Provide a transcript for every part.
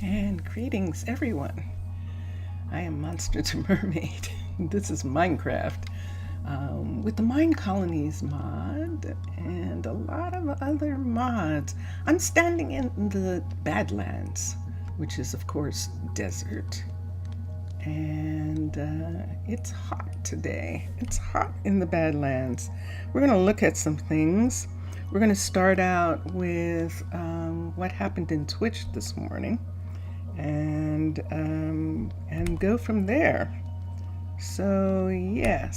And greetings, everyone. I am Monster to Mermaid. This is Minecraft with the Minecolonies mod and a lot of other mods. I'm standing in the Badlands, which is, of course, desert. And it's hot today. It's hot in the Badlands. We're going to look at some things. We're going to start out with what happened in Twitch this morning. And go from there. So yeah,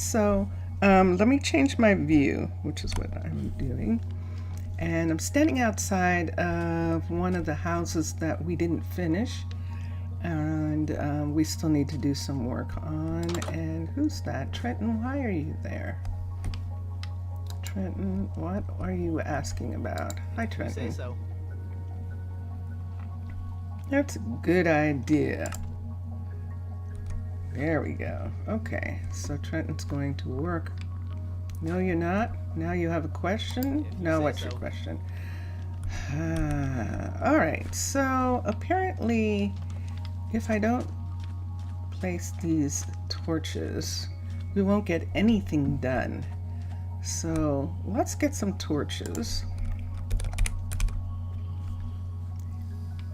let me change my view, which is what I'm doing. And I'm standing outside of one of the houses that we didn't finish, and we still need to do some work on. And who's that? Trenton, why are you there? Trenton, what are you asking about? Hi, Trenton. Say so. That's a good idea. There we go. Okay, so Trenton's going to work. No, you're not. Now you have a question? No, what's your question? All right, so apparently if I don't place these torches, we won't get anything done. So let's get some torches.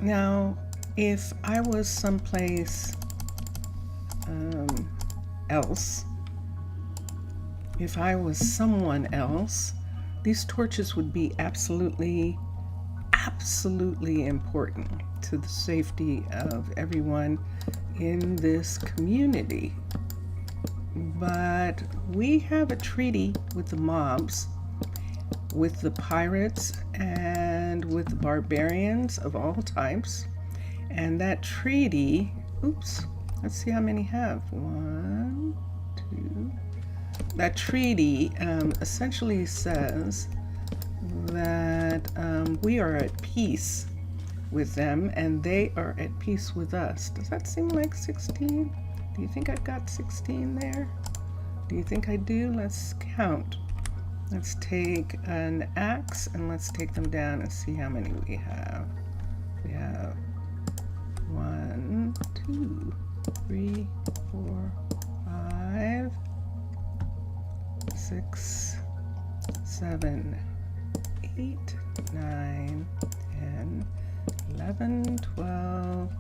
Now, if I was someplace else, if I was someone else, these torches would be absolutely important to the safety of everyone in this community. But we have a treaty with the mobs, with the pirates, and with the barbarians of all types. And that treaty, oops, let's see how many have. 1, 2. That treaty essentially says that we are at peace with them and they are at peace with us. Does that seem like 16? Do you think I've got 16 there? Do you think I do? Let's count. Let's take an axe and let's take them down and see how many we have. We have 1, 2, 3, 4, 5, 6, 7, 8, 9, 10, 11, 12,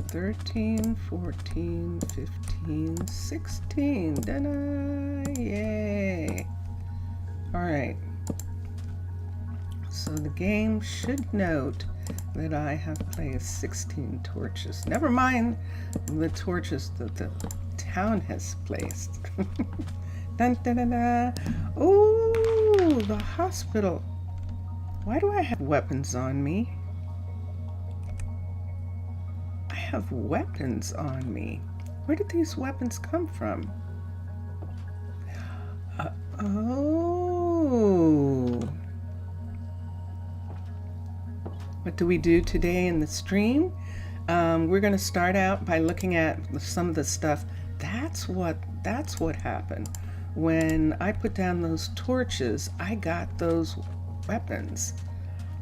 13, 14, 15, 16. Ta-da! Yay! Alright, so the game should note that I have placed 16 torches. Never mind the torches that the town has placed. Dun, dun, dun, dun. Oh, the hospital. Why do I have weapons on me? I have weapons on me. Where did these weapons come from? Oh. What do we do today in the stream? We're going to start out by looking at some of the stuff. That's what happened. When I put down those torches, I got those weapons.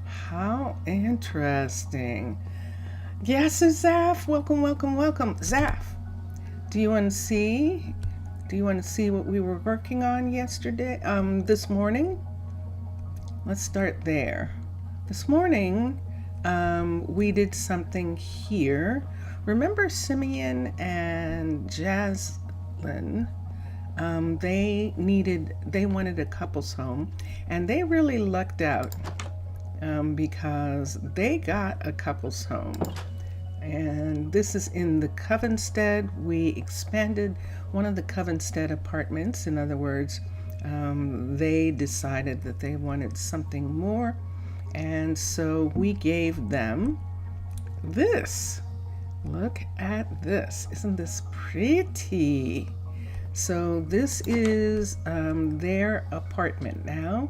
How interesting. Yes, Zaf, welcome. Zaf, do you want to see what we were working on yesterday, this morning? Let's start there. This morning, we did something here. Remember Simeon and Jaslyn? They wanted a couple's home, and they really lucked out because they got a couple's home. And this is in the Covenstead. We expanded one of the Covenstead apartments. In other words, they decided that they wanted something more. And so we gave them this. Look at this. Isn't this pretty? So this is their apartment now.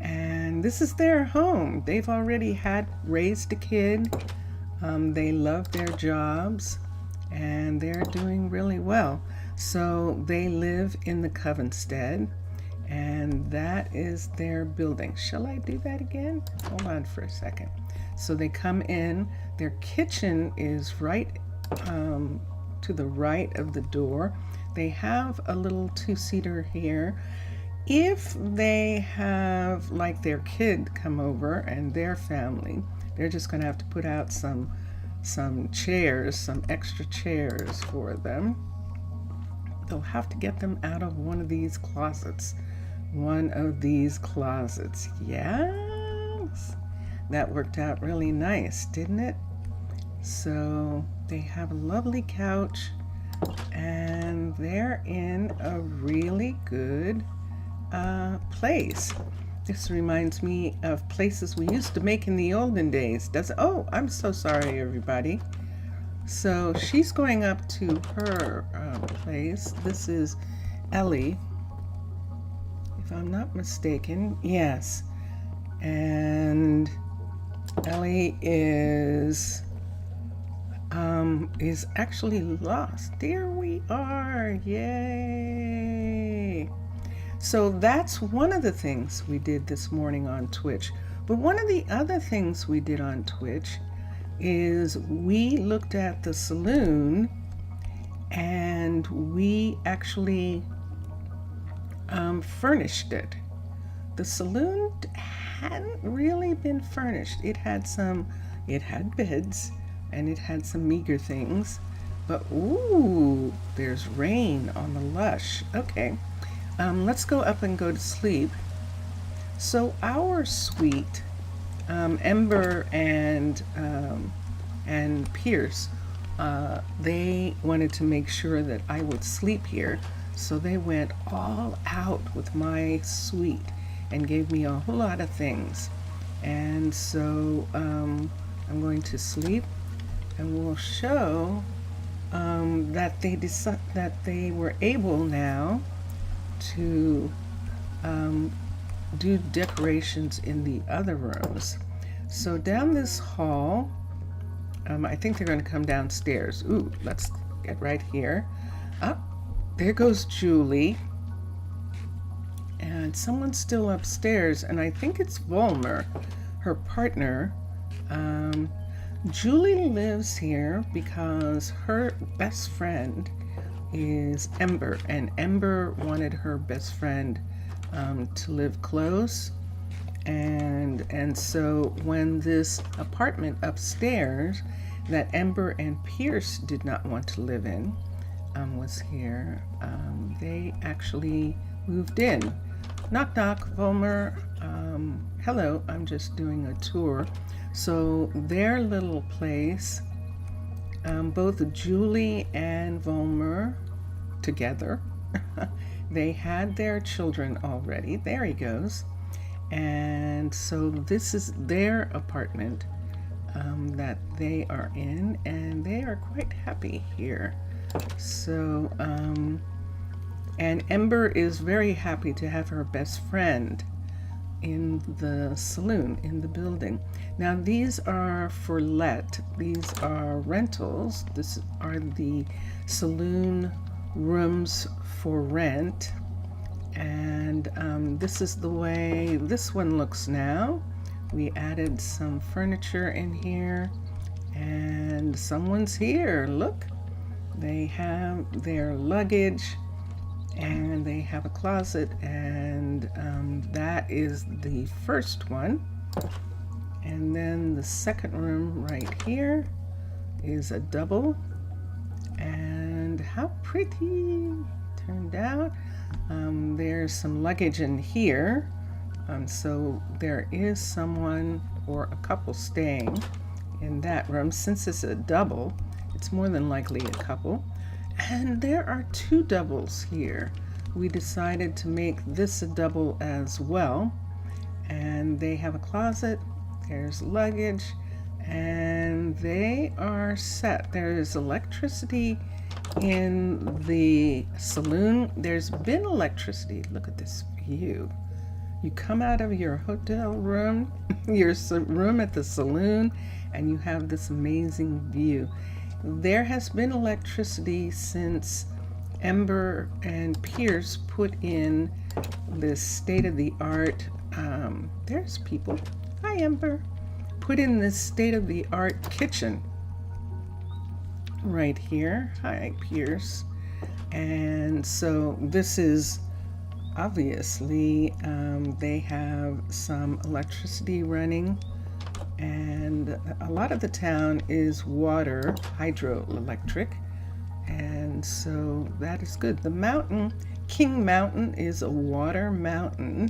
And this is their home. They've already raised a kid. They love their jobs and they're doing really well. So they live in the Covenstead, and that is their building. Shall I do that again? Hold on for a second. So they come in, their kitchen is right to the right of the door. They have a little two-seater here. If they have like their kid come over and their family, they're just going to have to put out some chairs, some extra chairs for them. They'll have to get them out of one of these closets. One of these closets. Yes, that worked out really nice, didn't it? So they have a lovely couch and they're in a really good place. This reminds me of places we used to make in the olden days. Oh, I'm so sorry, everybody. So she's going up to her place. This is Ellie, if I'm not mistaken. Yes. And Ellie is actually lost. There we are. Yay. So that's one of the things we did this morning on Twitch. But one of the other things we did on Twitch is we looked at the saloon and we actually furnished it. The saloon hadn't really been furnished. It had beds and it had some meager things, but ooh, there's rain on the lush. Okay, let's go up and go to sleep. So our suite, Ember and Pierce, they wanted to make sure that I would sleep here, so they went all out with my suite and gave me a whole lot of things. And so I'm going to sleep, and we'll show that they were able now to do decorations in the other rooms. So down this hall, I think they're going to come downstairs. Ooh, let's get right here. Up, there goes Julie. And someone's still upstairs, and I think it's Volmer, her partner. Julie lives here because her best friend is Ember, and Ember wanted her best friend to live close. And so when this apartment upstairs that Ember and Pierce did not want to live in was here, they actually moved in. Knock knock, Volmer. Hello, I'm just doing a tour. So their little place, both Julie and Volmer together, they had their children already. There he goes. And so this is their apartment that they are in, and they are quite happy here. So, and Ember is very happy to have her best friend in the saloon, in the building. Now these are for let. These are rentals. This are the saloon rooms for rent. And this is the way this one looks now. We added some furniture in here, and someone's here. Look, they have their luggage, and they have a closet, and that is the first one. And then the second room right here is a double, and how pretty turned out. There's some luggage in here, so there is someone or a couple staying in that room. Since it's a double, it's more than likely a couple. And there are two doubles here. We decided to make this a double as well. And they have a closet, there's luggage, and they are set. There's electricity in the saloon. There's been electricity. Look at this view. You come out of your hotel room, your room at the saloon, and you have this amazing view. There has been electricity since Ember and Pierce put in this state-of-the-art, there's people. Hi, Ember. put in this state-of-the-art kitchen right here. Hi, Pierce. And so this is obviously, they have some electricity running, and a lot of the town is water, hydroelectric, and so that is good. The mountain, King Mountain, is a water mountain.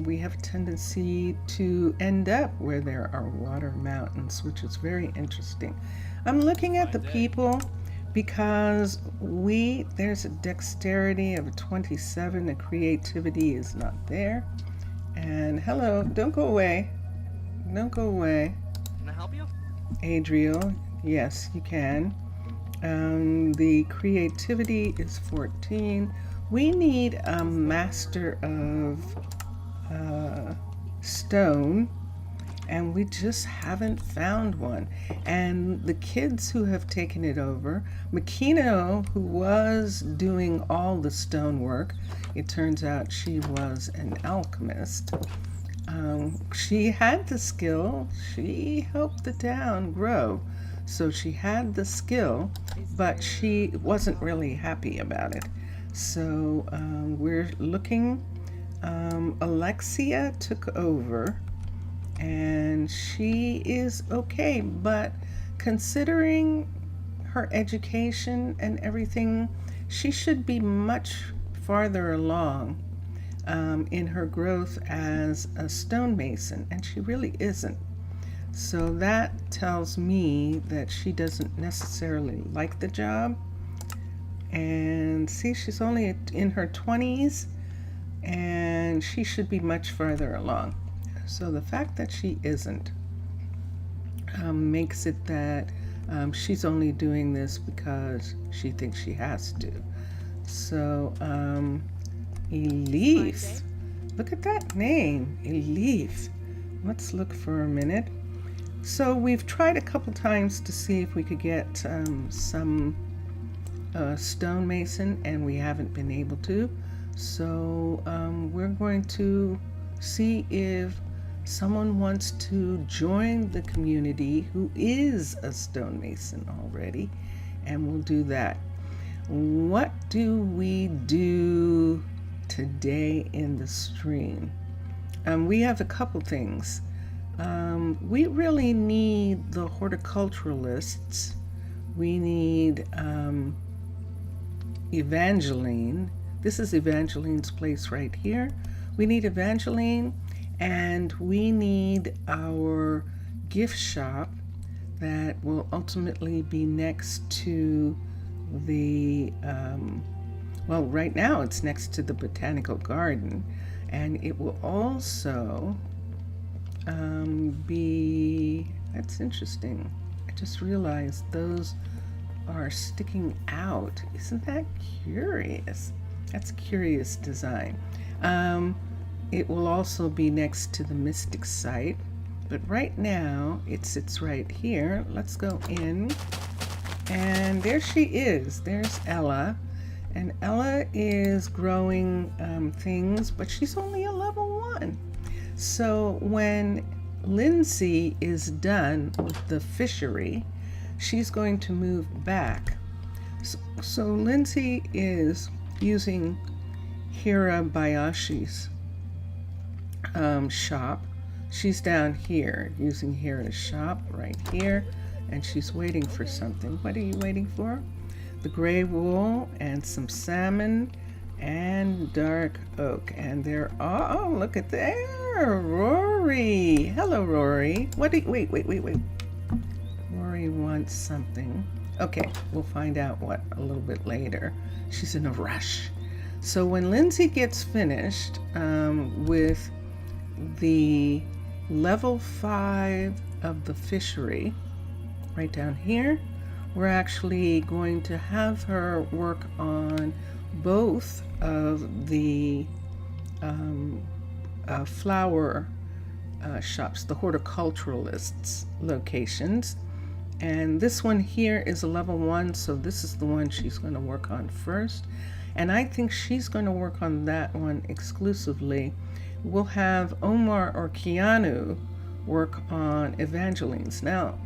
We have a tendency to end up where there are water mountains, which is very interesting. I'm looking at the people because there's a dexterity of a 27, the creativity is not there. And hello, don't go away. Don't go away. Can I help you? Adriel, yes, you can. The creativity is 14. We need a master of stone, and we just haven't found one. And the kids who have taken it over, Makino, who was doing all the stonework, it turns out she was an alchemist. She had the skill. She helped the town grow. So she had the skill, but she wasn't really happy about it. So we're looking. Alexia took over, and she is okay, but considering her education and everything, she should be much farther along in her growth as a stonemason, and she really isn't. So that tells me that she doesn't necessarily like the job. And see, she's only in her 20s, and she should be much farther along. So the fact that she isn't makes it that she's only doing this because she thinks she has to. So Elif, look at that name, Elif. Let's look for a minute. So we've tried a couple times to see if we could get some stonemason, and we haven't been able to. So we're going to see if someone wants to join the community who is a stonemason already, and we'll do that. What do we do today in the stream? We have a couple things. We really need the horticulturalists. We need Evangeline. This is Evangeline's place right here. We need Evangeline, and we need our gift shop that will ultimately be next to the, well, right now it's next to the botanical garden, and it will also that's interesting. I just realized those are sticking out. Isn't that curious? That's curious design. It will also be next to the Mystic site, but right now it sits right here. Let's go in, and there she is. There's Ella, and Ella is growing things, but she's only a level 1. So when Lindsay is done with the fishery, she's going to move back. So Lindsay is using Hira Bayashi's shop. She's down here using Hira's shop right here, and she's waiting for something. What are you waiting for? The gray wool and some salmon and dark oak. And they're, oh, look at there, Rory. Hello, Rory. What do you, wait. Rory wants something. Okay, we'll find out what a little bit later. She's in a rush. So when Lindsay gets finished with the level 5 of the fishery, right down here, we're actually going to have her work on both of the flower shops, the horticulturalists' locations. And this one here is a level 1, so this is the one she's going to work on first. And I think she's going to work on that one exclusively. We'll have Omar or Keanu work on Evangeline's. Now,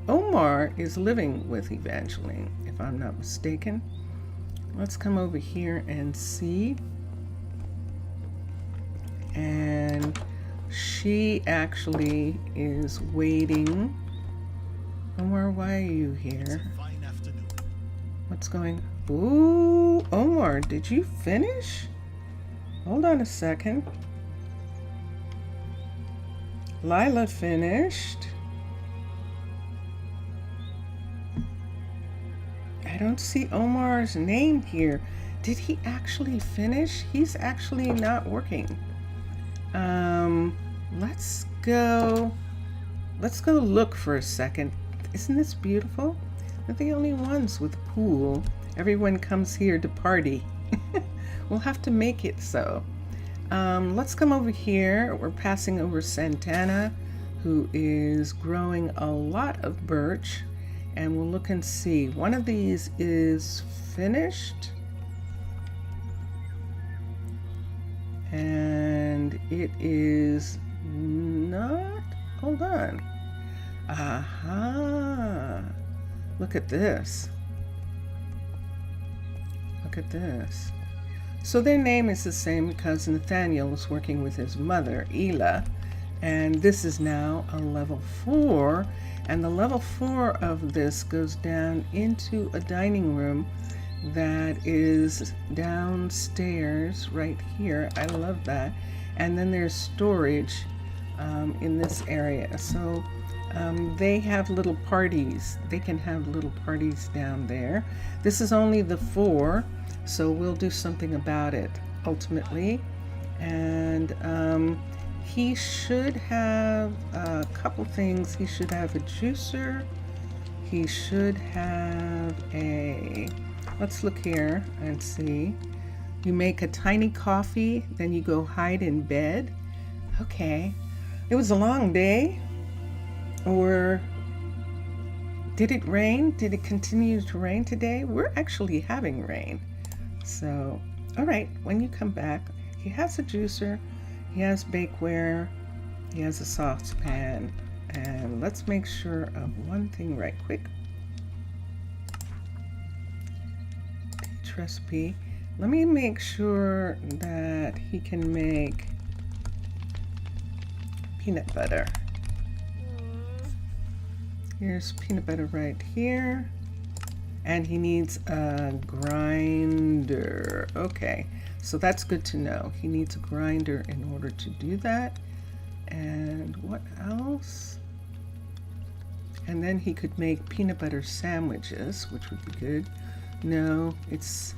Omar is living with Evangeline, if I'm not mistaken. Let's come over here and see. And she actually is waiting. Omar, why are you here? What's going on? Ooh, Omar, did you finish? Hold on a second. Lila finished. I don't see Omar's name here. Did he actually finish? He's actually not working. Let's go look for a second. Isn't this beautiful? They're the only ones with a pool. Everyone comes here to party. We'll have to make it so. Let's come over here. We're passing over Santana, who is growing a lot of birch, and we'll look and see. One of these is finished, and it is not. Hold on. Aha. Look at this. Look at this. So their name is the same because Nathaniel was working with his mother, Ela, and this is now a level 4, and the level 4 of this goes down into a dining room that is downstairs right here. I love that. And then there's storage in this area. So they have little parties. They can have little parties down there. This is only the 4, so we'll do something about it ultimately. And he should have a couple things. He should have a juicer. He should have a, let's look here and see. You make a tiny coffee, then you go hide in bed. Okay. It was a long day. Or did it rain? Did it continue to rain today? We're actually having rain. So, all right, when you come back, he has a juicer, he has bakeware, he has a saucepan, and let's make sure of one thing right quick. Each recipe. Let me make sure that he can make peanut butter. Here's peanut butter right here. And he needs a grinder. Okay, so that's good to know. He needs a grinder in order to do that. And what else? And then he could make peanut butter sandwiches, which would be good. No, it's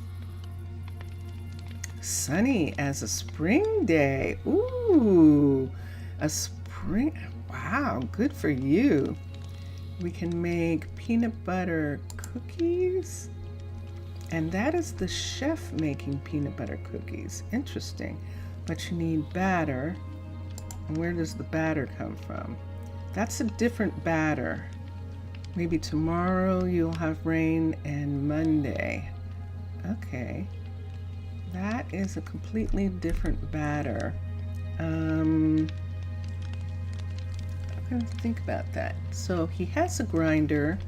sunny as a spring day. Ooh, a spring. Wow, good for you. We can make peanut butter cookies, and that is the chef making peanut butter cookies. Interesting. But you need batter. And where does the batter come from? That's a different batter. Maybe tomorrow you'll have rain and Monday. Okay. That is a completely different batter. I'm gonna think about that. So he has a grinder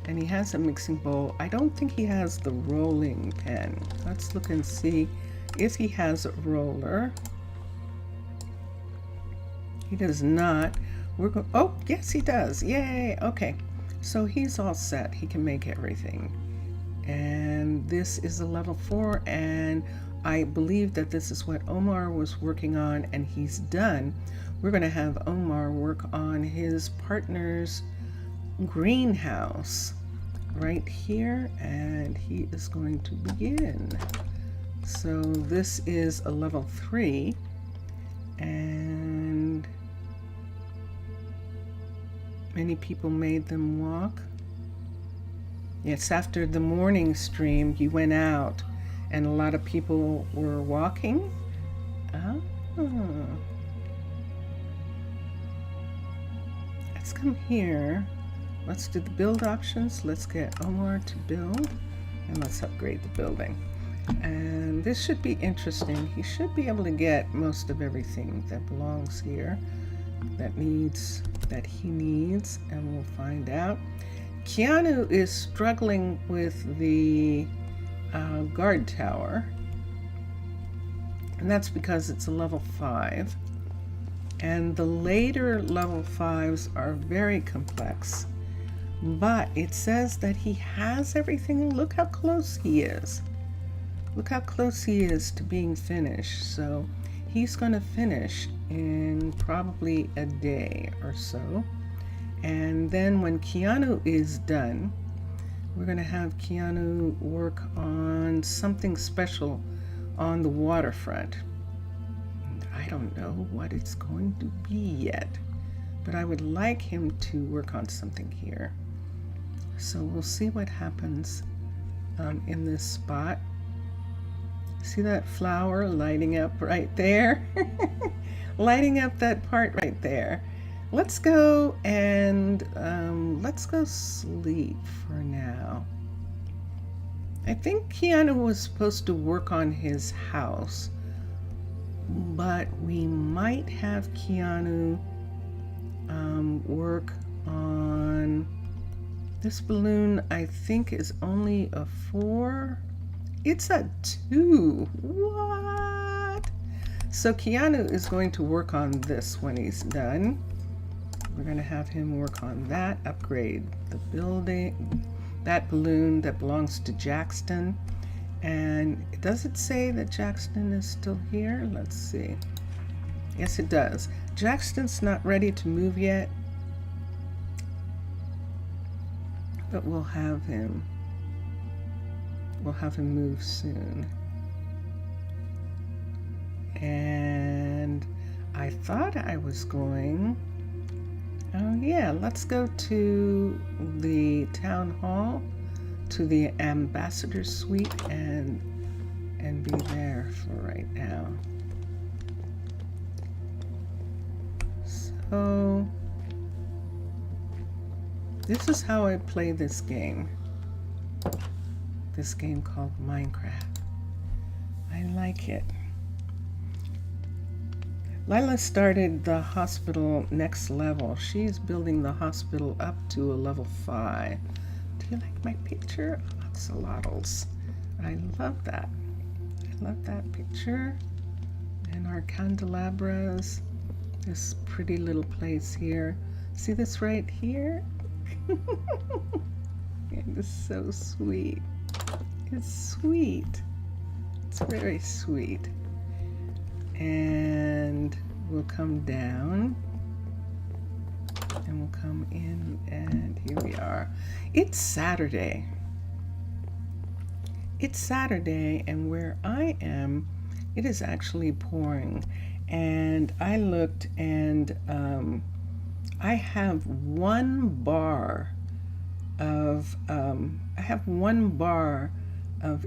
and he has a mixing bowl. I don't think he has the rolling pin. Let's look and see if he has a roller. He does not. Oh, yes, he does. Yay. Okay. So he's all set. He can make everything. And this is a level 4, and I believe that this is what Omar was working on, and he's done. We're going to have Omar work on his partner's greenhouse right here, and he is going to begin. So this is a level 3, and many people made them walk. Yes, after the morning stream, he went out and a lot of people were walking. Oh. Let's come here. Let's do the build options. Let's get Omar to build, and let's upgrade the building. And this should be interesting. He should be able to get most of everything that belongs here. that he needs, and we'll find out. Keanu is struggling with the guard tower, and that's because it's a level 5. And the later level 5s are very complex. But it says that he has everything. Look how close he is. Look how close he is to being finished. So he's going to finish in probably a day or so. And then when Keanu is done, we're going to have Keanu work on something special on the waterfront. I don't know what it's going to be yet, but I would like him to work on something here. So we'll see what happens in this spot. See that flower lighting up right there? Lighting up that part right there. Let's go and let's go sleep for now. I think Keanu was supposed to work on his house, but we might have Keanu work on this balloon. I think is only a 4. It's a 2. What? So Keanu is going to work on this when he's done. We're going to have him work on that, upgrade the building, that balloon that belongs to Jackson. And does it say that Jackson is still here? Let's see. Yes, it does. Jackson's not ready to move yet, but we'll have him move soon. And I thought I was going, oh yeah, let's go to the town hall, to the ambassador suite, and be there for right now. So this is how I play this game. This game called Minecraft. I like it. Lila started the hospital next level. She's building the hospital up to a level 5. Do you like my picture? Axolotls. I love that. I love that picture. And our candelabras. This pretty little place here. See this right here? It is so sweet. It's sweet. It's very sweet. And we'll come down and we'll come in, and here we are. It's Saturday. It's Saturday, and where I am, it is actually pouring. And I looked, and I have one bar of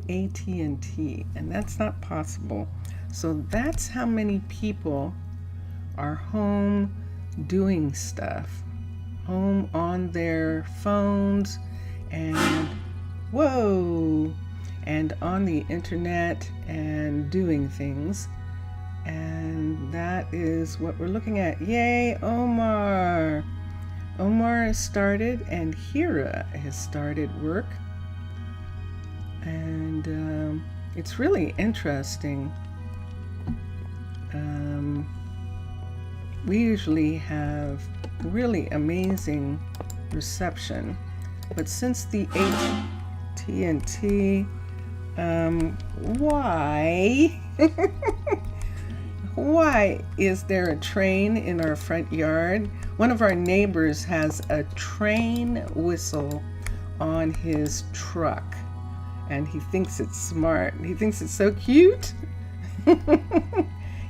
AT&T, and that's not possible. So that's how many people are home doing stuff, home on their phones, and whoa, and on the internet and doing things. And that is what we're looking at. Yay, Omar! Omar has started, and Hira has started work. And it's really interesting. We usually have really amazing reception, but since the AT&T, why? Why is there a train in our front yard? One of our neighbors has a train whistle on his truck, and he thinks it's smart. He thinks it's so cute.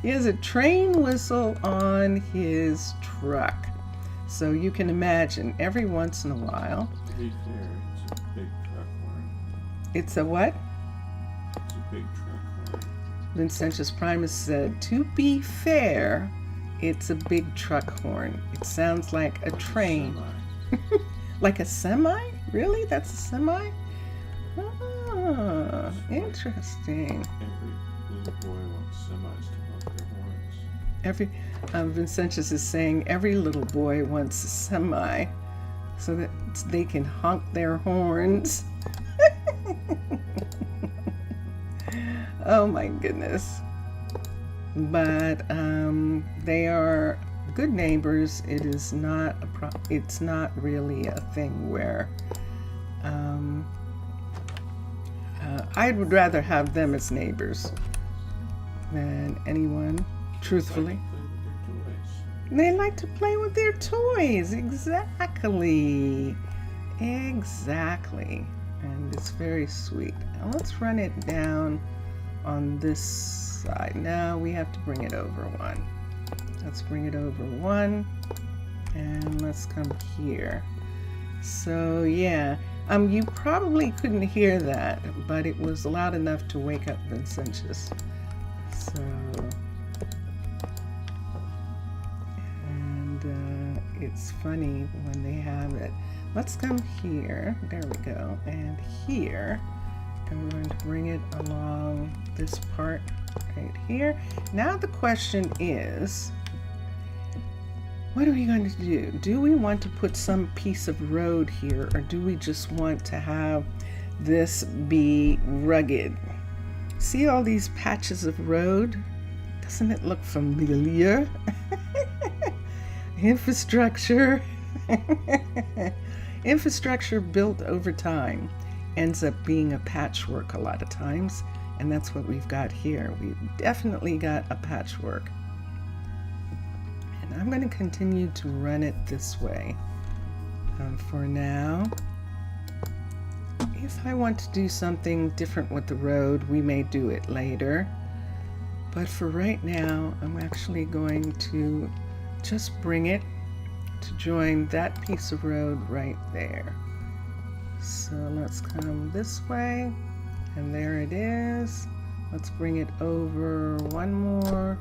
He has a train whistle on his truck. So you can imagine every once in a while. To be fair, it's a big truck horn. It's a what? It's a big truck horn. Vincentius Primus said, to be fair, it's a big truck horn. It sounds like a train. Like a semi? Really? That's a semi? Ah, interesting. Every little boy wants semis to honk their horns. Every Vincentius is saying every little boy wants a semi so that they can honk their horns. Oh my goodness. But they are good neighbors. It is not it's not really a thing where I would rather have them as neighbors than anyone, truthfully. They like to play with their toys. Exactly. Exactly. And it's very sweet. Now let's run it down on this side. Now we have to bring it over one. Let's bring it over one. And let's come here. So yeah, you probably couldn't hear that, but it was loud enough to wake up Vincentius. So, and it's funny when they have it. Let's come here. There we go. And here, and we're going to bring it along this part right here. Now the question is, what are we going to do? Do we want to put some piece of road here, or do we just want to have this be rugged? See all these patches of road? Doesn't it look familiar? Infrastructure. Infrastructure built over time ends up being a patchwork a lot of times, and that's what we've got here. We've definitely got a patchwork. I'm going to continue to run it this way for now. If I want to do something different with the road, we may do it later. But for right now, I'm actually going to just bring it to join that piece of road right there. So let's come this way, and there it is. Let's bring it over one more,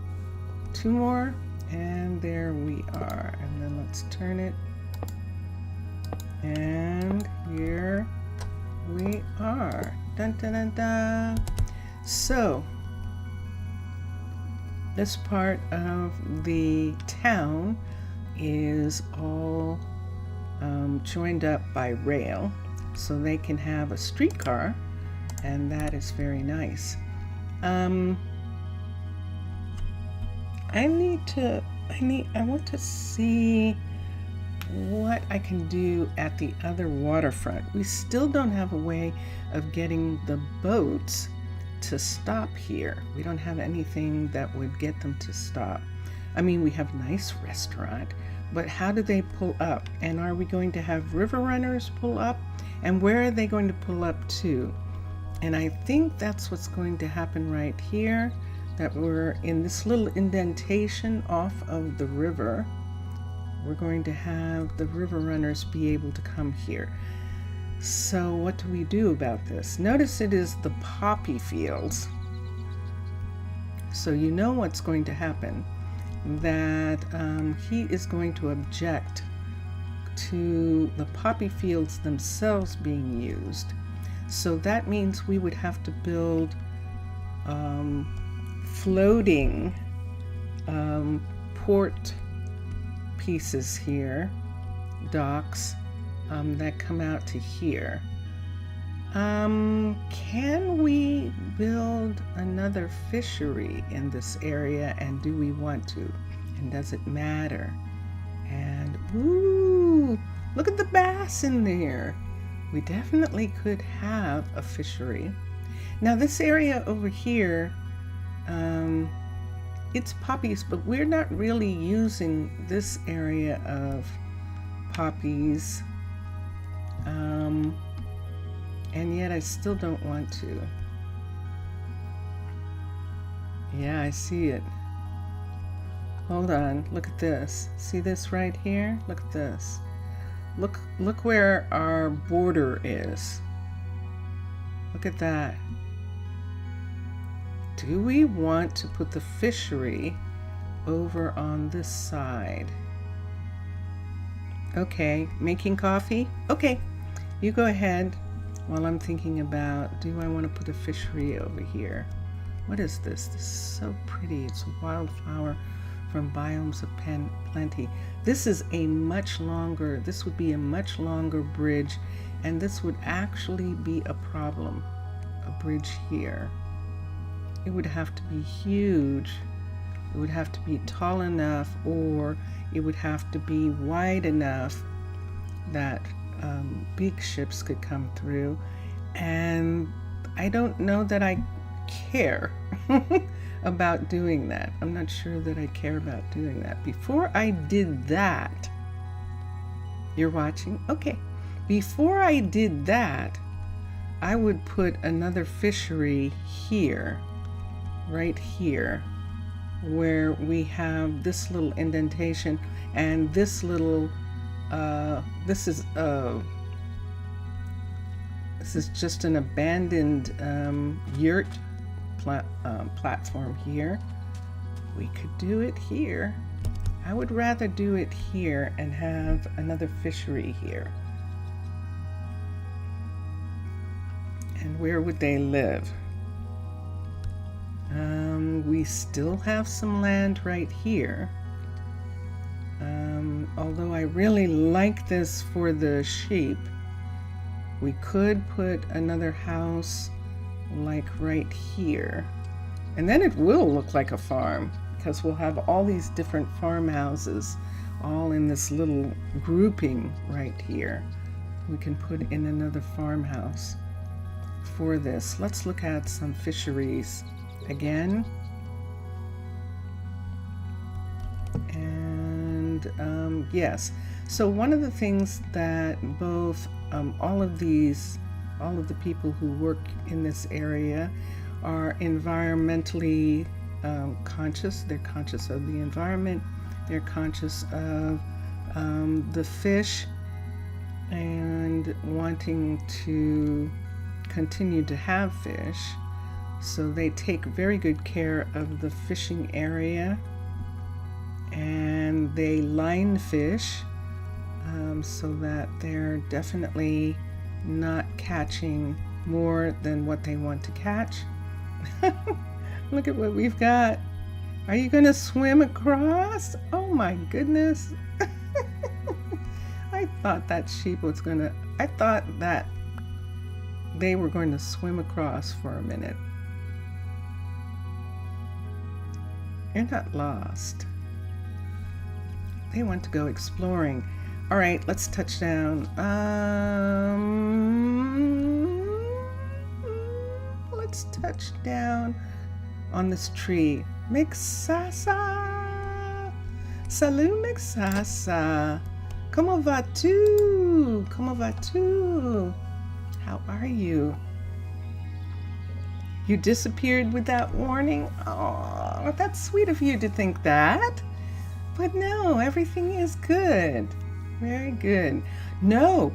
two more. And there we are. And then let's turn it. And here we are. Dun, dun, dun, dun. So, this part of the town is all joined up by rail, so they can have a streetcar, and that is very nice. I want to see what I can do at the other waterfront. We still don't have a way of getting the boats to stop here. We don't have anything that would get them to stop. I mean, we have a nice restaurant, but how do they pull up? And are we going to have river runners pull up? And where are they going to pull up to? And I think that's what's going to happen right here, that we're in this little indentation off of the river. We're going to have the river runners be able to come here. So what do we do about this? Notice it is the poppy fields. So you know what's going to happen, that he is going to object to the poppy fields themselves being used. So that means we would have to build floating port pieces here, docks that come out to here. Can we build another fishery in this area, and do we want to? And does it matter? And ooh, look at the bass in there. We definitely could have a fishery. Now this area over here, it's poppies, but we're not really using this area of poppies. And yet I still don't want to. Yeah, I see it. Hold on, look at this. See this right here? Look at this. Look where our border is. Look at that. Do we want to put the fishery over on this side? Okay, making coffee? Okay, you go ahead while I'm thinking about, do I want to put a fishery over here? What is this? This is so pretty. It's a wildflower from biomes of plenty. This is a much longer, this would be a much longer bridge, and this would actually be a problem, a bridge here. It would have to be huge. It would have to be tall enough, or it would have to be wide enough that big ships could come through. And I don't know that I care about doing that. I'm not sure that I care about doing that. Before I did that, you're watching? Okay. Before I did that, I would put another fishery here, right here, where we have this little indentation and this little, this is just an abandoned yurt platform here. We could do it here. I would rather do it here and have another fishery here. And where would they live? We still have some land right here. Although I really like this for the sheep, we could put another house like right here. And then it will look like a farm, because we'll have all these different farmhouses all in this little grouping right here. We can put in another farmhouse for this. Let's look at some fisheries again. And yes, so one of the things that both all of the people who work in this area are environmentally conscious. They're conscious of the environment. They're conscious of the fish and wanting to continue to have fish. So they take very good care of the fishing area, and they line fish so that they're definitely not catching more than what they want to catch. Look at what we've got. Are you going to swim across? Oh my goodness. I thought that sheep was going to, I thought that they were going to swim across for a minute. You're not lost. They want to go exploring. All right, let's touch down. Let's touch down on this tree. Mixasa. Salut, Mixasa. Comment vas-tu? Comment vas-tu? How are you? You disappeared without warning? Oh, that's sweet of you to think that. But no, everything is good. Very good. No,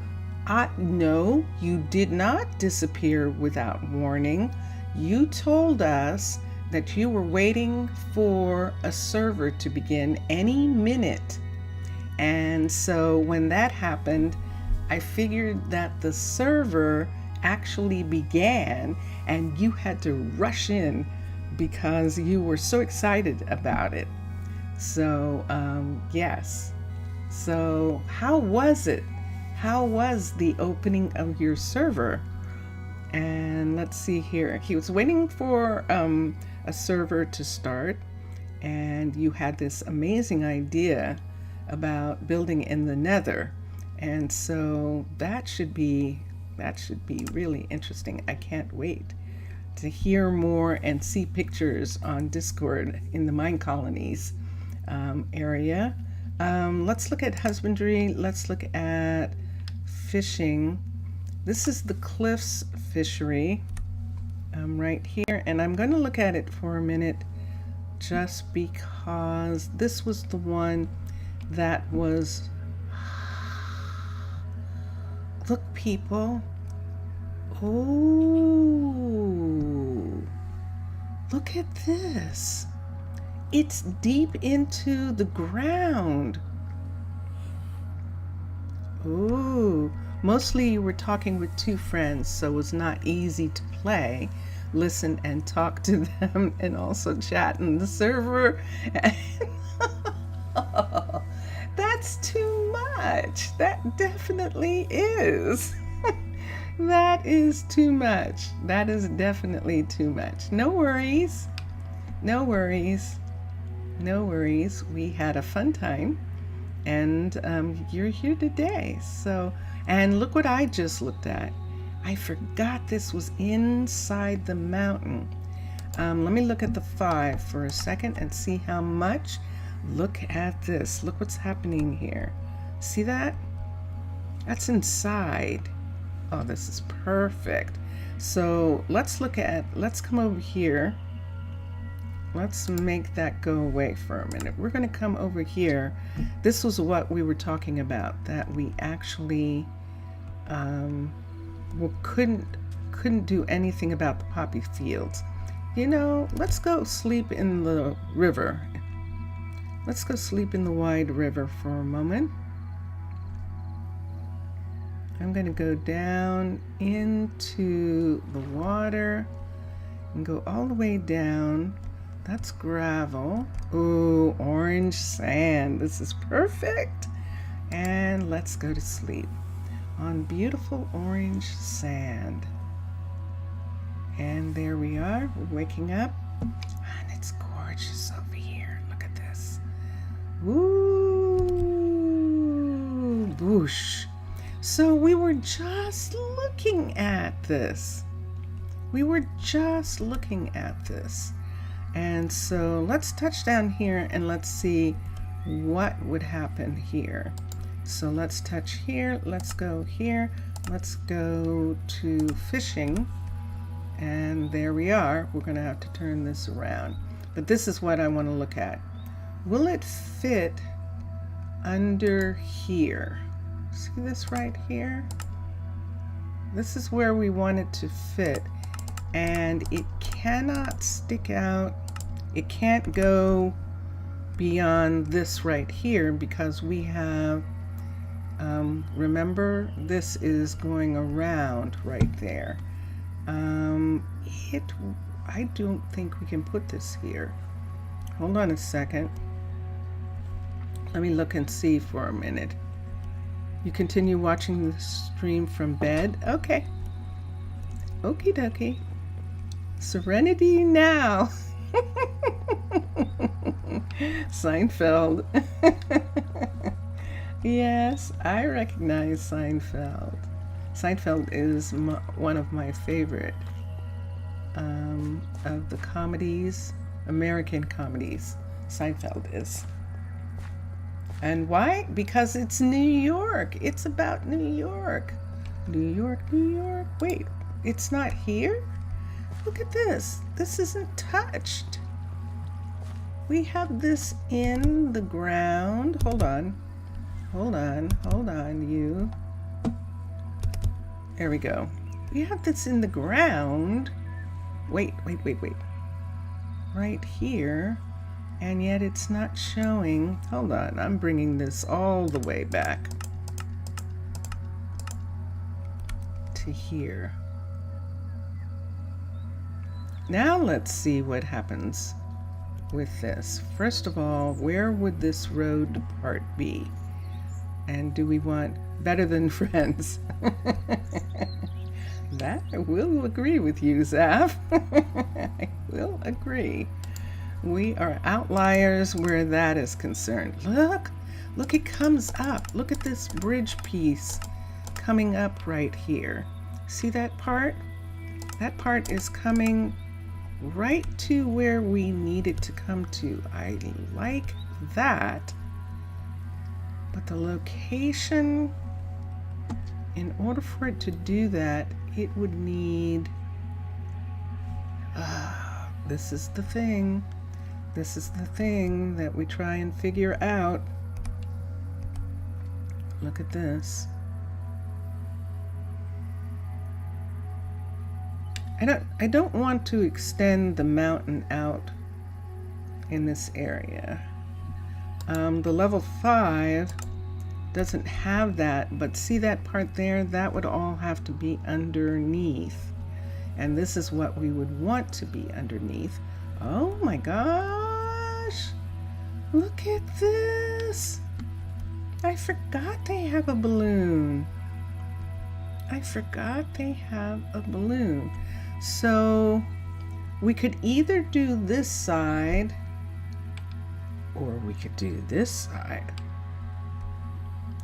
you did not disappear without warning. You told us that you were waiting for a server to begin any minute. And so when that happened, I figured that the server actually began and you had to rush in because you were so excited about it. So, yes. So how was it? How was the opening of your server? And let's see here. He was waiting for a server to start, and you had this amazing idea about building in the Nether. And so that should be really interesting. I can't wait to hear more and see pictures on Discord in the Minecolonies area. Let's look at husbandry. Let's look at fishing. This is the Cliffs fishery right here, and I'm going to look at it for a minute just because this was the one that was, look people, oh, look at this. It's deep into the ground. Ooh, mostly you were talking with two friends, so it was not easy to play, listen and talk to them, and also chat in the server. That's too much. That definitely is. That is too much. That is definitely too much. No worries. No worries. No worries. We had a fun time, and you're here today. So, and look what I just looked at. I forgot this was inside the mountain. Let me look at the 5 for a second and see how much. Look at this. Look what's happening here. See that? That's inside. Oh, this is perfect. So let's come over here. Let's make that go away for a minute. We're going to come over here. This was what we were talking about, that we actually couldn't do anything about the poppy fields. You know, let's go sleep in the river. Let's go sleep in the Wide River for a moment. I'm going to go down into the water and go all the way down. That's gravel. Ooh, orange sand. This is perfect. And let's go to sleep on beautiful orange sand. And there we are. We're waking up. And it's gorgeous over here. Look at this. Woo! Boosh. So we were just looking at this. And so let's touch down here and let's see what would happen here. So let's touch here. Let's go here. Let's go to fishing. And there we are. We're going to have to turn this around. But this is what I want to look at. Will it fit under here? See this right here? This is where we want it to fit, and it cannot stick out. It can't go beyond this right here because we have, remember, this is going around right there. I don't think we can put this here. Hold on a second. Let me look and see for a minute. You continue watching the stream from bed? Okay. Okie dokie. Serenity now. Seinfeld. Yes, I recognize Seinfeld. Seinfeld is one of my favorite of the comedies, American comedies. Seinfeld is. And why? Because it's New York. It's about New York. New York, New York. Wait, it's not here? Look at this. This isn't touched. We have this in the ground. Hold on. Hold on, you. There we go. We have this in the ground. Wait. Right here. And yet it's not showing. Hold on, I'm bringing this all the way back to here. Now let's see what happens with this. First of all, where would this road part be? And do we want better than friends? That I will agree with you, Zaf. I will agree. We are outliers where that is concerned. Look, it comes up. Look at this bridge piece coming up right here. See that part? That part is coming right to where we need it to come to. I like that. But the location, in order for it to do that, it would need, this is the thing. This is the thing that we try and figure out. Look at this. I don't want to extend the mountain out in this area. The level 5 doesn't have that, but see that part there? That would all have to be underneath. And this is what we would want to be underneath. Oh my gosh! Look at this! I forgot they have a balloon. I forgot they have a balloon. So we could either do this side or we could do this side.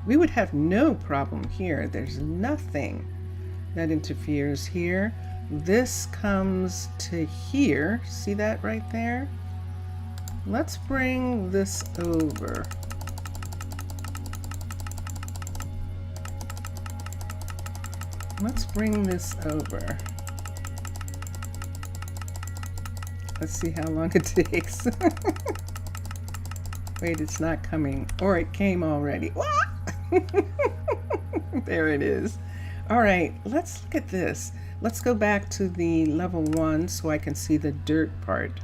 We would have no problem here. There's nothing that interferes here. This comes to here. See that right there? Let's bring this over. Let's bring this over. Let's see how long it takes. Wait, it's not coming. Or it came already. There it is. All right, let's look at this. Let's go back to the level 1 so I can see the dirt part.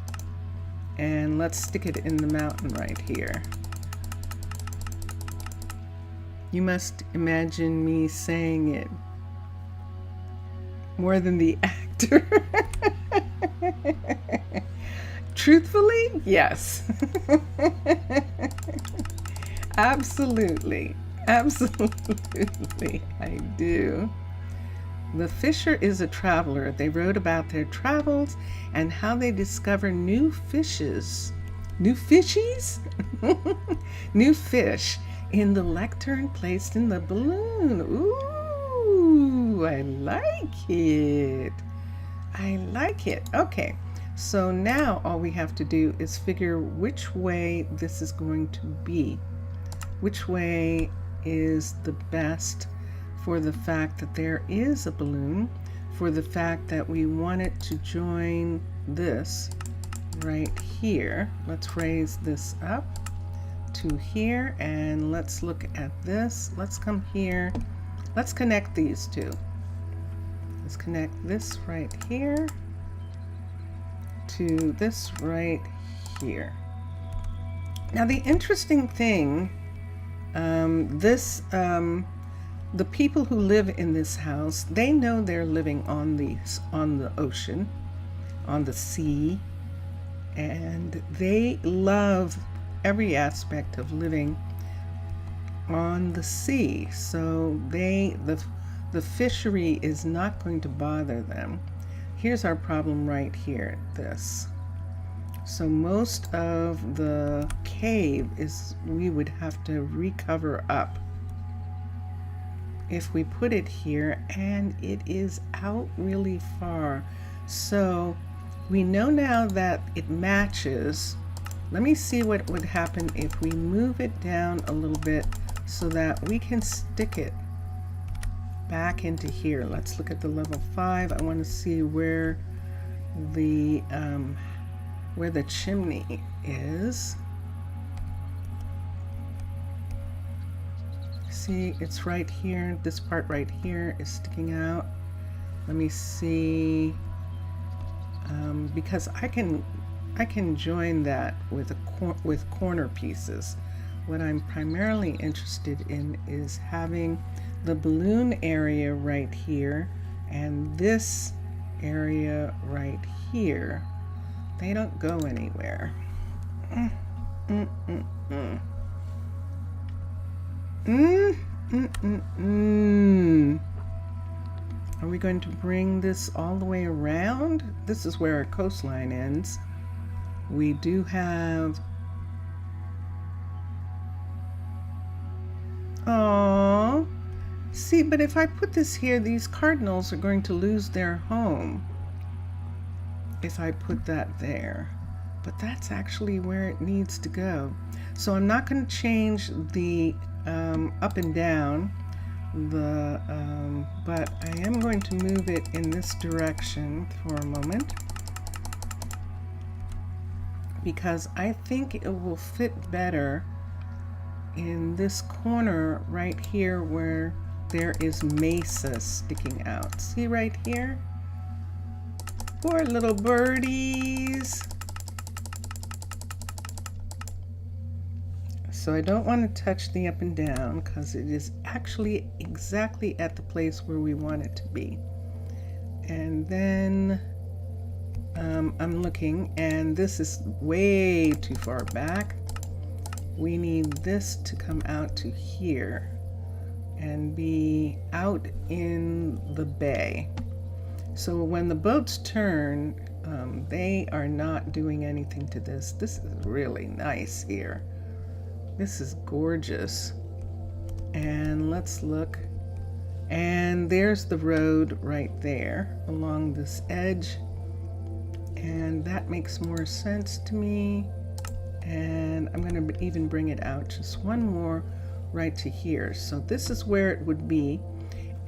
And let's stick it in the mountain right here. You must imagine me saying it more than the actor. Truthfully, yes. Absolutely. Absolutely, I do. The Fisher is a traveler. They wrote about their travels and how they discover new fishes. New fishies? New fish in the lectern placed in the balloon. Ooh, I like it. I like it. Okay, so now all we have to do is figure which way this is going to be. Which way is the best for the fact that there is a balloon, for the fact that we want it to join this right here. Let's raise this up to here and let's look at this. Let's come here. Let's connect these two. Let's connect this right here to this right here. Now the interesting thing, the people who live in this house, they know they're living on the ocean, on the sea, and they love every aspect of living on the sea. So the fishery is not going to bother them. Here's our problem right here, this. So most of the cave we would have to recover up if we put it here, and it is out really far. So we know now that it matches. Let me see what would happen if we move it down a little bit so that we can stick it back into here. Let's look at the level 5. I want to see where the chimney is. See, it's right here. This part right here is sticking out. Let me see, because I can join that with corner pieces. What I'm primarily interested in is having the balloon area right here and this area right here. They don't go anywhere. Are we going to bring this all the way around? This is where our coastline ends. We do have... Oh, see, but if I put this here, these cardinals are going to lose their home if I put that there. But that's actually where it needs to go. So I'm not going to change the up and down, but I am going to move it in this direction for a moment, because I think it will fit better in this corner right here where there is mesa sticking out. See right here? Poor little birdies. So I don't want to touch the up and down because it is actually exactly at the place where we want it to be. And then I'm looking, and this is way too far back. we need this to come out to here and be out in the bay. So when the boats turn, they are not doing anything to this. This is really nice here. This is gorgeous. And let's look. And there's the road right there along this edge. And that makes more sense to me. And I'm going to even bring it out just one more right to here. So this is where it would be.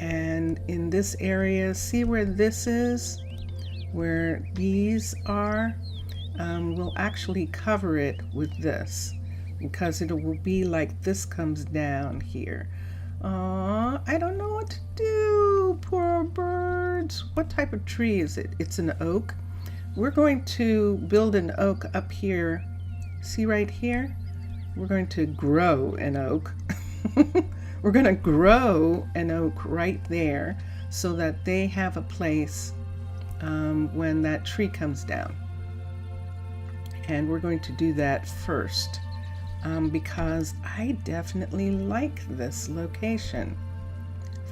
And in this area, see where this is? Where these are? We'll actually cover it with this because it will be like this comes down here. I don't know what to do. Poor birds. What type of tree is it? It's an oak. We're going to build an oak up here. See right here? We're going to grow an oak. We're going to grow an oak right there so that they have a place when that tree comes down. And we're going to do that first because I definitely like this location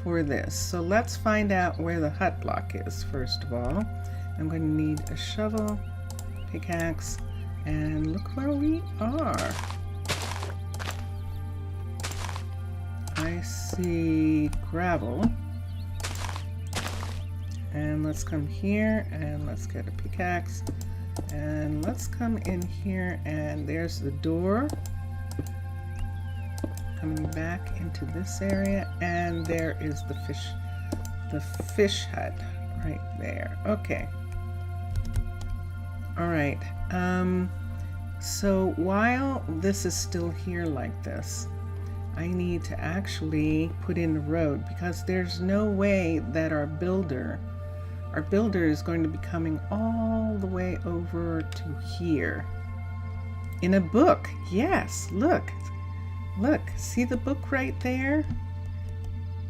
for this. So let's find out where the hut block is first of all. I'm going to need a shovel, pickaxe, and look where we are. I see gravel. And let's come here and let's get a pickaxe. And let's come in here and there's the door. Coming back into this area and there is the fish hut right there. Okay. All right. So while this is still here like this, I need to actually put in the road because there's no way that our builder is going to be coming all the way over to here. In a book, yes, look, see the book right there?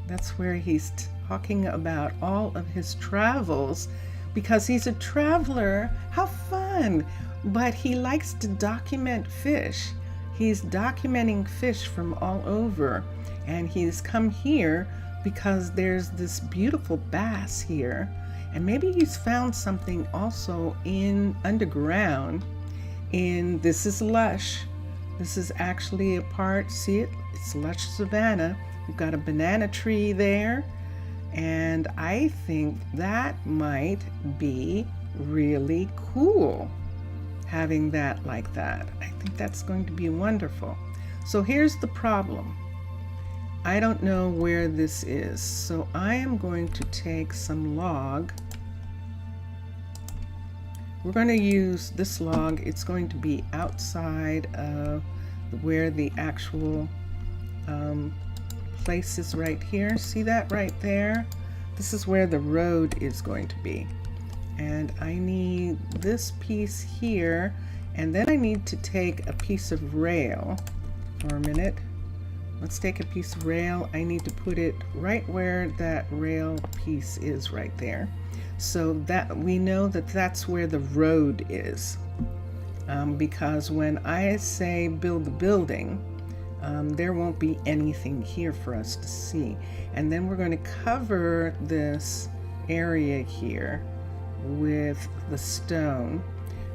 That's where he's talking about all of his travels because he's a traveler. How fun! But he likes to document fish. He's documenting fish from all over, and he's come here because there's this beautiful bass here, and maybe he's found something also in underground. This is lush. This is actually a part, see it? It's lush savanna. We've got a banana tree there, and I think that might be really cool. Having that like that. I think that's going to be wonderful. So here's the problem. I don't know where this is. So I am going to take some log. We're going to use this log. It's going to be outside of where the actual place is right here. See that right there? This is where the road is going to be. And I need this piece here, and then I need to take a piece of rail for a minute. Let's take a piece of rail. I need to put it right where that rail piece is right there, so that we know that that's where the road is. Because when I say build the building, there won't be anything here for us to see. And then we're going to cover this area here with the stone,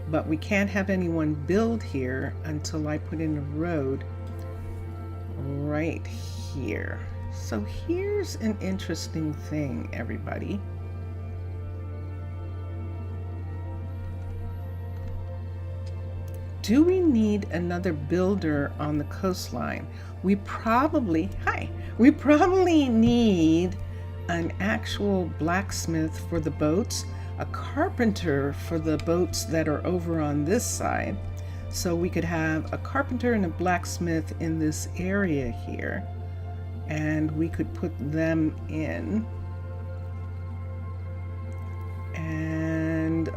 but we can't have anyone build here until I put in a road right here. So here's an interesting thing, everybody. Do we need another builder on the coastline? We probably need an actual blacksmith for the boats, a carpenter for the boats that are over on this side. So we could have a carpenter and a blacksmith in this area here, and we could put them in. And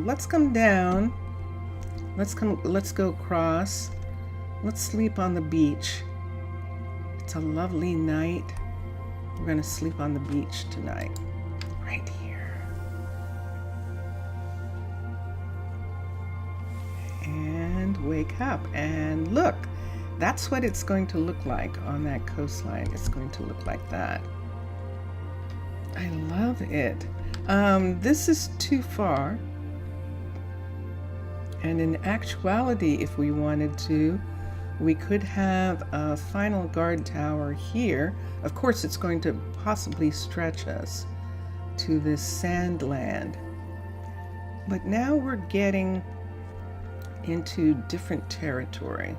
let's come down. Let's go across. Let's sleep on the beach. It's a lovely night. We're gonna sleep on the beach tonight, right here. And wake up and look, That's what it's going to look like on that coastline. It's going to look like that. I love it. This is too far. And in actuality, if we wanted to, we could have a final guard tower here. Of course, it's going to possibly stretch us to this sand land. But now we're getting into different territory.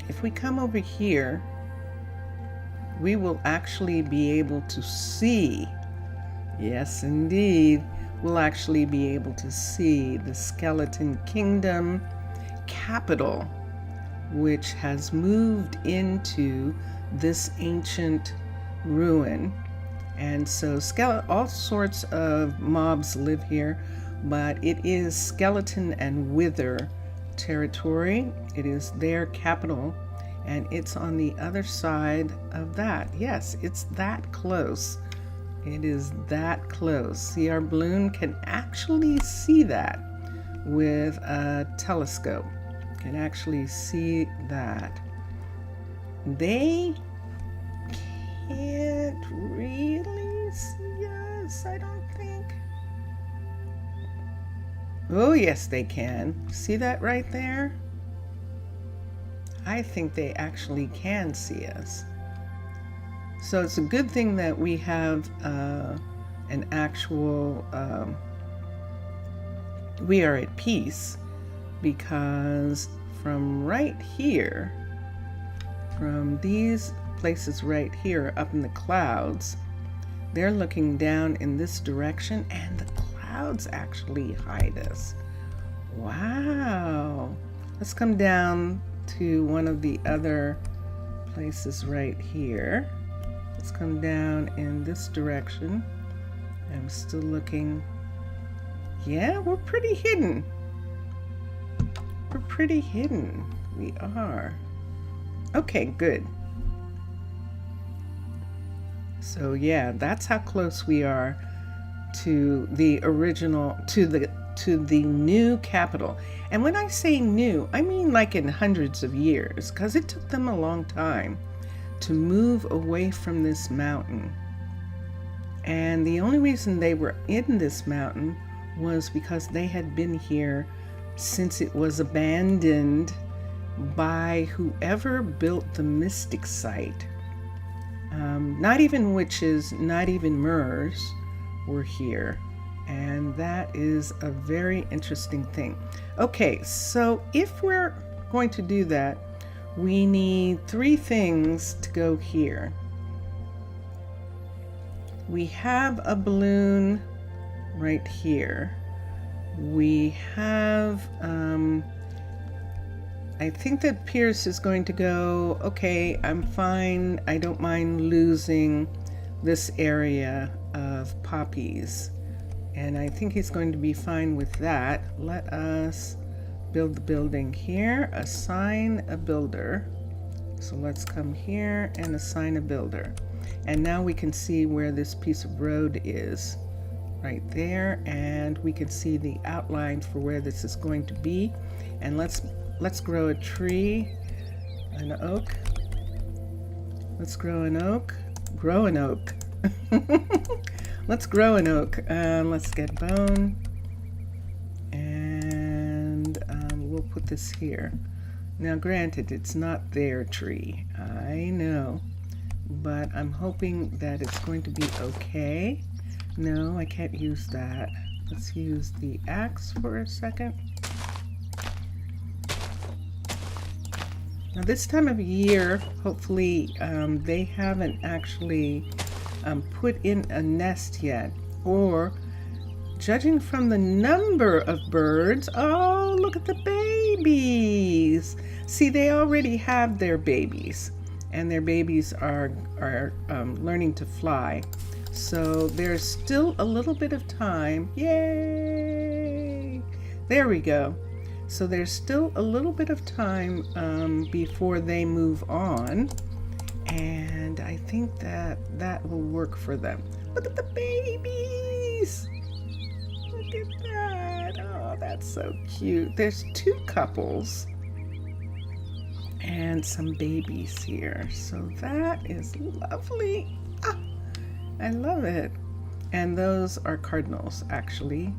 If we come over here, we will actually be able to see, yes indeed, we'll actually be able to see the Skeleton Kingdom capital, which has moved into this ancient ruin. And so all sorts of mobs live here, but it is skeleton and wither territory. It is their capital, and it's on the other side of that. Yes, it's that close. It is that close. See, our balloon can actually see that with a telescope. Can actually see that. They can't really see us, I don't think. Oh, yes, they can. See that right there? I think they actually can see us. So it's a good thing that we have an actual, we are at peace, because from right here, from these places right here up in the clouds, they're looking down in this direction, and the clouds actually hide us. Wow. Let's come down to one of the other places right here. Let's come down in this direction. I'm still looking. Yeah, we're pretty hidden. We're pretty hidden. We are. Okay, good. So yeah, that's how close we are to the original, to the new capital. And when I say new, I mean like in hundreds of years, because it took them a long time to move away from this mountain. And the only reason they were in this mountain was because they had been here since it was abandoned by whoever built the mystic site. Not even witches, not even Murs were here. And that is a very interesting thing. Okay, so if we're going to do that, we need 3 things to go here. We have a balloon right here. We have, I think that Pierce is going to go, okay, I'm fine. I don't mind losing this area of poppies. And I think he's going to be fine with that. Let us build the building here. Assign a builder. So let's come here and assign a builder. And now we can see where this piece of road is. Right there. And we can see the outline for where this is going to be. And let's grow a tree, an oak. Let's grow an oak. Grow an oak. Let's grow an oak. Let's get bone. And we'll put this here. Now granted, it's not their tree. I know. But I'm hoping that it's going to be okay. No, I can't use that. Let's use the axe for a second. Now this time of year, hopefully they haven't actually put in a nest yet, or judging from the number of birds, oh, look at the babies. See, they already have their babies, and their babies are learning to fly. So there's still a little bit of time. Yay! There we go. So there's still a little bit of time before they move on. And I think that that will work for them. Look at the babies! Look at that! Oh, that's so cute. There's 2 couples. and some babies here. So that is lovely. Ah, I love it. And those are cardinals, actually.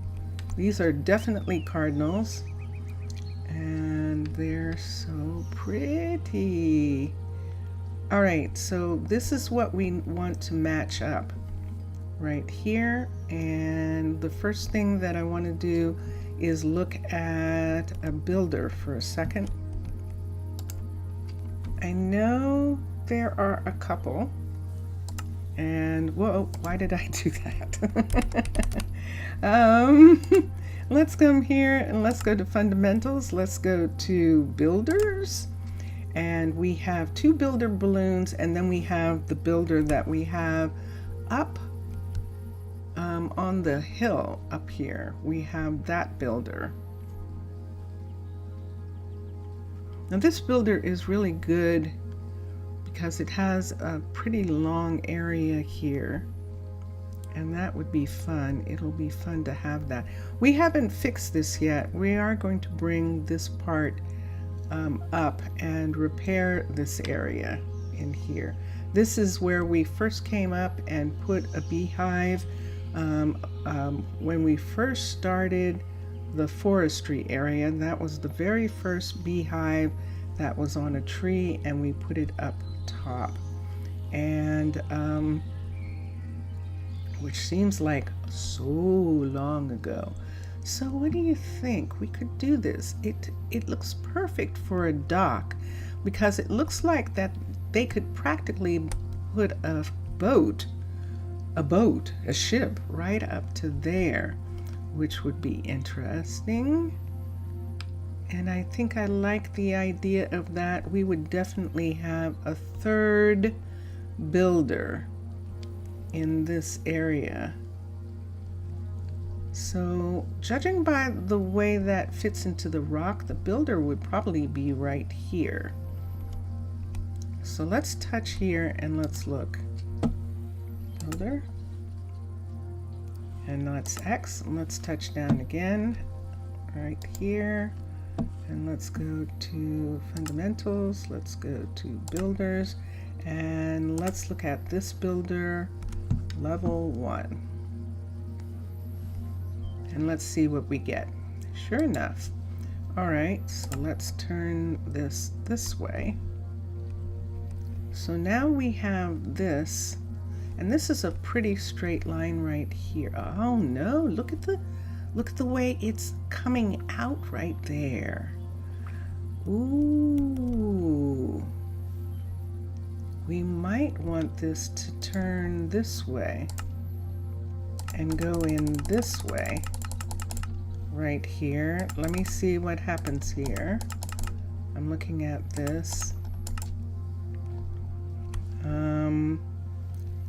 These are definitely cardinals. And they're so pretty. All right, so this is what we want to match up right here. And the first thing that I want to do is look at a builder for a second. I know there are a couple, and whoa, why did I do that? Let's come here and let's go to fundamentals. Let's go to builders, and we have two builder balloons, and then we have the builder that we have up on the hill up here. We have that builder. Now this builder is really good because it has a pretty long area here, and that would be fun. It'll be fun to have that. We haven't fixed this yet. We are going to bring this part up and repair this area in here. This is where we first came up and put a beehive when we first started the forestry area. That was the very first beehive that was on a tree, and we put it up top, and which seems like so long ago. So what do you think? We could do this. It looks perfect for a dock, because it looks like that they could practically put a ship right up to there, which would be interesting. And I think I like the idea of that. We would definitely have a third builder in this area. So judging by the way that fits into the rock, the builder would probably be right here. So let's touch here and let's look. Builder. And let's X, and let's touch down again right here, and let's go to fundamentals, let's go to builders, and let's look at this builder, level 1, and let's see what we get. Sure enough. All right, so let's turn this way. So now we have this. And this is a pretty straight line right here. Oh no, look at the way it's coming out right there. Ooh. We might want this to turn this way and go in this way right here. Let me see what happens here. I'm looking at this.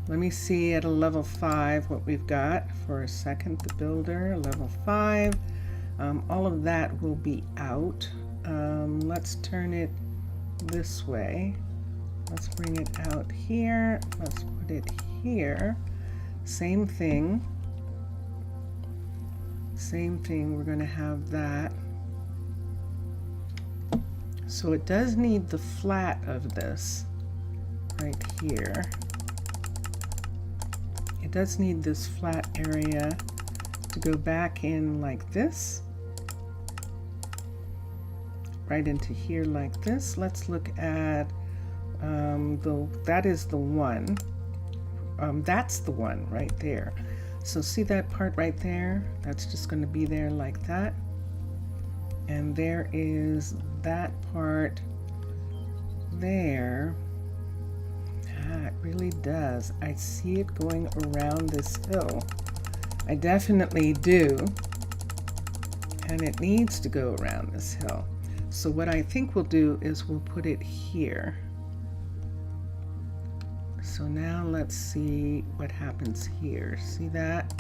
Let me see at a level 5 what we've got for a second. The builder, level 5. All of that will be out. Let's turn it this way. Let's bring it out here. Let's put it here. Same thing. Same thing. We're going to have that. So it does need the flat of this right here. It does need this flat area to go back in like this, right into here like this. Let's look at that is the one. That's the one right there. So see that part right there? That's just going to be there like that. And there is that part there. It really does. I see it going around this hill. I definitely do. And it needs to go around this hill. So what I think we'll do is we'll put it here. So now let's see what happens here. See that?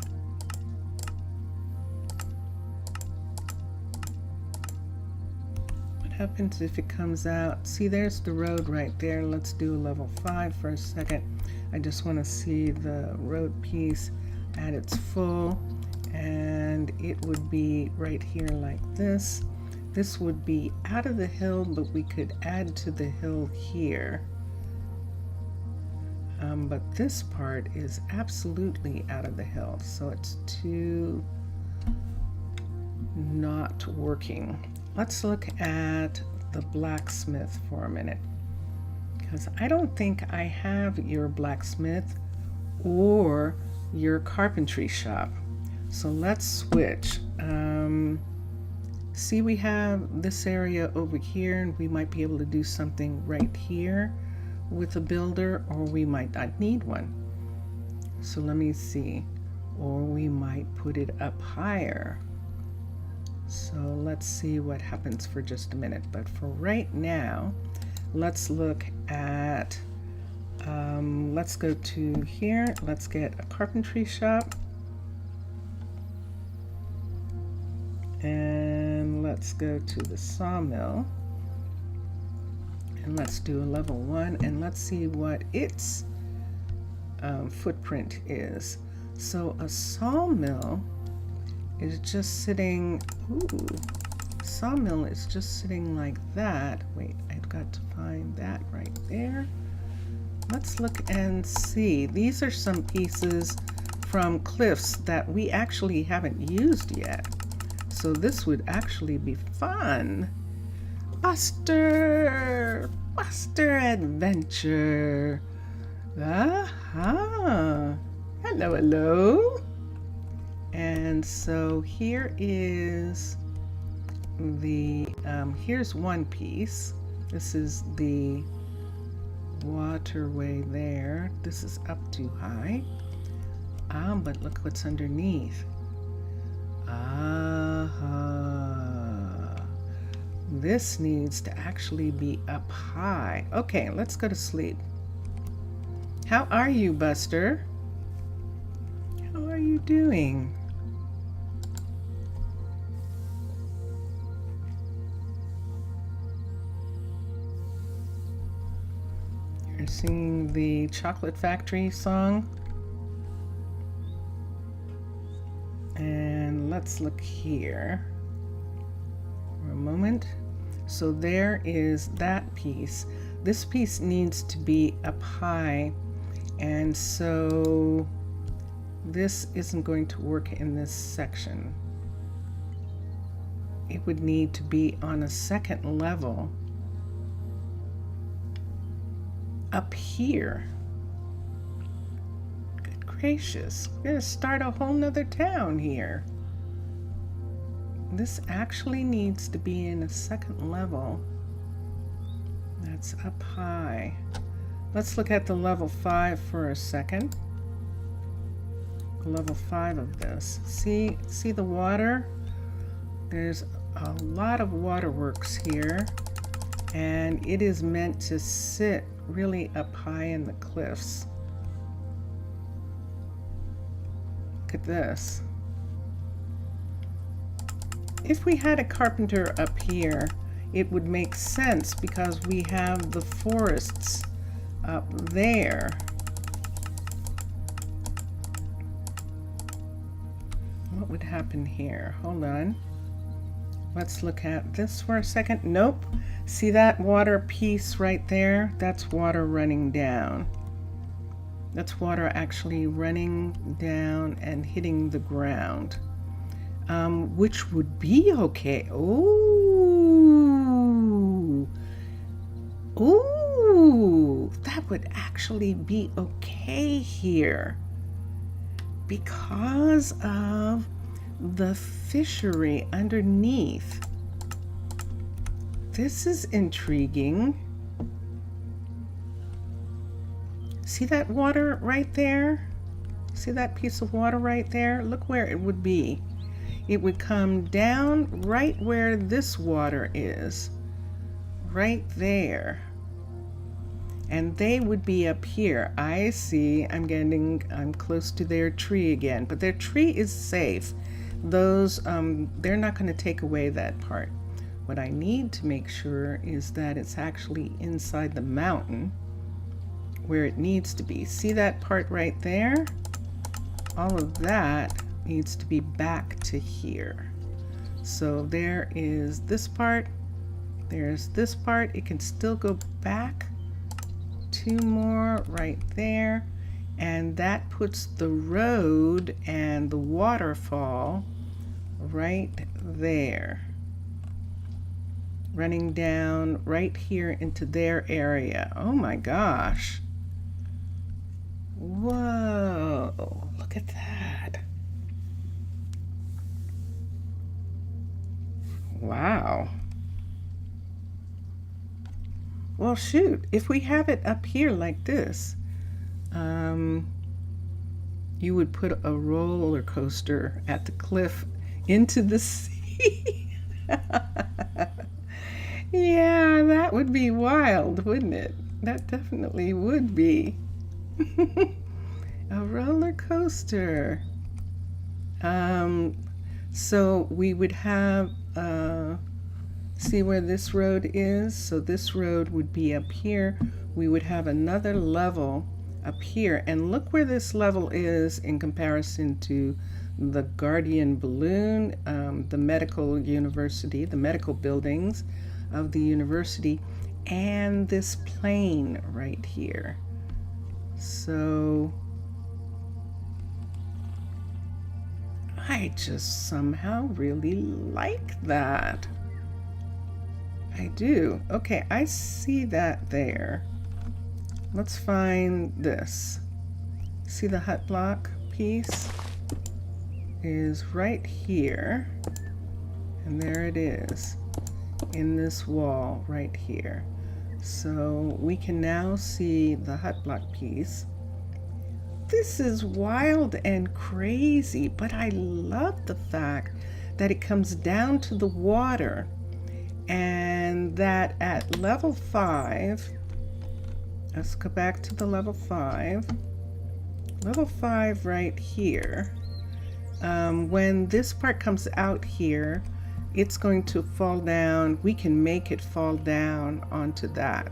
Happens if it comes out. See, there's the road right there. Let's do a level 5 for a second. I just want to see the road piece at its full, and it would be right here like this. This would be out of the hill, but we could add to the hill here. But this part is absolutely out of the hill, so it's too not working. Let's look at the blacksmith for a minute, because I don't think I have your blacksmith or your carpentry shop. So let's switch. See, we have this area over here, and we might be able to do something right here with a builder, or we might not need one. So let me see. Or we might put it up higher. So let's see what happens for just a minute. But for right now, let's look at, let's go to here. Let's get a carpentry shop. And let's go to the sawmill. And let's do a level 1, and let's see what its footprint is. So a sawmill is just sitting, sawmill is just sitting like that. Wait, I've got to find that right there. Let's look and see. These are some pieces from cliffs that we actually haven't used yet. So this would actually be fun. Buster Adventure. Aha. Hello, hello. And so here is the, here's one piece. This is the waterway there. This is up too high. But look what's underneath. This needs to actually be up high. Okay, let's go to sleep. How are you, Buster? How are you doing? You're singing the Chocolate Factory song. And let's look here for a moment. So there is that piece. This piece needs to be up high, and so this isn't going to work in this section. It would need to be on a second level up here. Good gracious, we're gonna start a whole nother town here. This actually needs to be in a second level that's up high. Let's look at the level 5 for a second. Level 5 of this. See the water? There's a lot of waterworks here, and it is meant to sit really up high in the cliffs. Look at this. If we had a carpenter up here, it would make sense because we have the forests up there. What would happen here? Hold on. Let's look at this for a second. Nope. See that water piece right there? That's water running down. That's water actually running down and hitting the ground. Which would be okay. Ooh. Ooh. That would actually be okay here because of the fishery underneath. This is intriguing. See that water right there? See that piece of water right there? Look where it would be. It would come down right where this water is, right there. And they would be up here. I see, I'm close to their tree again, but their tree is safe. Those, they're not going to take away that part. What I need to make sure is that it's actually inside the mountain where it needs to be. See that part right there? All of that needs to be back to here. So there is this part, there's this part. It can still go back 2 more right there, and that puts the road and the waterfall right there, running down right here into their area. Oh my gosh. Whoa, look at that. Wow. Well, shoot, if we have it up here like this, you would put a roller coaster at the cliff into the sea. Yeah, that would be wild, wouldn't it? That definitely would be. A roller coaster. So we would have, see where this road is? So this road would be up here. We would have another level up here. And look where this level is in comparison to the Guardian Balloon, the medical university, the medical buildings of the university, and this plane right here. So I just somehow really like that. I do. Okay, I see that there. Let's find this. See the hut block piece is right here, and there it is in this wall right here. So we can now see the hut block piece. This is wild and crazy, but I love the fact that it comes down to the water, and that at level 5, let's go back to the level 5 right here. When this part comes out here, it's going to fall down. We can make it fall down onto that.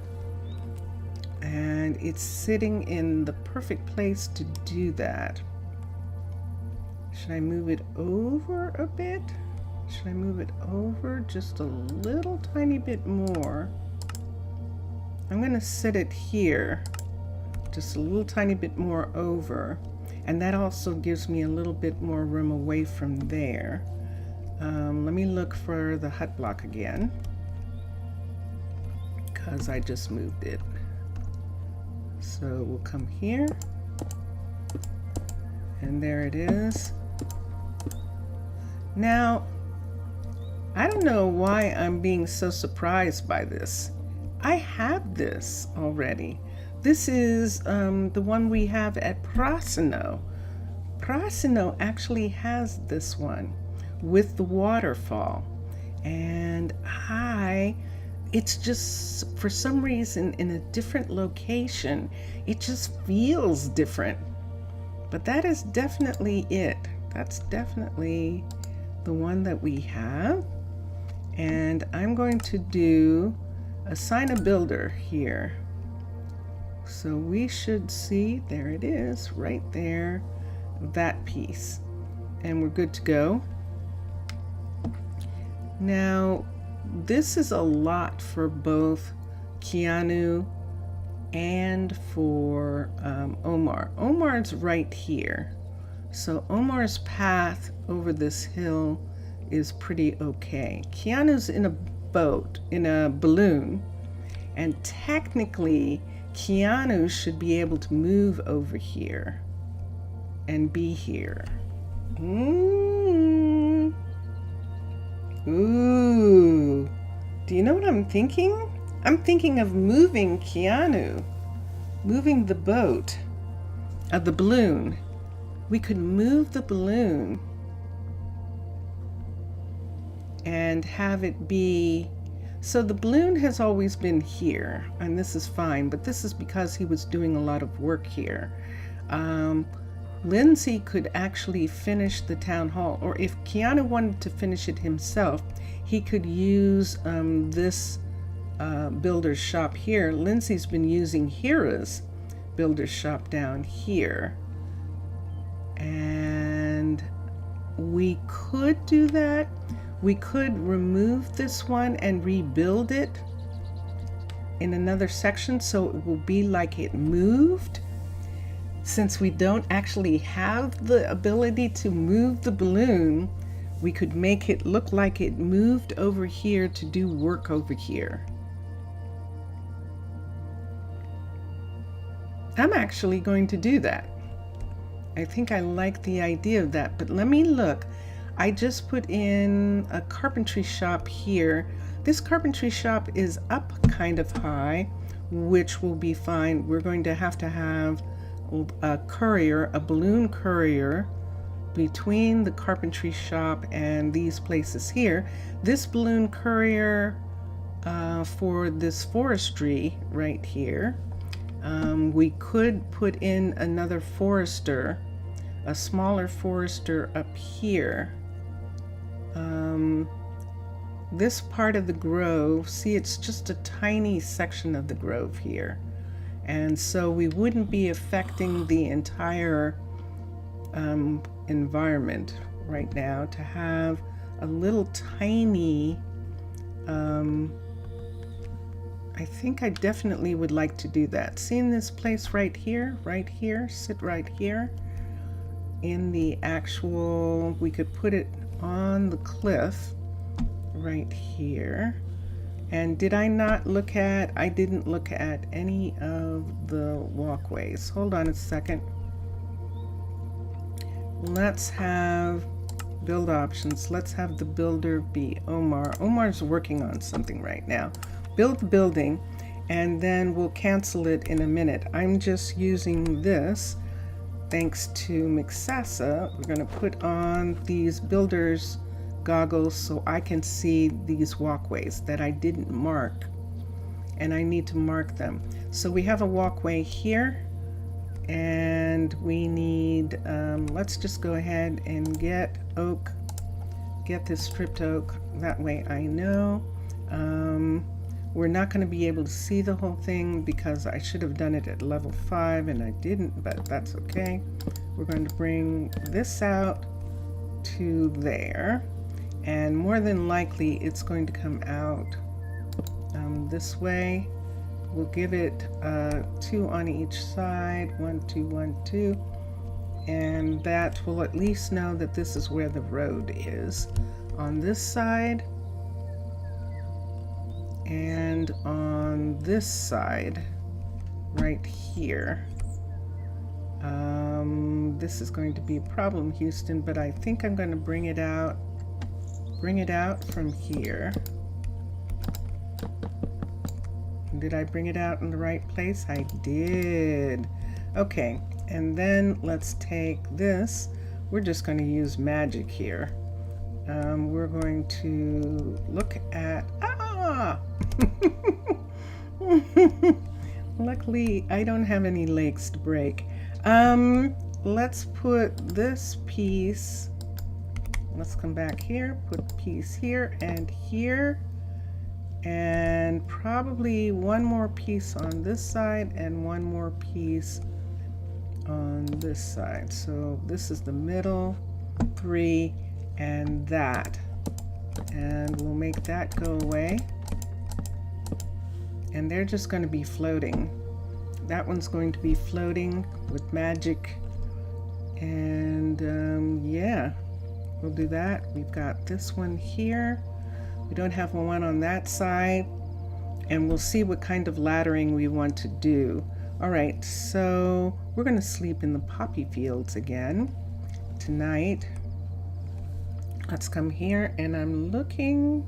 And it's sitting in the perfect place to do that. Should I move it over a bit? Should I move it over just a little tiny bit more? I'm going to sit it here, just a little tiny bit more over. And that also gives me a little bit more room away from there. Let me look for the hut block again, because I just moved it. So we'll come here, and there it is. Now, I don't know why I'm being so surprised by this. I have this already. This is the one we have at Prasino. Prasino actually has this one with the waterfall. And it's just, for some reason, in a different location, it just feels different. But that is definitely it. That's definitely the one that we have. And I'm going to do assign a builder here. So we should see, there it is, right there, that piece. And we're good to go. Now, this is a lot for both Keanu and for Omar. Omar's right here. So Omar's path over this hill is pretty okay. Keanu's in a boat, in a balloon, and technically Keanu should be able to move over here and be here. Ooh. Do you know what I'm thinking? I'm thinking of moving Keanu, moving the boat, the balloon. We could move the balloon and have it be, so the balloon has always been here, and this is fine, but this is because he was doing a lot of work here. Lindsay could actually finish the town hall, or if Keanu wanted to finish it himself, he could use this builder's shop here. Lindsay's been using Hira's builder's shop down here. And we could do that, We could remove this one and rebuild it in another section so it will be like it moved. Since we don't actually have the ability to move the balloon, we could make it look like it moved over here to do work over here. I'm actually going to do that. I think I like the idea of that, but let me look. I just put in a carpentry shop here. This carpentry shop is up kind of high, which will be fine. We're going to have a courier, a balloon courier, between the carpentry shop and these places here. This balloon courier for this forestry right here, we could put in another forester, a smaller forester up here. This part of the grove, see, it's just a tiny section of the grove here. And so we wouldn't be affecting the entire environment right now to have a little tiny, I think I definitely would like to do that. Seeing this place right here, sit right here in the actual, we could put it on the cliff right here. And did I not look at, I didn't look at any of the walkways. Hold on a second. Let's have build options. Let's have the builder be Omar. Omar's working on something right now. Build the building, and then we'll cancel it in a minute. I'm just using this thanks to Mixasa. We're going to put on these builders goggles so I can see these walkways that I didn't mark, and I need to mark them. So we have a walkway here, and we need, let's just go ahead and get oak, get this stripped oak. That way I know. We're not going to be able to see the whole thing because I should have done it at level 5 and I didn't, but that's okay. We're going to bring this out to there, and more than likely it's going to come out this way. We'll give it 2 on each side, 1, 2, 1, 2, and that will at least know that this is where the road is on this side. And on this side right here, this is going to be a problem, Houston, but I think I'm going to bring it out from here. Did I bring it out in the right place? I did. Okay, and then let's take this. We're just going to use magic here. We're going to look at, luckily I don't have any legs to break. Let's put this piece, let's come back here, put a piece here, and probably one more piece on this side and one more piece on this side. So this is the middle 3 and that, and we'll make that go away, and they're just going to be floating. That one's going to be floating with magic, and yeah, we'll do that. We've got this one here. We don't have one on that side, and we'll see what kind of laddering we want to do. All right, so we're going to sleep in the poppy fields again tonight. Let's come here, and I'm looking,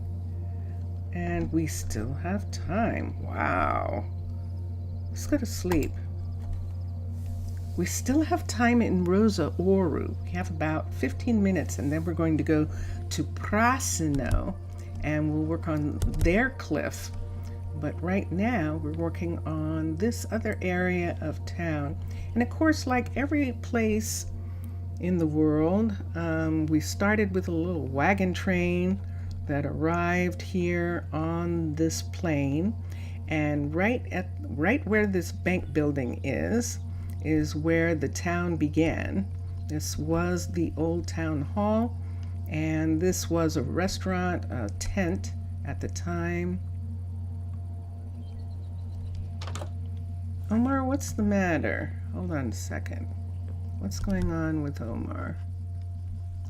and we still have time. Wow. Let's go to sleep. We still have time in Rosa Ouro. We have about 15 minutes, and then we're going to go to Prasino, and we'll work on their cliff. But right now, we're working on this other area of town. And of course, like every place in the world, we started with a little wagon train that arrived here on this plain, and right where this bank building is where the town began. This was the old town hall, And this was a restaurant, a tent at the time. Omar, what's the matter? Hold on a second. What's going on with Omar?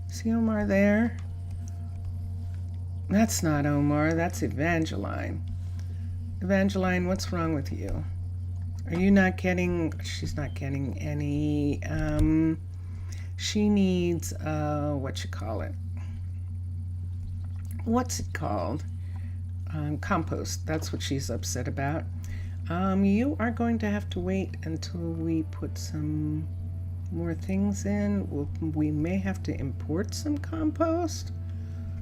See Omar there? That's not Omar, that's Evangeline. Evangeline, what's wrong with you? Are you not getting, she's not getting any, she needs, what you call it? What's it called? Compost, that's what she's upset about. You are going to have to wait until we put some more things in. We may have to import some compost.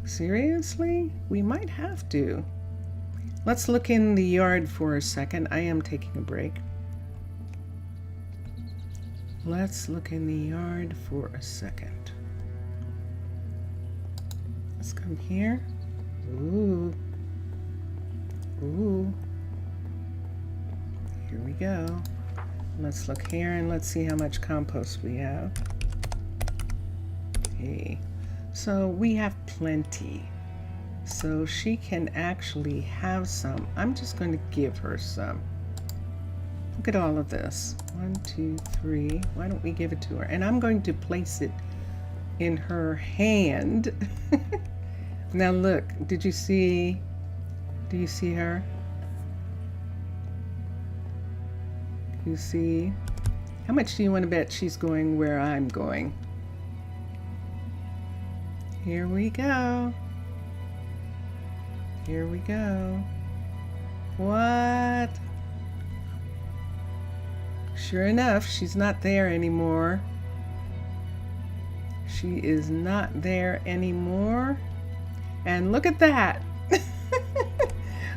Seriously? We might have to. Let's look in the yard for a second. I am taking a break. Let's look in the yard for a second. Let's come here. Ooh. Ooh. Here we go. Let's look here and let's see how much compost we have. Okay. So we have plenty. So she can actually have some. I'm just going to give her some. Look at all of this. 1, 2, 3. Why don't we give it to her? And I'm going to place it in her hand. Now look, do you see her? You see? How much do you want to bet she's going where I'm going? Here we go. Here we go. What? Sure enough, she's not there anymore. She is not there anymore. And look at that.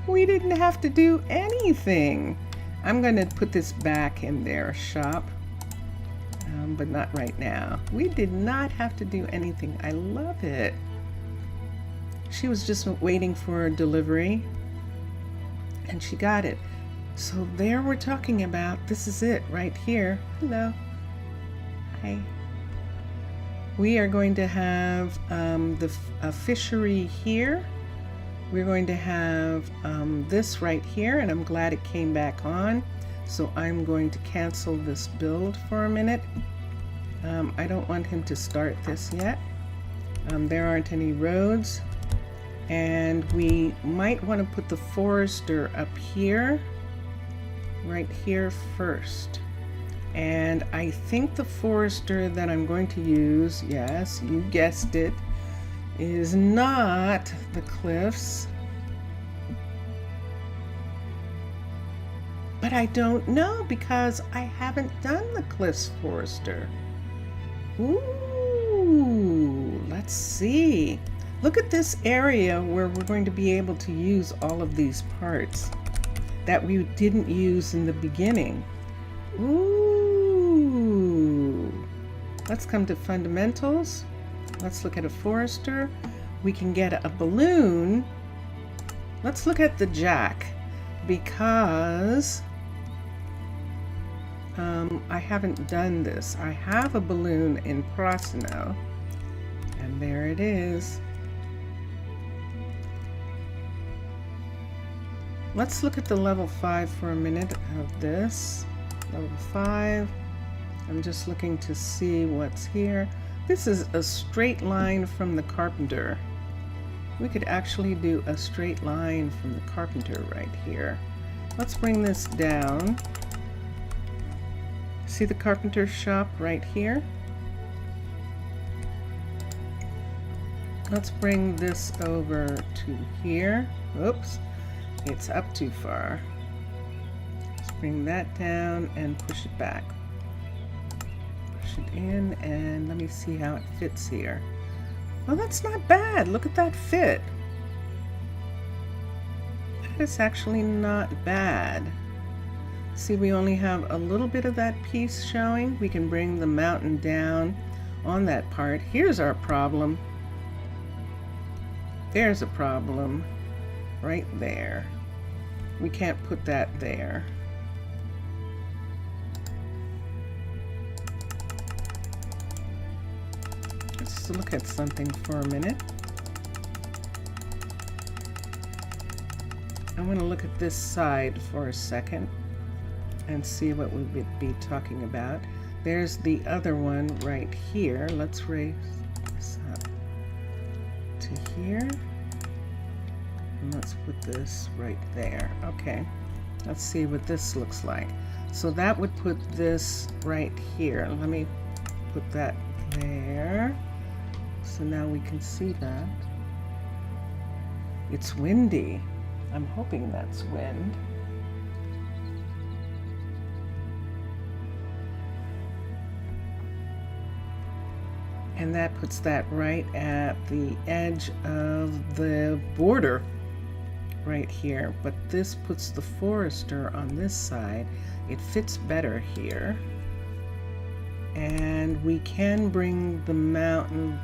We didn't have to do anything. I'm going to put this back in their shop, but not right now. We did not have to do anything. I love it. She was just waiting for delivery, and she got it. So there we're talking about, this is it right here. Hello. Hi. We are going to have a fishery here. We're going to have this right here, and I'm glad it came back on. So I'm going to cancel this build for a minute. I don't want him to start this yet. There aren't any roads. And we might want to put the forester up here, right here first. And I think the forester that I'm going to use, yes, you guessed it, is not the cliffs. But I don't know because I haven't done the cliffs forester. Ooh, let's see. Look at this area where we're going to be able to use all of these parts that we didn't use in the beginning. Ooh. Let's come to fundamentals. Let's look at a forester. We can get a balloon. Let's look at the jack because I haven't done this. I have a balloon in Prasino, and there it is. Let's look at the level 5 for a minute of this. Level 5. I'm just looking to see what's here. This is a straight line from the carpenter. We could actually do a straight line from the carpenter right here. Let's bring this down. See the carpenter's shop right here? Let's bring this over to here. Oops. It's up too far. Let's bring that down and push it back. Push it in and let me see how it fits here. Well, that's not bad. Look at that fit. That is actually not bad. See, we only have a little bit of that piece showing. We can bring the mountain down on that part. Here's our problem. There's a problem right there. We can't put that there. Let's let's look at something for a minute. I want to look at this side for a second and see what we would be talking about. There's the other one right here. Let's raise this up to here. And let's put this right there. Okay, let's see what this looks like. So that would put this right here. Let me put that there. So now we can see that. It's windy. I'm hoping that's wind. And that puts that right at the edge of the border right here. But this puts the forester on this side. It fits better here. And we can bring the mountain,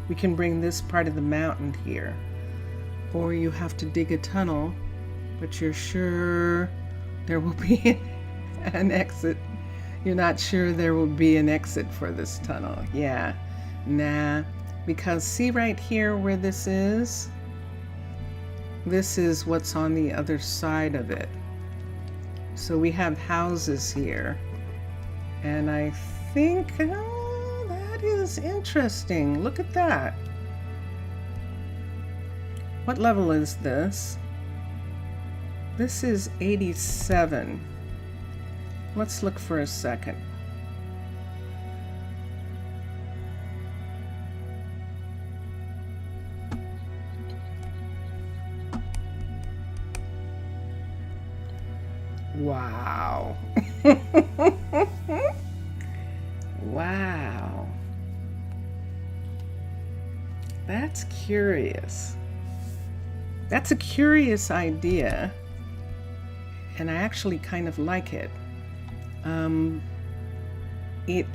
we can bring this part of the mountain here. Or you have to dig a tunnel, but you're sure there will be an exit. You're not sure there will be an exit for this tunnel. Yeah, nah, because see right here where this is? This is what's on the other side of it. So we have houses here. And I think, oh, that is interesting. Look at that. What level is this? This is 87. Let's look for a second. Wow. Wow. That's curious. That's a curious idea, and I actually kind of like it. It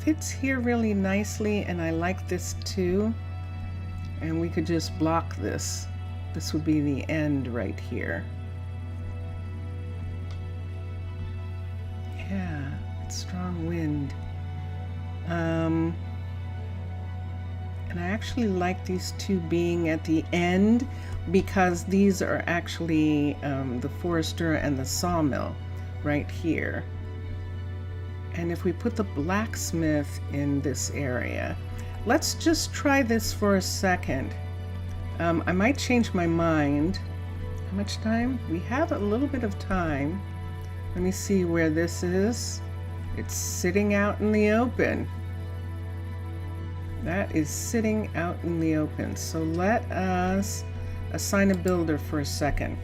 fits here really nicely, and I like this too. And we could just block this. This would be the end right here. Yeah, it's strong wind. And I actually like these two being at the end because these are actually the forester and the sawmill right here. And if we put the blacksmith in this area, let's just try this for a second. I might change my mind. How much time? We have a little bit of time. Let me see where this is. It's sitting out in the open. That is sitting out in the open. So let us assign a builder for a second.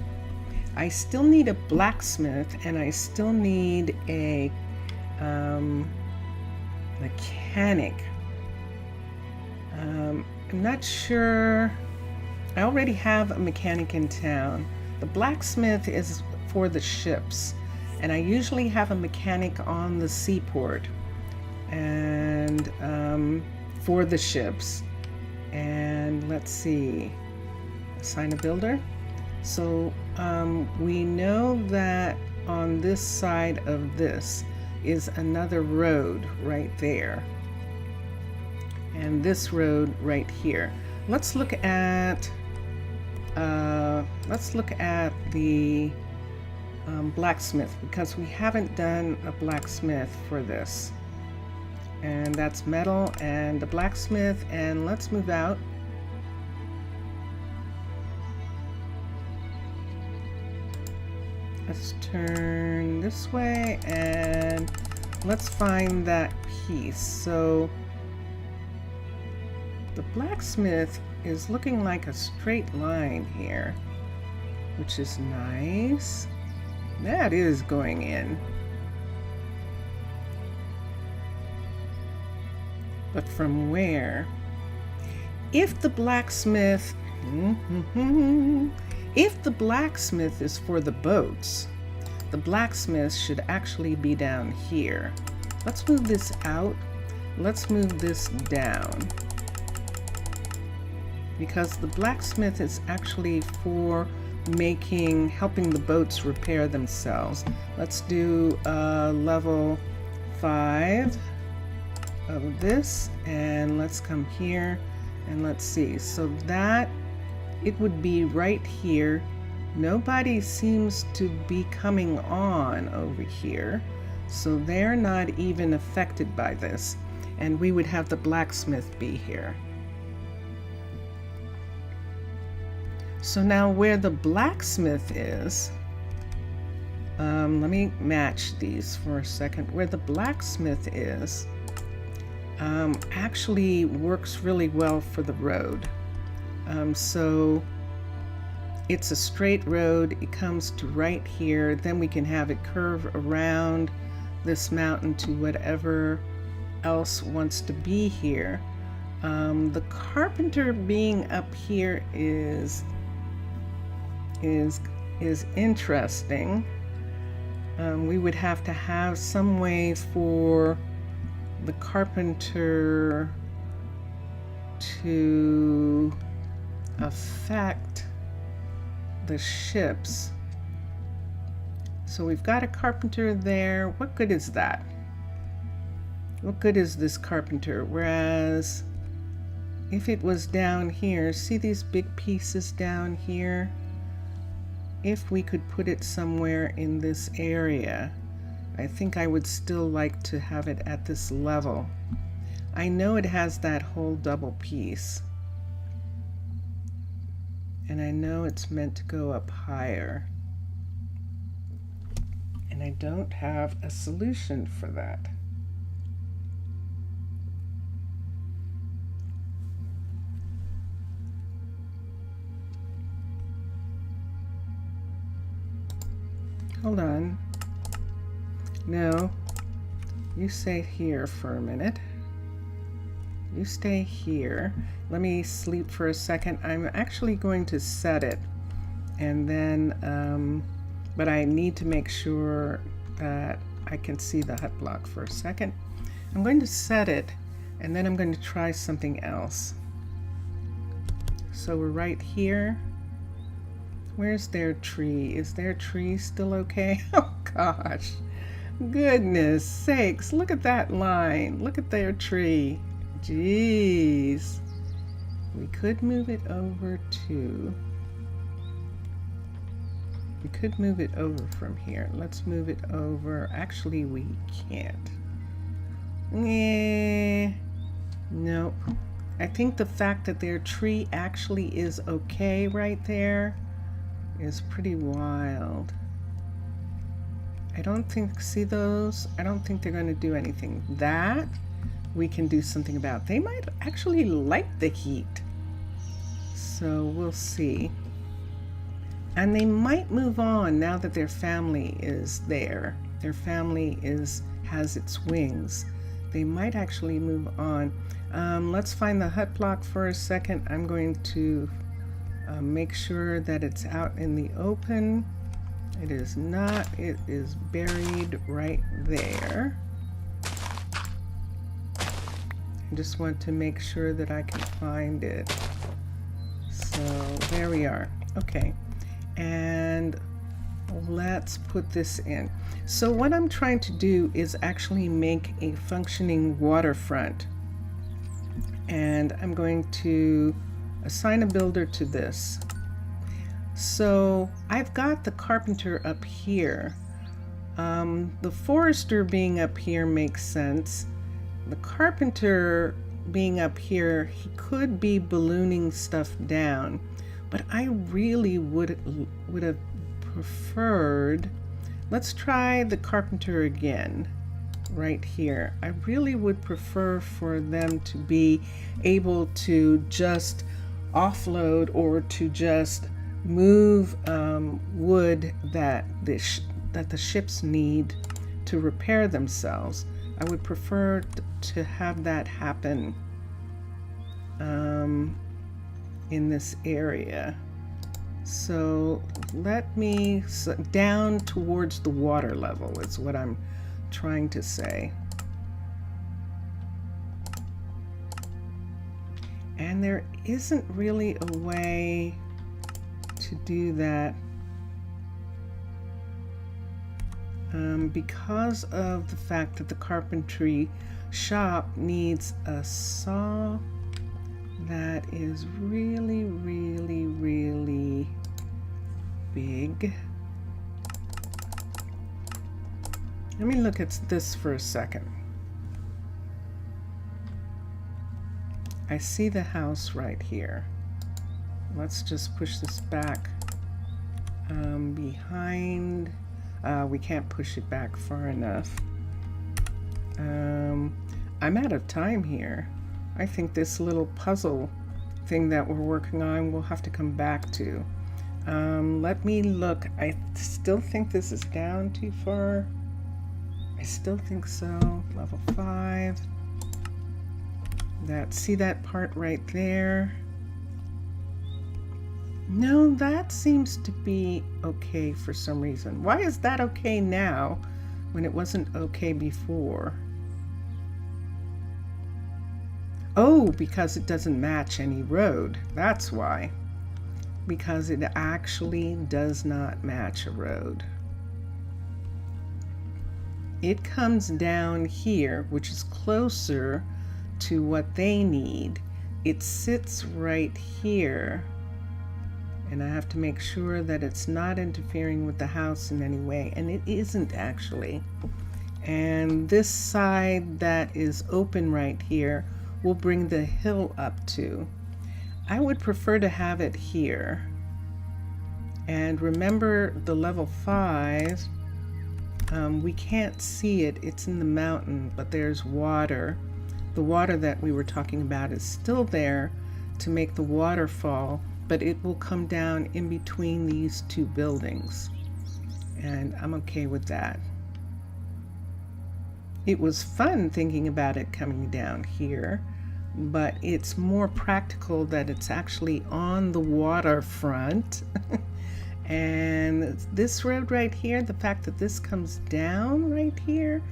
I still need a blacksmith, and I still need a mechanic. I'm not sure. I already have a mechanic in town. The blacksmith is for the ships, and I usually have a mechanic on the seaport and for the ships. And let's see, assign a builder. So we know that on this side of this is another road right there, and this road right here. Let's look at the blacksmith, because we haven't done a blacksmith for this. And that's metal and the blacksmith, and let's move out. Let's turn this way and let's find that piece. So the blacksmith is looking like a straight line here, which is nice. That is going in. But from where? If the blacksmith is for the boats, the blacksmith should actually be down here. Let's move this out. Let's move this down, because the blacksmith is actually for helping the boats repair themselves. Let's do level 5. of this, and let's come here and let's see. So that it would be right here. Nobody seems to be coming on over here, so they're not even affected by this. And we would have the blacksmith be here. So now where the blacksmith is, let me match these for a second. Where the blacksmith is, actually works really well for the road. So it's a straight road. It comes to right here. Then we can have it curve around this mountain to whatever else wants to be here. The carpenter being up here is interesting. We would have to have some way for the carpenter to affect the ships. So we've got a carpenter there. What good is that? What good is this carpenter? Whereas if it was down here, see these big pieces down here? If we could put it somewhere in this area, I think I would still like to have it at this level. I know it has that whole double piece, and I know it's meant to go up higher, and I don't have a solution for that. Hold on. No, you stay here for a minute. You stay here. Let me sleep for a second. I'm actually going to set it, and then, but I need to make sure that I can see the hut block for a second. I'm going to set it, and then I'm going to try something else. So we're right here. Where's their tree? Is their tree still okay? Oh gosh, goodness sakes, look at that line. Look at their tree. Jeez. We could move it over to, we could move it over from here. Let's move it over. Actually, we can't. Nope. I think the fact that their tree actually is okay right there is pretty wild. I don't think, see those? I don't think they're going to do anything. That we can do something about. They might actually like the heat. So we'll see. And they might move on now that their family is there. Their family has its wings. They might actually move on. Let's find the hut block for a second. I'm going to make sure that it's out in the open. It is not. It is buried right there. I just want to make sure that I can find it. So there we are. Okay, and let's put this in. So what I'm trying to do is actually make a functioning waterfront, and I'm going to assign a builder to this. So I've got the carpenter up here. The forester being up here makes sense. The carpenter being up here, he could be ballooning stuff down, but I really would have preferred, let's try the carpenter again right here. I really would prefer for them to be able to just offload or to just move wood that the ships need to repair themselves. I would prefer to have that happen in this area. So let me, down towards the water level is what I'm trying to say. And there isn't really a way to do that. because of the fact that the carpentry shop needs a saw that is really, really, really big. Let me look at this for a second. I see the house right here. Let's just push this back behind. We can't push it back far enough. I'm out of time here. I think this little puzzle thing that we're working on we'll have to come back to. Let me look. I still think this is down too far. I still think so. Level 5. See that part right there? No, that seems to be okay for some reason. Why is that okay now when it wasn't okay before? Oh, because it doesn't match any road. That's why. Because it actually does not match a road. It comes down here, which is closer to what they need. It sits right here. And I have to make sure that it's not interfering with the house in any way. And it isn't actually. And this side that is open right here will bring the hill up to. I would prefer to have it here. And remember the level 5, we can't see it. It's in the mountain, but there's water. The water that we were talking about is still there to make the waterfall, but it will come down in between these two buildings. And I'm okay with that. It was fun thinking about it coming down here, but it's more practical that it's actually on the waterfront. And this road right here, the fact that this comes down right here,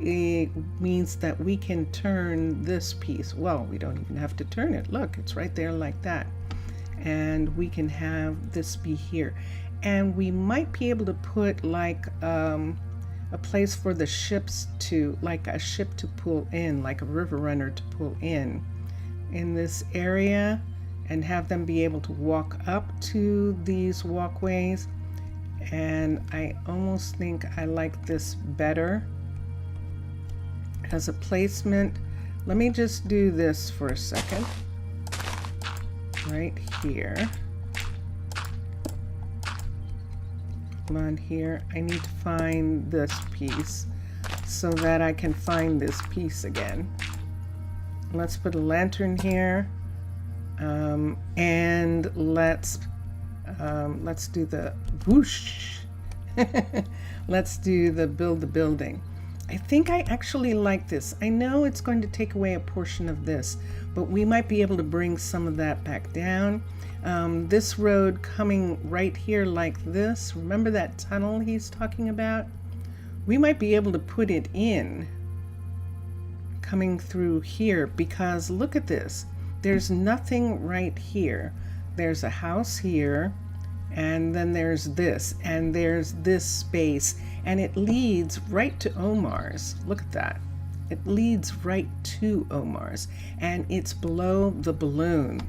it means that we can turn this piece. Well, we don't even have to turn it. Look, it's right there like that. And we can have this be here. And we might be able to put like a place for the ships to, like a ship to pull in, like a river runner to pull in this area, and have them be able to walk up to these walkways. And I almost think I like this better as a placement. Let me just do this for a second. Right here. Come on here. I need to find this piece so that I can find this piece again. Let's put a lantern here. And let's do the whoosh. Let's do the build the building. I think I actually like this. I know it's going to take away a portion of this, but we might be able to bring some of that back down. This road coming right here like this, remember that tunnel he's talking about? We might be able to put it in coming through here, because look at this. There's nothing right here. There's a house here, and then there's this, and there's this space, and it leads right to Omar's. Look at that. It leads right to Omar's, and it's below the balloon.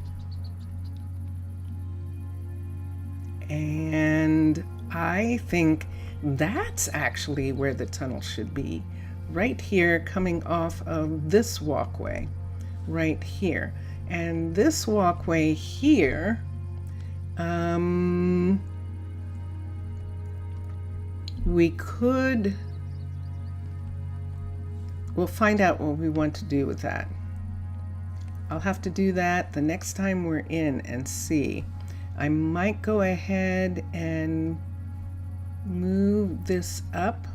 And I think that's actually where the tunnel should be. Right here, coming off of this walkway. Right here. And this walkway here, we'll find out what we want to do with that. I'll have to do that the next time we're in and see. I might go ahead and move this up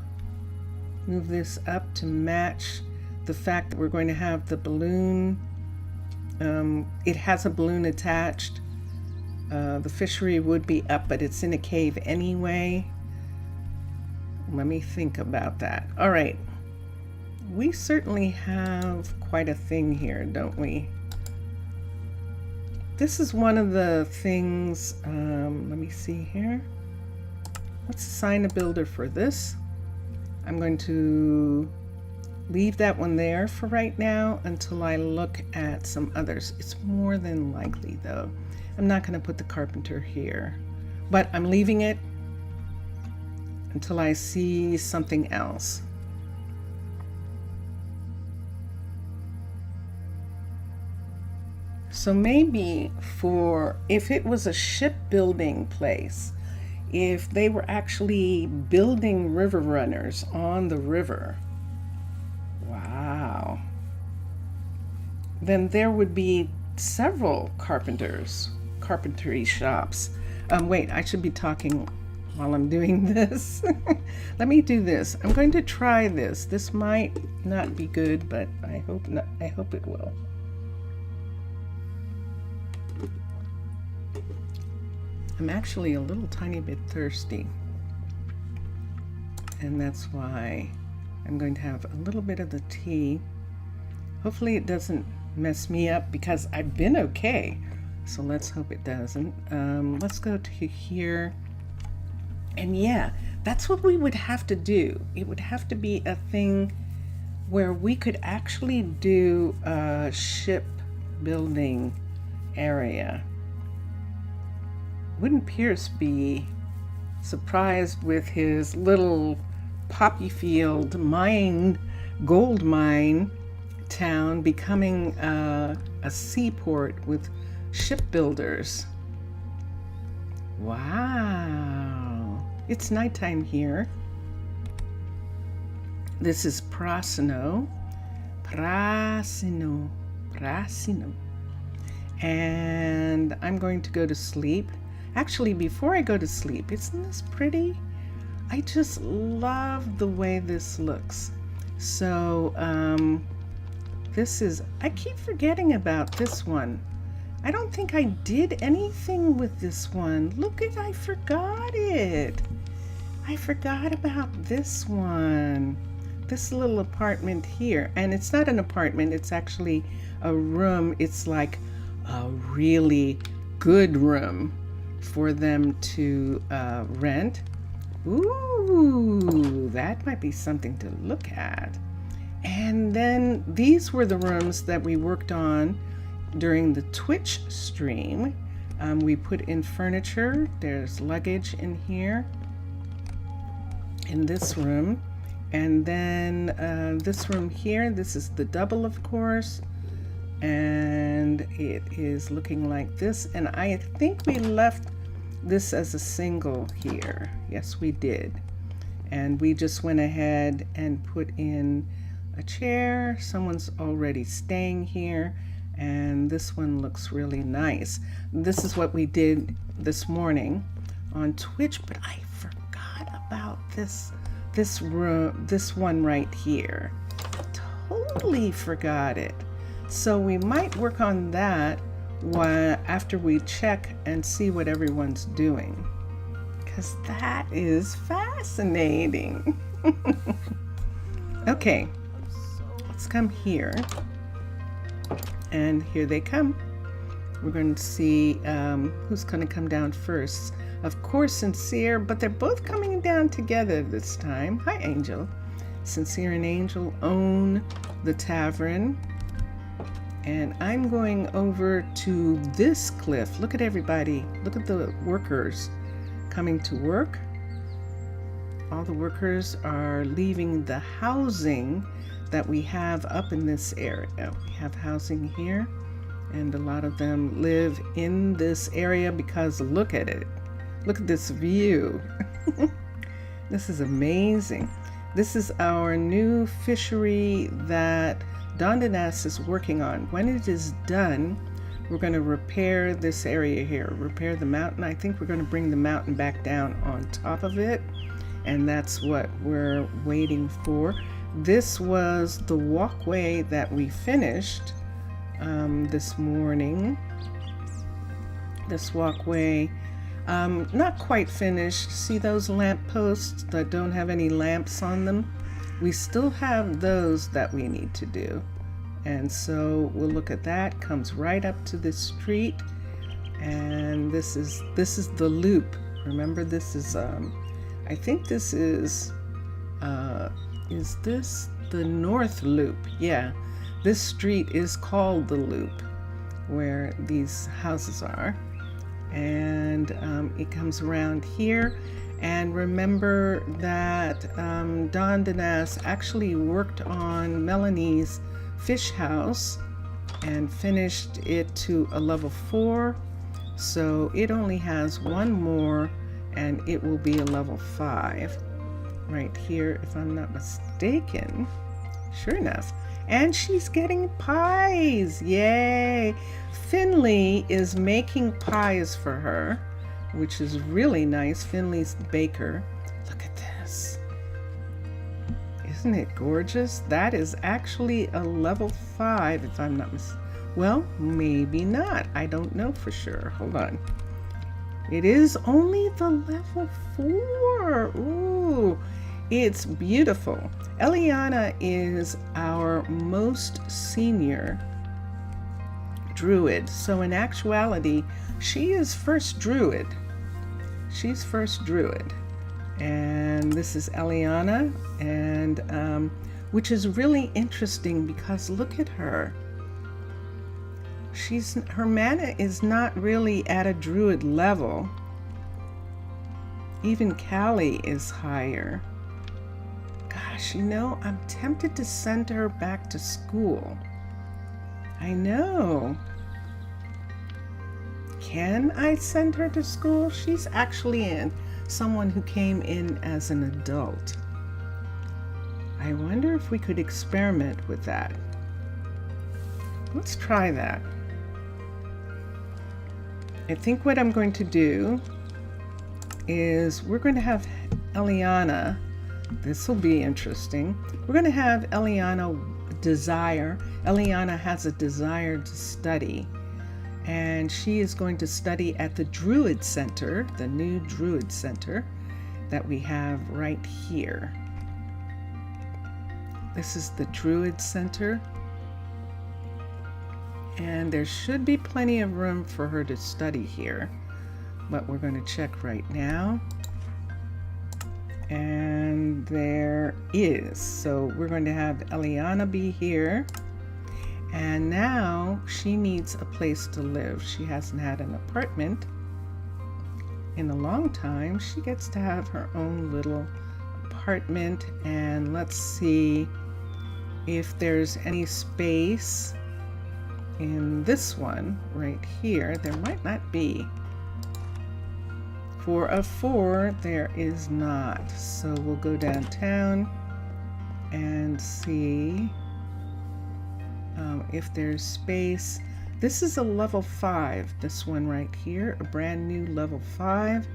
to match the fact that we're going to have the balloon. It has a balloon attached. The fishery would be up, but it's in a cave anyway. Let me think about that. All right. We certainly have quite a thing here, don't we? This is one of the things, let me see here. Let's assign a builder for this. I'm going to leave that one there for right now until I look at some others. It's more than likely though. I'm not going to put the carpenter here, but I'm leaving it until I see something else. So maybe if it was a shipbuilding place, if they were actually building river runners on the river, wow, then there would be several carpentry shops. Wait, I should be talking while I'm doing this. Let me do this. I'm going to try this. This might not be good, but I hope not. I hope it will. I'm actually a little tiny bit thirsty, and that's why I'm going to have a little bit of the tea. Hopefully it doesn't mess me up because I've been okay, so let's hope it doesn't. Let's go to here, and yeah, that's what we would have to do. It would have to be a thing where we could actually do a shipbuilding area. Wouldn't Pierce be surprised with his little poppy field gold mine town becoming a seaport with shipbuilders? Wow, it's nighttime here. This is Prasino. And I'm going to go to sleep. Actually, before I go to sleep, isn't this pretty? I just love the way this looks. So I keep forgetting about this one. I don't think I did anything with this one. Look at, I forgot it. I forgot about this one. This little apartment here. And it's not an apartment, it's actually a room. It's like a really good room for them to rent. Ooh, that might be something to look at. And then these were the rooms that we worked on during the Twitch stream. We put in furniture. There's luggage in here, in this room. And then this room here, this is the double, of course. And it is looking like this. And I think we left this as a single here. Yes, we did. And we just went ahead and put in a chair. Someone's already staying here. And this one looks really nice. This is what we did this morning on Twitch, but I forgot about this room, this one right here. Totally forgot it. So we might work on that after we check and see what everyone's doing, because that is fascinating. Okay, let's come here. And here they come. We're going to see who's going to come down first. Of course, Sincere, but they're both coming down together this time. Hi, Angel. Sincere and Angel own the tavern. And I'm going over to this cliff. Look at everybody. Look at the workers coming to work. All the workers are leaving the housing that we have up in this area. We have housing here, and a lot of them live in this area because look at it. Look at this view. This is amazing. This is our new fishery that Dondanas is working on. When it is done, we're going to repair this area here, repair the mountain. I think we're going to bring the mountain back down on top of it, and that's what we're waiting for. This was the walkway that we finished this morning. This walkway, not quite finished. See those lamp posts that don't have any lamps on them? We still have those that we need to do. And so we'll look at that. Comes right up to this street. And this is the loop. Remember, this is, I think this is is this the North Loop? Yeah, this street is called the Loop, where these houses are. And it comes around here. And remember that Don Danas actually worked on Melanie's fish house and finished it to a level 4. So it only has one more and it will be a level 5 right here, if I'm not mistaken. Sure enough. And she's getting pies. Yay! Finley is making pies for her, which is really nice. Finley's the baker. Look at this. Isn't it gorgeous? That is actually a level 5, if I'm not mistaken. Well, maybe not. I don't know for sure. Hold on. It is only the level 4. Ooh, it's beautiful. Eliana is our most senior druid. So in actuality, she is first druid. She's first druid. And this is Eliana, and which is really interesting because look at her. Her mana is not really at a druid level. Even Callie is higher. Gosh, you know, I'm tempted to send her back to school. I know. Can I send her to school? She's actually someone who came in as an adult. I wonder if we could experiment with that. Let's try that. I think what I'm going to do is we're going to have Eliana. This will be interesting. We're going to have Eliana desire. Eliana has a desire to study, and she is going to study at the Druid Center, the new Druid Center that we have right here. This is the Druid Center, and there should be plenty of room for her to study here, but we're going to check right now. And there is. So we're going to have Eliana be here. And now she needs a place to live. She hasn't had an apartment in a long time. She gets to have her own little apartment. And let's see if there's any space in this one right here. There might not be. For a 4, there is not. So we'll go downtown and see if there's space. This is a level 5, this one right here, a brand new level 5.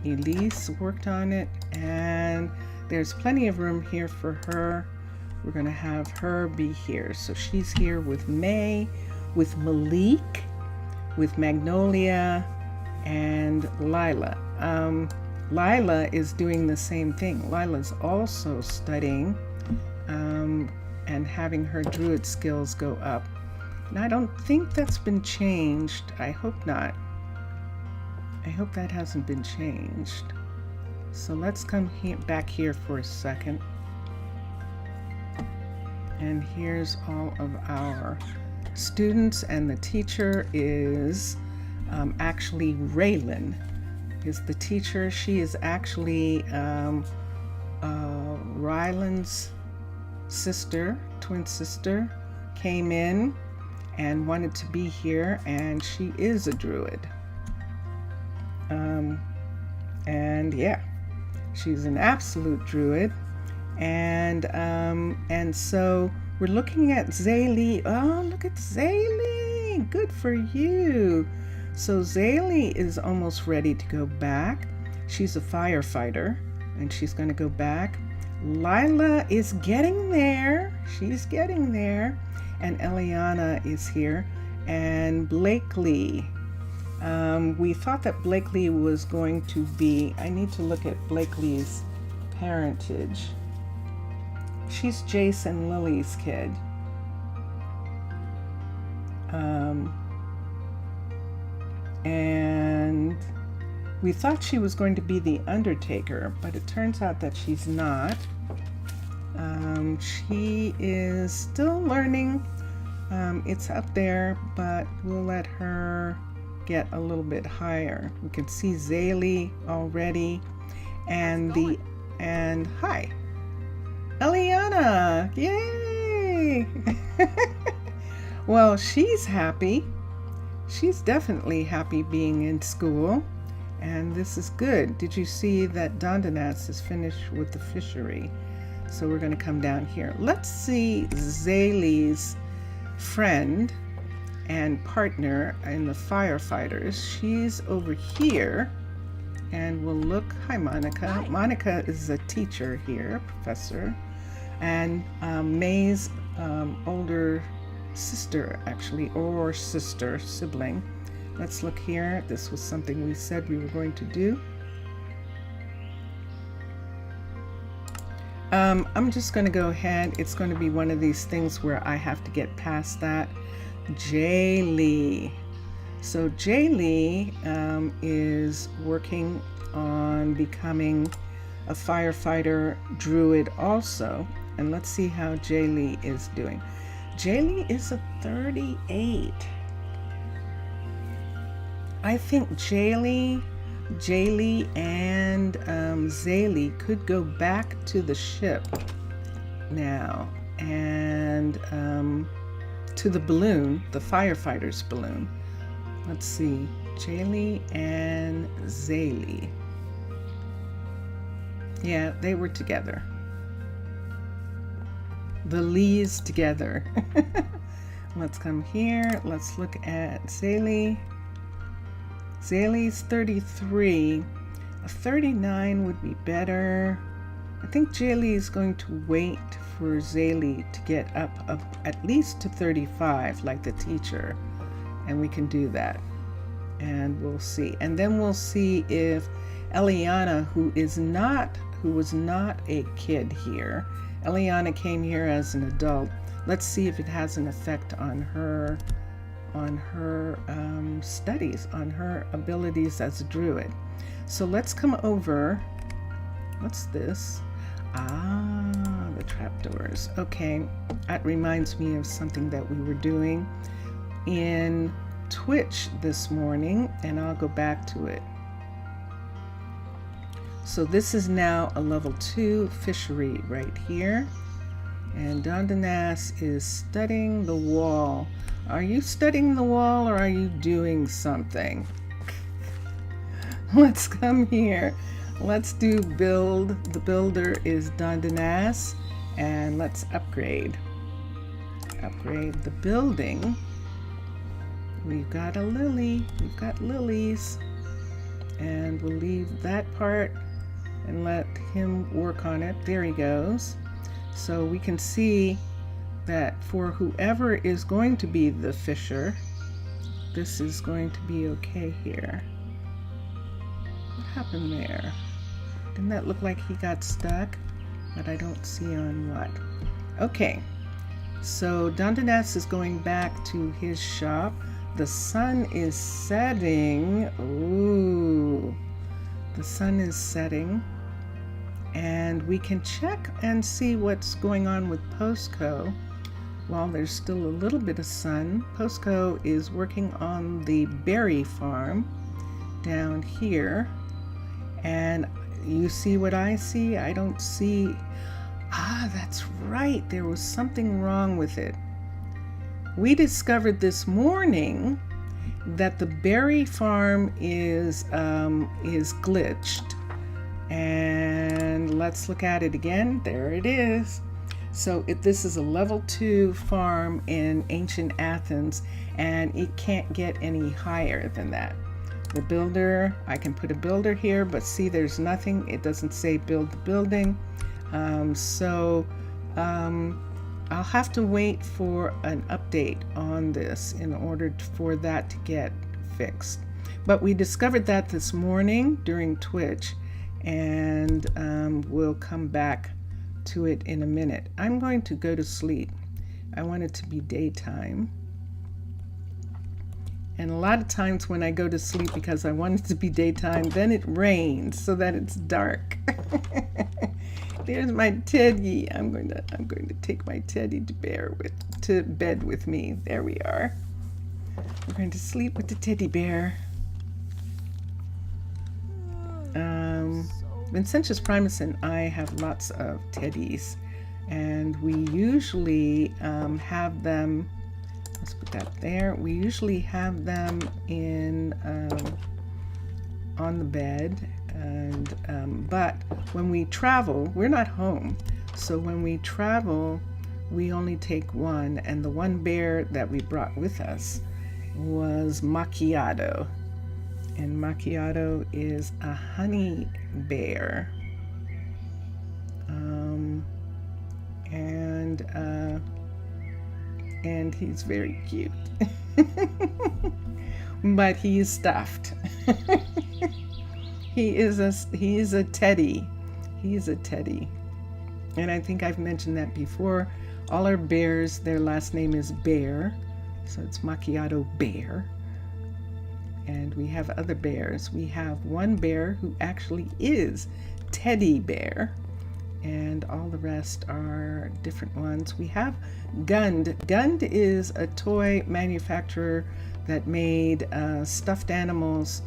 Elise worked on it, and there's plenty of room here for her. We're going to have her be here. So she's here with May, with Malik, with Magnolia, and Lila. Lila is doing the same thing. Lila's also studying and having her druid skills go up. And I don't think that's been changed. I hope not. I hope that hasn't been changed. So let's come back here for a second. And here's all of our students, and the teacher is actually Raylan is the teacher. She is actually Ryland's sister, twin sister, came in and wanted to be here, and she is a druid. And yeah, she's an absolute druid. And so we're looking at Zaylee. Oh, look at Zaylee. Good for you. So Zaylee is almost ready to go back. She's a firefighter, and she's going to go back. Lila is getting there. She's getting there. And Eliana is here. And Blakely. We thought that Blakely was going to be... I need to look at Blakely's parentage. She's Jason Lily's kid. And We thought she was going to be the undertaker, but it turns out that she's not. She is still learning. It's up there, but we'll let her get a little bit higher. We can see Zaylee already, and hi, Eliana! Yay! Well, she's happy. She's definitely happy being in school, and this is good. Did you see that Dondanas is finished with the fishery? So we're going to come down here. Let's see Zaylee's friend and partner in the firefighters. She's over here, and we'll look. Hi, Monica. Hi. Monica is a teacher here, professor, and May's older sister, actually, or sister, sibling. Let's look here. This was something we said we were going to do. I'm just going to go ahead. It's going to be one of these things where I have to get past that. Jaylee. So Jaylee is working on becoming a firefighter druid also. And let's see how Jaylee is doing. Jaylee is a 38. I think Jaylee and Zaylee could go back to the ship now and to the balloon, the firefighter's balloon. Let's see, Jaylee and Zaylee. Yeah, they were together. The Lees together. Let's come here. Let's look at Zaylee. Zaylee's 33. A 39 would be better. I think Jaylee is going to wait for Zaylee to get up at least to 35, like the teacher, and we can do that. And we'll see. And then we'll see if Eliana, who was not a kid here, Eliana came here as an adult. Let's see if it has an effect on her studies, on her abilities as a druid. So let's come over. What's this? The trapdoors. Okay, that reminds me of something that we were doing in Twitch this morning, and I'll go back to it. So this is now a level 2 fishery right here. And Dondanas is studying the wall. Are you studying the wall or are you doing something? Let's come here. Let's do build. The builder is Dondanas, and let's upgrade. Upgrade the building. We've got a lily. We've got lilies. And we'll leave that part and let him work on it. There he goes. So we can see that for whoever is going to be the fisher, this is going to be okay here. What happened there? Didn't that look like he got stuck? But I don't see on what. Okay, so Dondanas is going back to his shop. The sun is setting. Ooh, the sun is setting. And we can check and see what's going on with Postco. While there's still a little bit of sun, Postco is working on the berry farm down here. And you see what I see? I don't see. That's right. There was something wrong with it. We discovered this morning that the berry farm is glitched. And let's look at it again. There it is. So this is a level 2 farm in ancient Athens, and it can't get any higher than that. The builder, I can put a builder here, but see, there's nothing. It doesn't say build the building. I'll have to wait for an update on this in order for that to get fixed. But we discovered that this morning during Twitch, and we'll come back to it in a minute. I'm going to go to sleep. I want it to be daytime. And a lot of times when I go to sleep because I want it to be daytime, then it rains so that it's dark. There's my teddy. I'm going to take my teddy bear to bed with me. There we are. We're going to sleep with the teddy bear. Vincentius primus and I have lots of teddies, and we usually have them. Let's put that there. We usually have them in on the bed, and but when we travel, we're not home. So when we travel, we only take one, and the one bear that we brought with us was Macchiato. And Macchiato is a honey bear. And he's very cute. But he is stuffed. He is a teddy. He is a teddy. And I think I've mentioned that before. All our bears, their last name is Bear. So it's Macchiato Bear. And we have other bears. We have one bear who actually is Teddy Bear, and all the rest are different ones. We have Gund. Gund is a toy manufacturer that made stuffed animals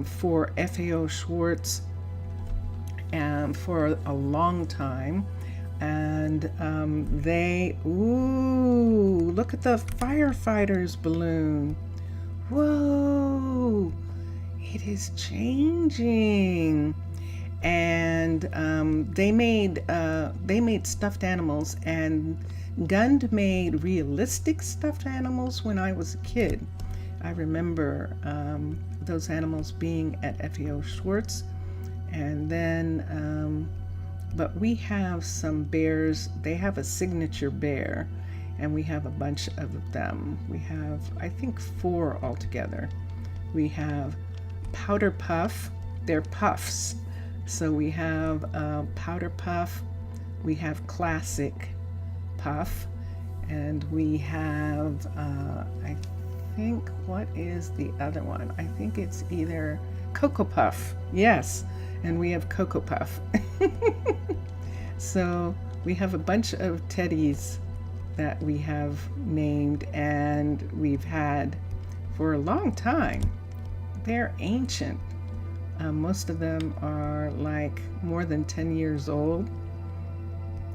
for FAO Schwarz for a long time. And look at the firefighters balloon. Whoa, it is changing. And they made stuffed animals, and Gund made realistic stuffed animals when I was a kid. I remember those animals being at FAO Schwarz. And then but we have some bears. They have a signature bear, and we have a bunch of them. We have, I think, 4 altogether. We have Powder Puff. They're puffs. So we have Powder Puff. We have Classic Puff. And we have, I think, what is the other one? I think it's either Cocoa Puff. Yes. And we have Cocoa Puff. So we have a bunch of teddies that we have named, and we've had for a long time. They're ancient. Most of them are like more than 10 years old,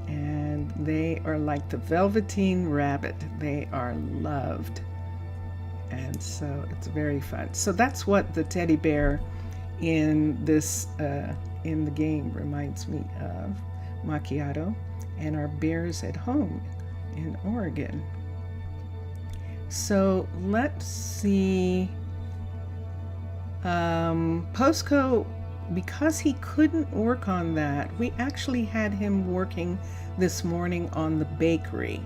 and they are like the Velveteen Rabbit. They are loved, and so it's very fun. So that's what the teddy bear in this in the game reminds me of, Macchiato, and our bears at home in Oregon. So let's see. Posco, because he couldn't work on that, we actually had him working this morning on the bakery.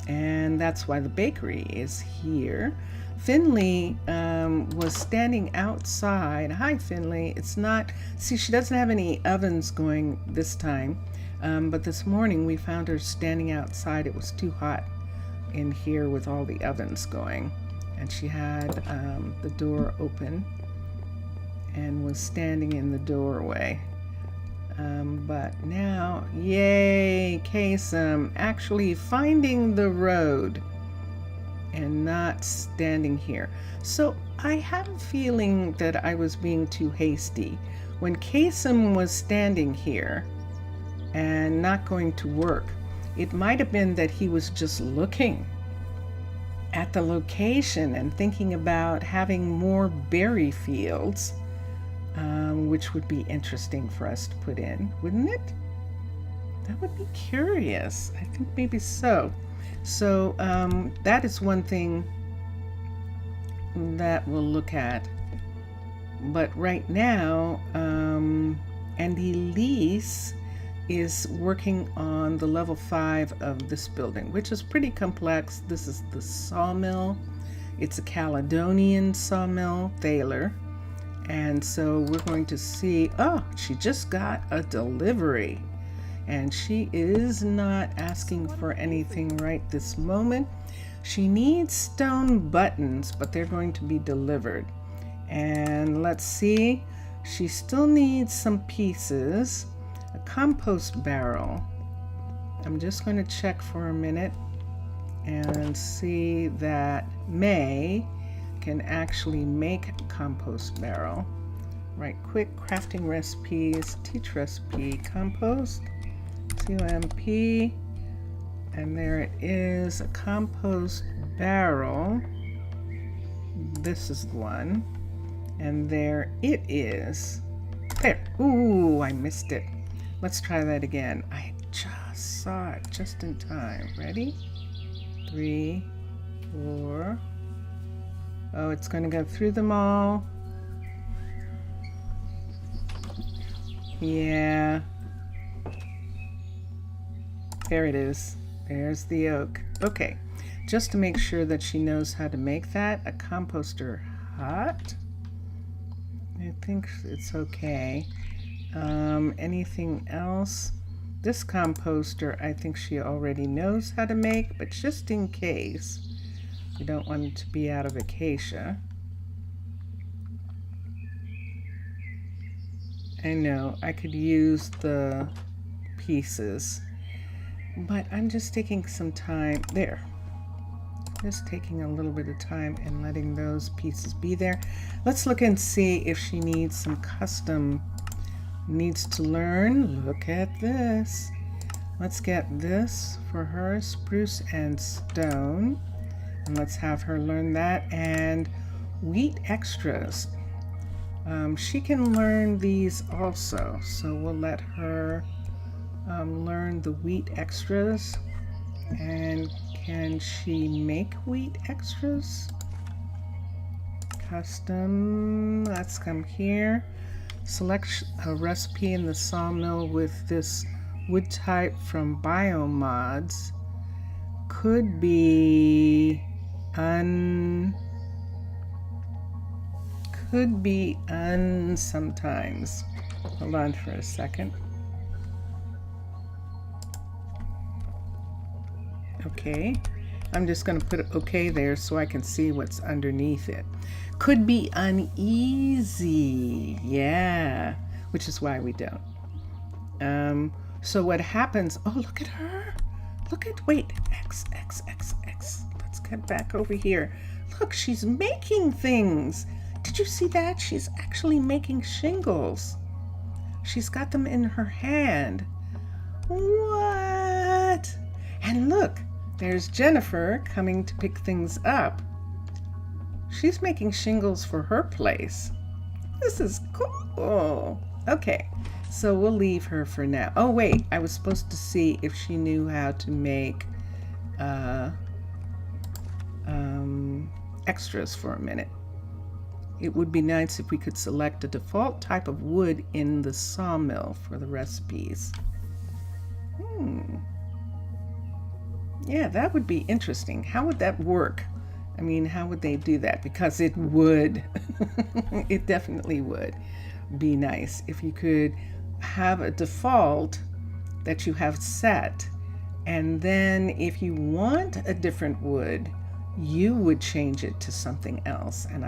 And that's why the bakery is here. Finley was standing outside. Hi, Finley. It's not, see, she doesn't have any ovens going this time. But this morning we found her standing outside. It was too hot in here with all the ovens going. And she had the door open and was standing in the doorway. But now, yay, Kasem, actually finding the road and not standing here. So I have a feeling that I was being too hasty. When Kasem was standing here and not going to work, it might have been that he was just looking at the location and thinking about having more berry fields, which would be interesting for us to put in, wouldn't it? That would be curious. I think maybe so. So that is one thing that we'll look at. But right now, Andy Lease is working on the level 5 of this building, which is pretty complex. This is the sawmill. It's a Caledonian sawmill, Thaler. And so we're going to see, oh, she just got a delivery. and she is not asking for anything right this moment. She needs stone buttons, but they're going to be delivered. And let's see, she still needs some pieces. A compost barrel. I'm just going to check for a minute and see that May can actually make a compost barrel. Right, quick crafting recipes, teach recipe, compost, COMP, and there it is, a compost barrel. This is the one, and there it is. There, ooh, I missed it. Let's try that again. I just saw it just in time. Ready? 3, 4. Oh, it's going to go through them all. Yeah. There it is. There's the oak. Okay. Just to make sure that she knows how to make that, a composter hut. I think it's okay. Anything else? This composter, I think she already knows how to make, but just in case, we don't want it to be out of acacia. I know, I could use the pieces, but I'm just taking some time there. Just taking a little bit of time and letting those pieces be there. Let's look and see if she needs some custom, needs to learn. Look at this. Let's get this for her, spruce and stone. And let's have her learn that. And wheat extras. She can learn these also. So we'll let her learn the wheat extras. And can she make wheat extras? Custom, let's come here. Select a recipe in the sawmill with this wood type from Biomods. Could be sometimes. Hold on for a second. Okay, I'm just going to put okay there so I can see what's underneath it. Could be uneasy, yeah, which is why we don't. So what happens, oh, look at her. Look at, wait, X. Let's get back over here. Look, she's making things. Did you see that? She's actually making shingles. She's got them in her hand. What? And look, there's Jennifer coming to pick things up. She's making shingles for her place. This is cool. Okay, so we'll leave her for now. Oh wait, I was supposed to see if she knew how to make extras for a minute. It would be nice if we could select a default type of wood in the sawmill for the recipes. Yeah, that would be interesting. How would that work? I mean, how would they do that? Because it would, it definitely would be nice if you could have a default that you have set, and then if you want a different wood, you would change it to something else. And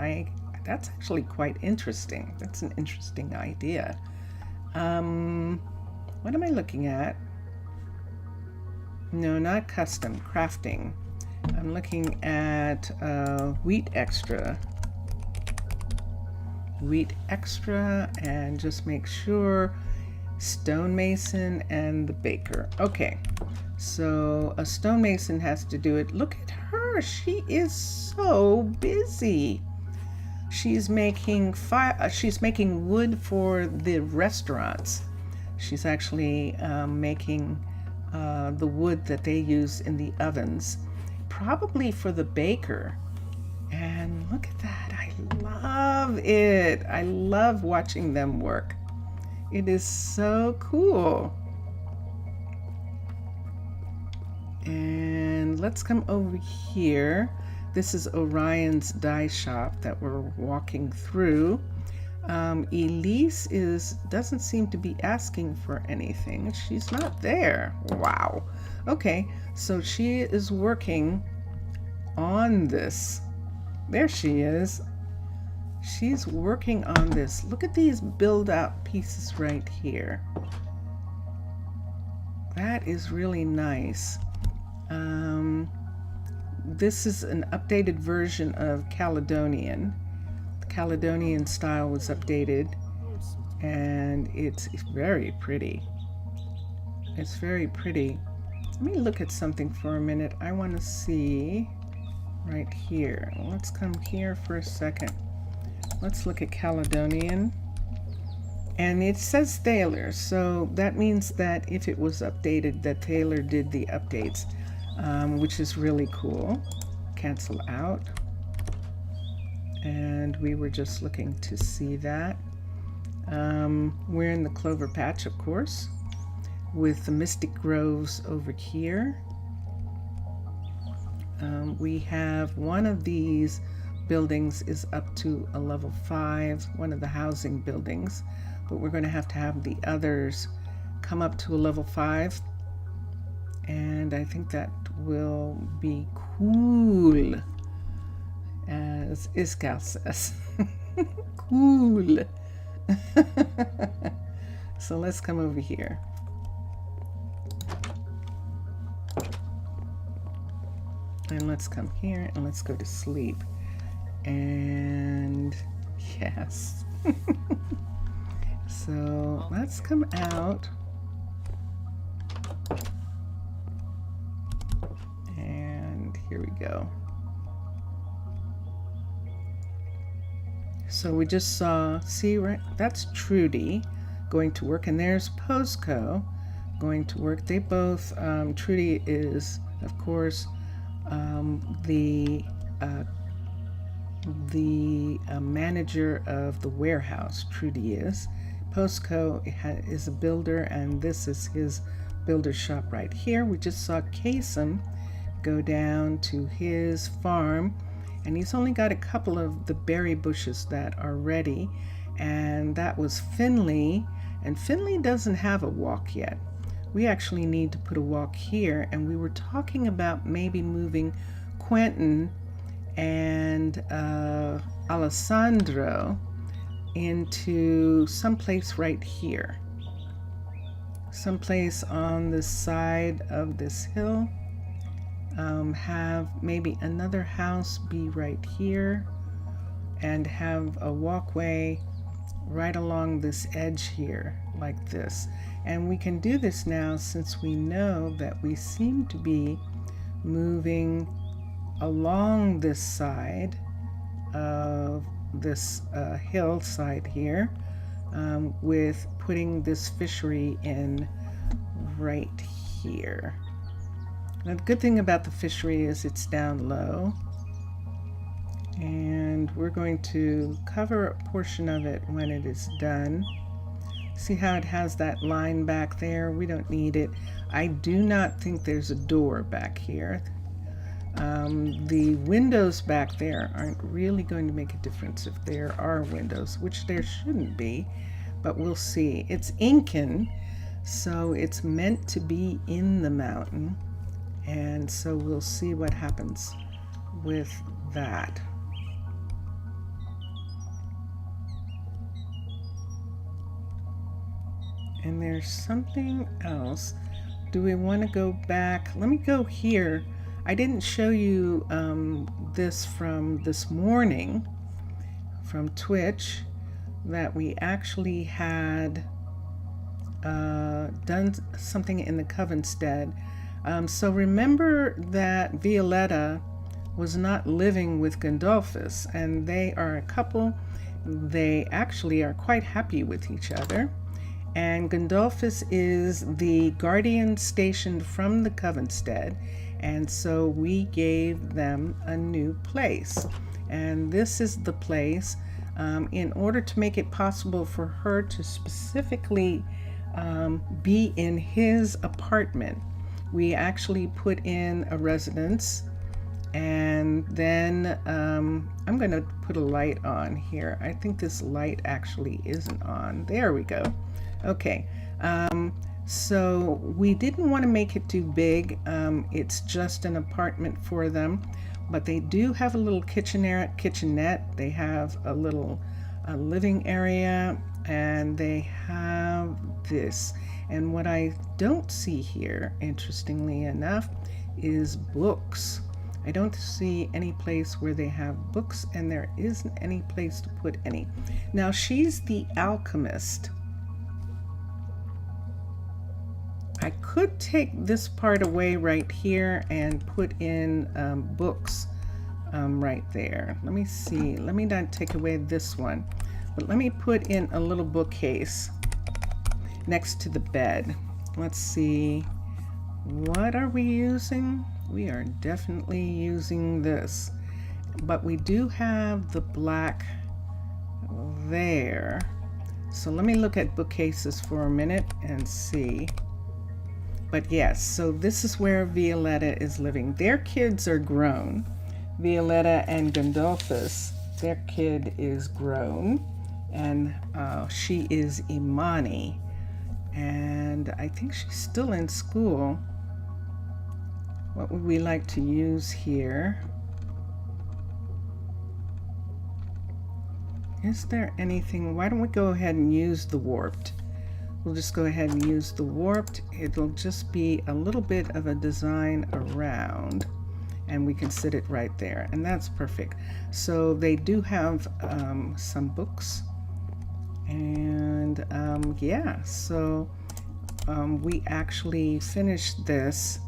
that's actually quite interesting. That's an interesting idea. What am I looking at? No, not custom, crafting. I'm looking at wheat extra, and just make sure stonemason and the baker. Okay, so a stonemason has to do it. Look at her, she is so busy. She's making wood for the restaurants. She's actually making the wood that they use in the ovens, probably for the baker. And look at that, I love it. I love watching them work. It is so cool. And let's come over here. This is Orion's dye shop that we're walking through. Elise doesn't seem to be asking for anything. She's not there. Wow. Okay, so she is working on this. There she is. She's working on this. Look at these build out pieces right here. That is really nice. This is an updated version of Caledonian. The Caledonian style was updated, and it's very pretty. It's very pretty. Let me look at something for a minute. I want to see right here. Let's come here for a second. Let's look at Caledonian. And it says Thaler, so that means that if it was updated, that Thaler did the updates, which is really cool. Cancel out. And we were just looking to see that. We're in the clover patch, of course, with the Mystic Groves over here. We have one of these buildings is up to a level 5, one of the housing buildings, but we're going to have the others come up to a level 5, and I think that will be cool, as Iskal says. Cool. So let's come over here. And let's come here and let's go to sleep. And yes. So let's come out. And here we go. So we just saw, see, right? That's Trudy going to work, and there's Posco going to work. They both, Trudy is, of course, the manager of the warehouse. Trudy is. Posco is a builder, and this is his builder shop right here. We just saw Kasem go down to his farm, and he's only got a couple of the berry bushes that are ready, and that was Finley, and Finley doesn't have a walk yet. We actually need to put a walk here, and we were talking about maybe moving Quentin and Alessandro into someplace right here, someplace on the side of this hill. Have maybe another house be right here, and have a walkway right along this edge here like this. And we can do this now since we know that we seem to be moving along this side of this hillside here, with putting this fishery in right here. Now, the good thing about the fishery is it's down low, and we're going to cover a portion of it when it is done. See how it has that line back there? We don't need it. I do not think there's a door back here. The windows back there aren't really going to make a difference if there are windows, which there shouldn't be, but we'll see. It's Incan, so it's meant to be in the mountain, and so we'll see what happens with that. And there's something else. Do we want to go back? Let me go here. I didn't show you this from this morning from Twitch, that we actually had done something in the Covenstead. So remember that Violetta was not living with Gandolphus, and they are a couple. They actually are quite happy with each other. And Gandolphus is the guardian stationed from the Covenstead, and so we gave them a new place. And this is the place, in order to make it possible for her to specifically be in his apartment. We actually put in a residence, And then I'm going to put a light on here. I think this light actually isn't on. There we go. Okay. So we didn't want to make it too big. It's just an apartment for them, but they do have a little kitchenette. They have a little living area, and they have this. And what I don't see here, interestingly enough, is books. I don't see any place where they have books, and there isn't any place to put any. Now, she's the alchemist. I could take this part away right here and put in books right there. Let me see. Let me not take away this one, but let me put in a little bookcase next to the bed. Let's see. What are we using? We are definitely using this, but we do have the black there. So let me look at bookcases for a minute and see. But yes, so this is where Violetta is living. Their kids are grown. Violetta and Gandolfus, their kid is grown, and she is Imani, and I think she's still in school. What would we like to use here? Is there anything? Why don't we go ahead and use the warped? We'll just go ahead and use the warped. It'll just be a little bit of a design around, and we can sit it right there, and that's perfect. So they do have some books, and yeah, so we actually finished this,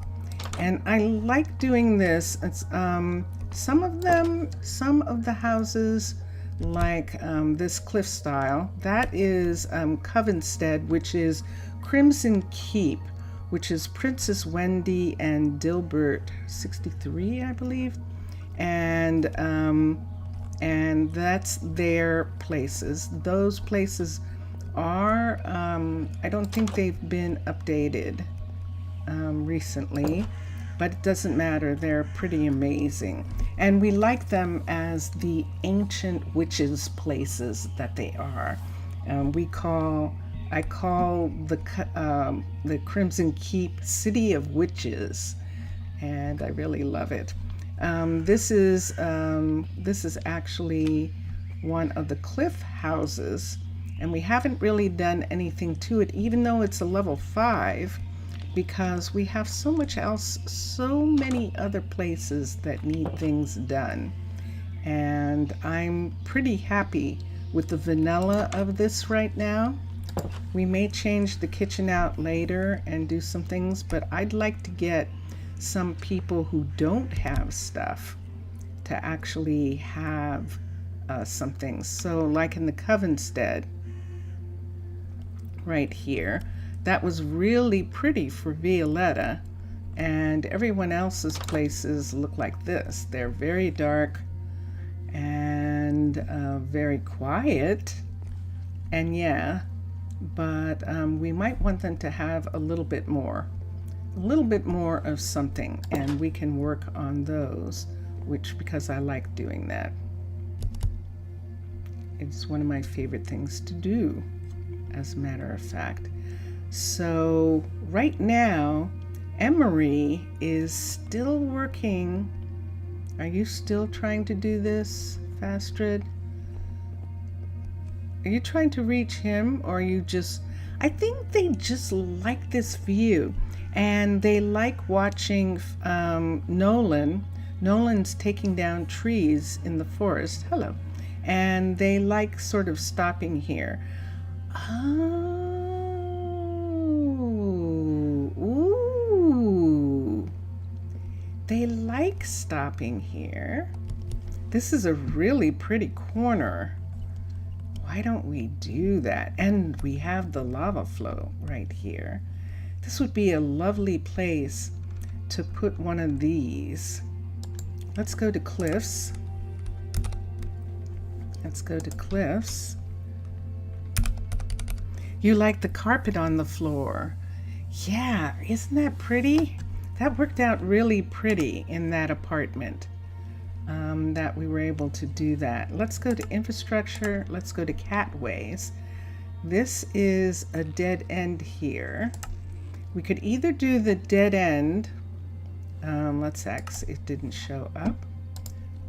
and I like doing this. It's some of the houses, like this cliff style, that is Covenstead, which is Crimson Keep, which is Princess Wendy and Dilbert 63, I believe, and that's their places. Those places are I don't think they've been updated recently, but it doesn't matter. They're pretty amazing. And we like them as the ancient witches places that they are. I call the Crimson Keep City of Witches, and I really love it. This is actually one of the cliff houses, and we haven't really done anything to it, even though it's a level 5. Because we have so much else, so many other places that need things done. And I'm pretty happy with the vanilla of this right now. We may change the kitchen out later and do some things, but I'd like to get some people who don't have stuff to actually have some things. So like in the Covenstead, right here, that was really pretty for Violetta, and everyone else's places look like this. They're very dark and very quiet, and yeah, but we might want them to have a little bit more of something, and we can work on those, because I like doing that. It's one of my favorite things to do, as a matter of fact. So right now, Emery is still working. Are you still trying to do this, Fastrid? Are you trying to reach him, or are you just... I think they just like this view, and they like watching Nolan. Nolan's taking down trees in the forest. Hello. And they like sort of stopping here. They like stopping here. This is a really pretty corner. Why don't we do that? And we have the lava flow right here. This would be a lovely place to put one of these. Let's go to cliffs. Let's go to cliffs. You like the carpet on the floor. Yeah, isn't that pretty? That worked out really pretty in that apartment. that we were able to do that. Let's go to infrastructure. Let's go to catways. This is a dead end here. We could either do the dead end. Let's X. It didn't show up.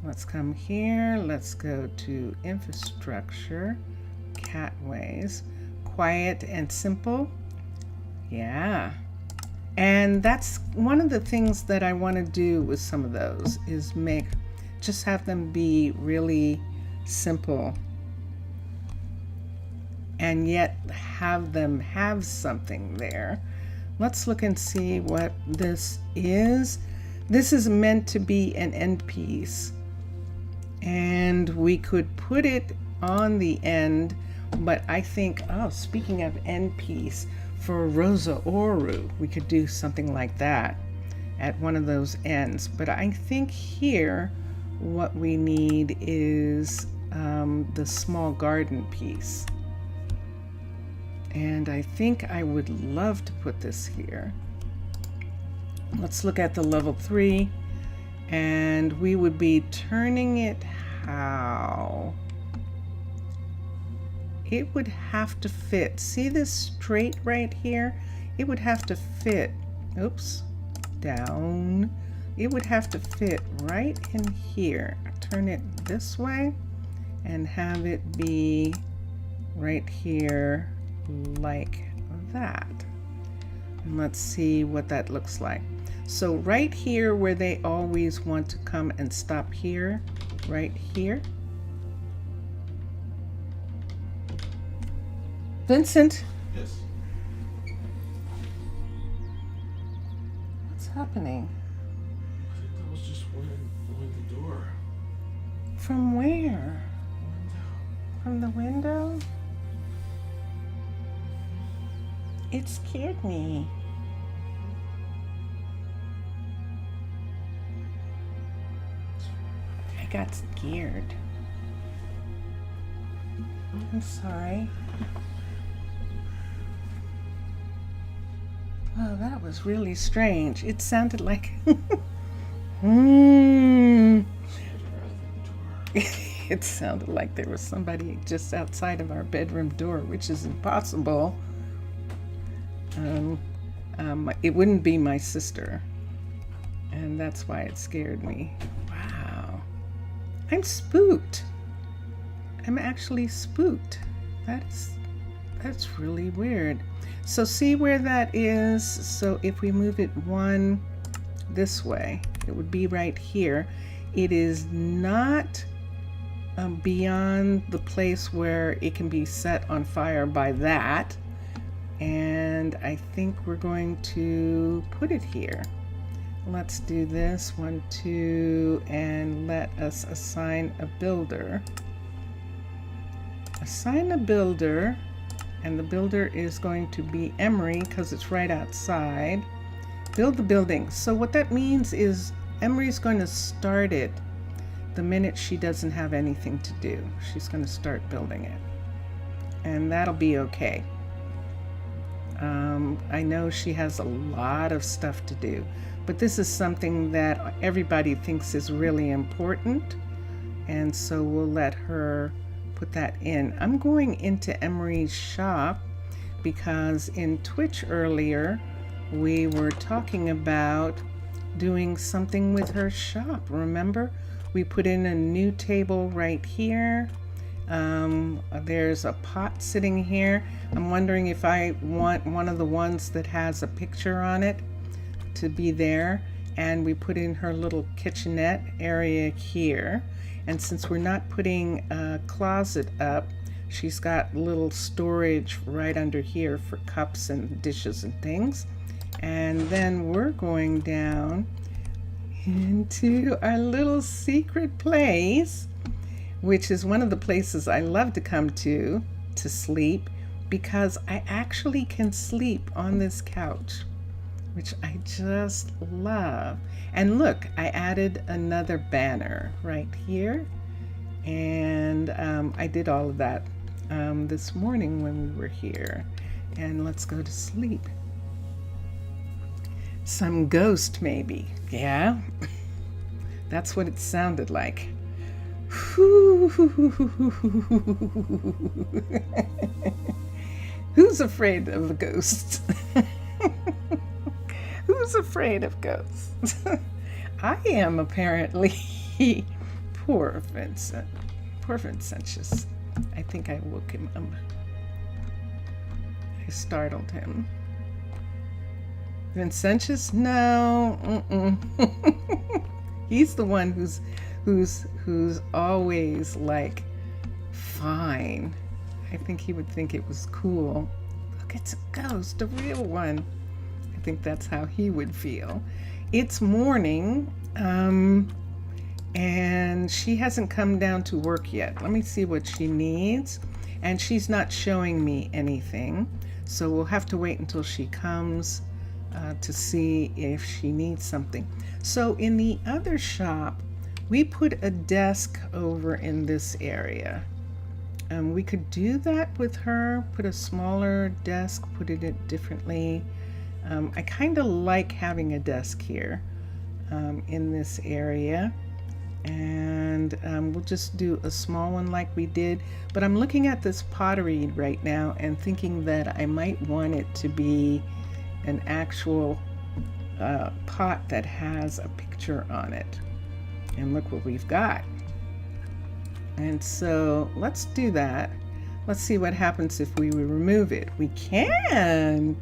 Let's come here. Let's go to infrastructure, catways, quiet and simple. Yeah. And that's one of the things that I want to do with some of those is just have them be really simple and yet have them have something there. Let's look and see what this is. This is meant to be an end piece, and we could put it on the end, but I think, oh, speaking of end piece, for Rosa Ouro, we could do something like that at one of those ends. But I think here what we need is the small garden piece. And I think I would love to put this here. Let's look at the level 3, and we would be turning it how? It would have to fit. See this straight right here? It would have to fit. Oops, down. It would have to fit right in here. Turn it this way and have it be right here like that. And let's see what that looks like. So right here where they always want to come and stop here, right here. Vincent? Yes. What's happening? I was just wondering the door. From where? Window. From the window? It scared me. I got scared. I'm sorry. Oh, that was really strange. It sounded like it sounded like there was somebody just outside of our bedroom door, which is impossible. It wouldn't be my sister, and that's why it scared me. Wow. I'm spooked. I'm actually spooked. That's really weird. So see where that is? So if we move it one this way, it would be right here. It is not beyond the place where it can be set on fire by that. And I think we're going to put it here. Let's do this 1, 2, and let us assign a builder. Assign a builder, and the builder is going to be Emery because it's right outside. Build the building. So what that means is Emery's going to start it the minute she doesn't have anything to do. She's going to start building it, and that'll be okay. I know she has a lot of stuff to do, but this is something that everybody thinks is really important, and so we'll let her put that in. I'm going into Emery's shop because in Twitch earlier we were talking about doing something with her shop. Remember, we put in a new table right here. There's a pot sitting here. I'm wondering if I want one of the ones that has a picture on it to be there. And we put in her little kitchenette area here. And since we're not putting a closet up, she's got little storage right under here for cups and dishes and things. And then we're going down into our little secret place, which is one of the places I love to come to sleep, because I actually can sleep on this couch, which I just love. And look, I added another banner right here, and I did all of that this morning when we were here. And let's go to sleep. Some ghost maybe, yeah. That's what it sounded like. Who's afraid of a ghost? Who's afraid of ghosts? I am, apparently. Poor Vincent. Poor Vincentius. I think I woke him up. I startled him. Vincentius? No. He's the one who's always like fine. I think he would think it was cool. Look, it's a ghost, a real one. I think that's how he would feel. It's morning, and she hasn't come down to work yet. Let me see what she needs. And she's not showing me anything. So we'll have to wait until she comes to see if she needs something. So in the other shop, we put a desk over in this area. We could do that with her, put a smaller desk, put it differently. I kind of like having a desk here in this area. And we'll just do a small one like we did. But I'm looking at this pottery right now and thinking that I might want it to be an actual pot that has a picture on it. And look what we've got. And so let's do that. Let's see what happens if we remove it. We can!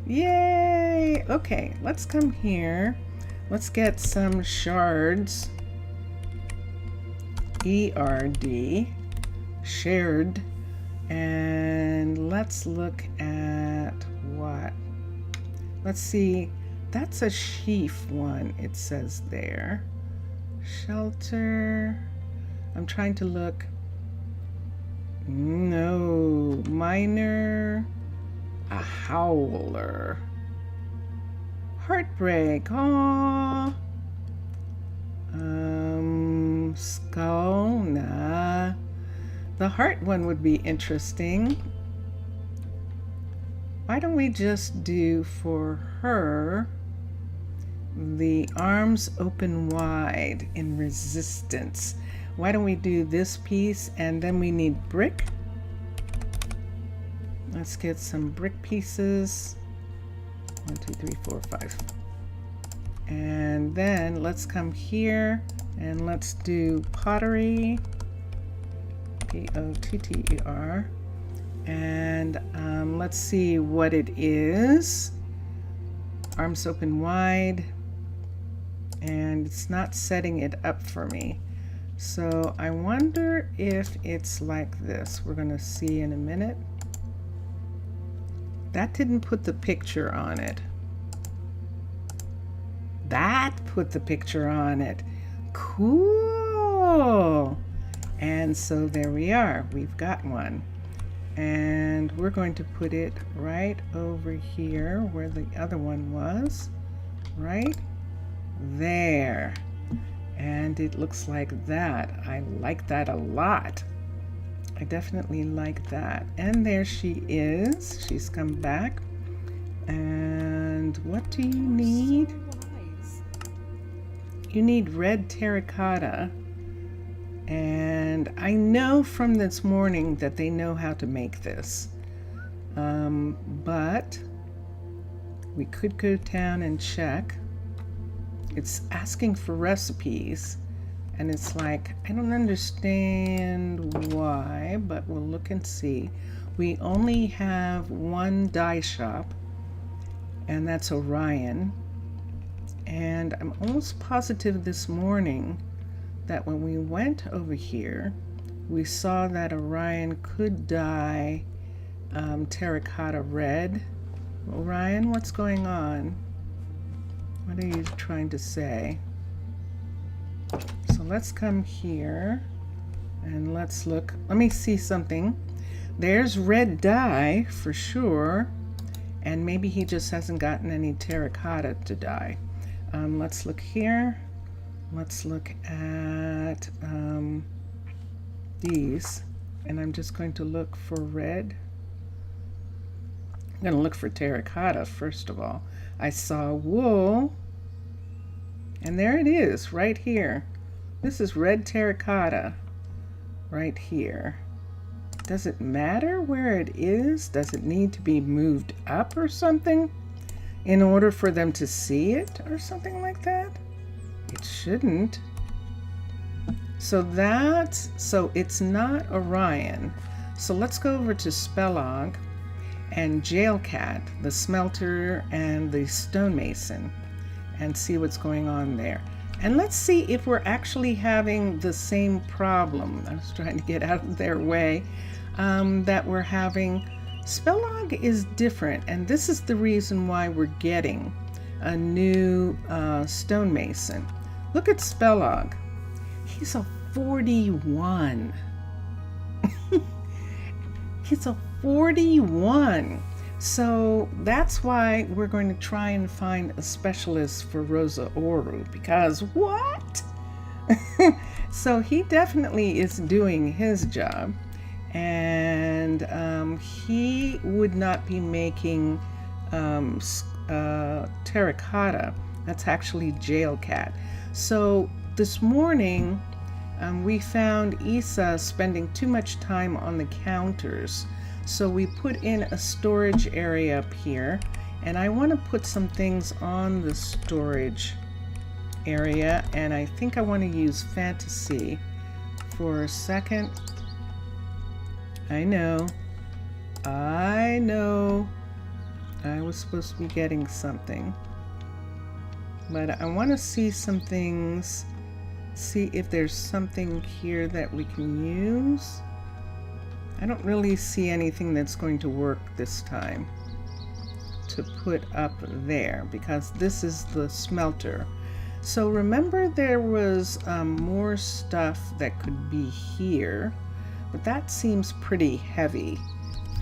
Yay! Okay, let's come here. Let's get some shards. ERD, shared, and let's look at what. Let's see, that's a sheaf one, it says there. Shelter. I'm trying to look. No, minor, a howler. Heartbreak. Aww. Skull. Nah. The heart one would be interesting. Why don't we just do for her the arms open wide in resistance? Why don't we do this piece, and then we need brick. Let's get some brick pieces. 1, 2, 3, 4, 5. And then let's come here and let's do pottery. P-O-T-T-E-R. And let's see what it is. Arms open wide. And it's not setting it up for me. So I wonder if it's like this. We're going to see in a minute. That didn't put the picture on it. That put the picture on it. Cool. And so there we are. We've got one. And we're going to put it right over here where the other one was. Right there. And it looks like that. I like that a lot. I definitely like that. And there she is. She's come back. And what do you need? You need red terracotta. And I know from this morning that they know how to make this. But we could go down and check. It's asking for recipes. And it's like, I don't understand why, but we'll look and see. We only have one dye shop, and that's Orion. And I'm almost positive this morning that when we went over here, we saw that Orion could dye terracotta red. Orion, what's going on? What are you trying to say? So let's come here and let's look. Let me see something. There's red dye for sure. And maybe he just hasn't gotten any terracotta to dye. Let's look here. Let's look at these. And I'm just going to look for red. I'm going to look for terracotta first of all. I saw wool. And there it is, right here. This is red terracotta right here. Does it matter where it is? Does it need to be moved up or something in order for them to see it or something like that? It shouldn't. So it's not Orion. So let's go over to Spellog and Jailcat, the smelter and the stonemason, and see what's going on there. And let's see if we're actually having the same problem. I was trying to get out of their way. That we're having. Spellog is different, and this is the reason why we're getting a new stonemason. Look at Spellog. He's a 41. He's a 41. So that's why we're going to try and find a specialist for Rosa Ouro, because what? So he definitely is doing his job, and he would not be making terracotta. That's actually Jailcat. So this morning we found Isa spending too much time on the counters. So we put in a storage area up here, and I want to put some things on the storage area, and I think I want to use fantasy for a second. I know I was supposed to be getting something, but I want to see some things, see if there's something here that we can use. I don't really see anything that's going to work this time to put up there, because this is the smelter. So remember, there was more stuff that could be here, but that seems pretty heavy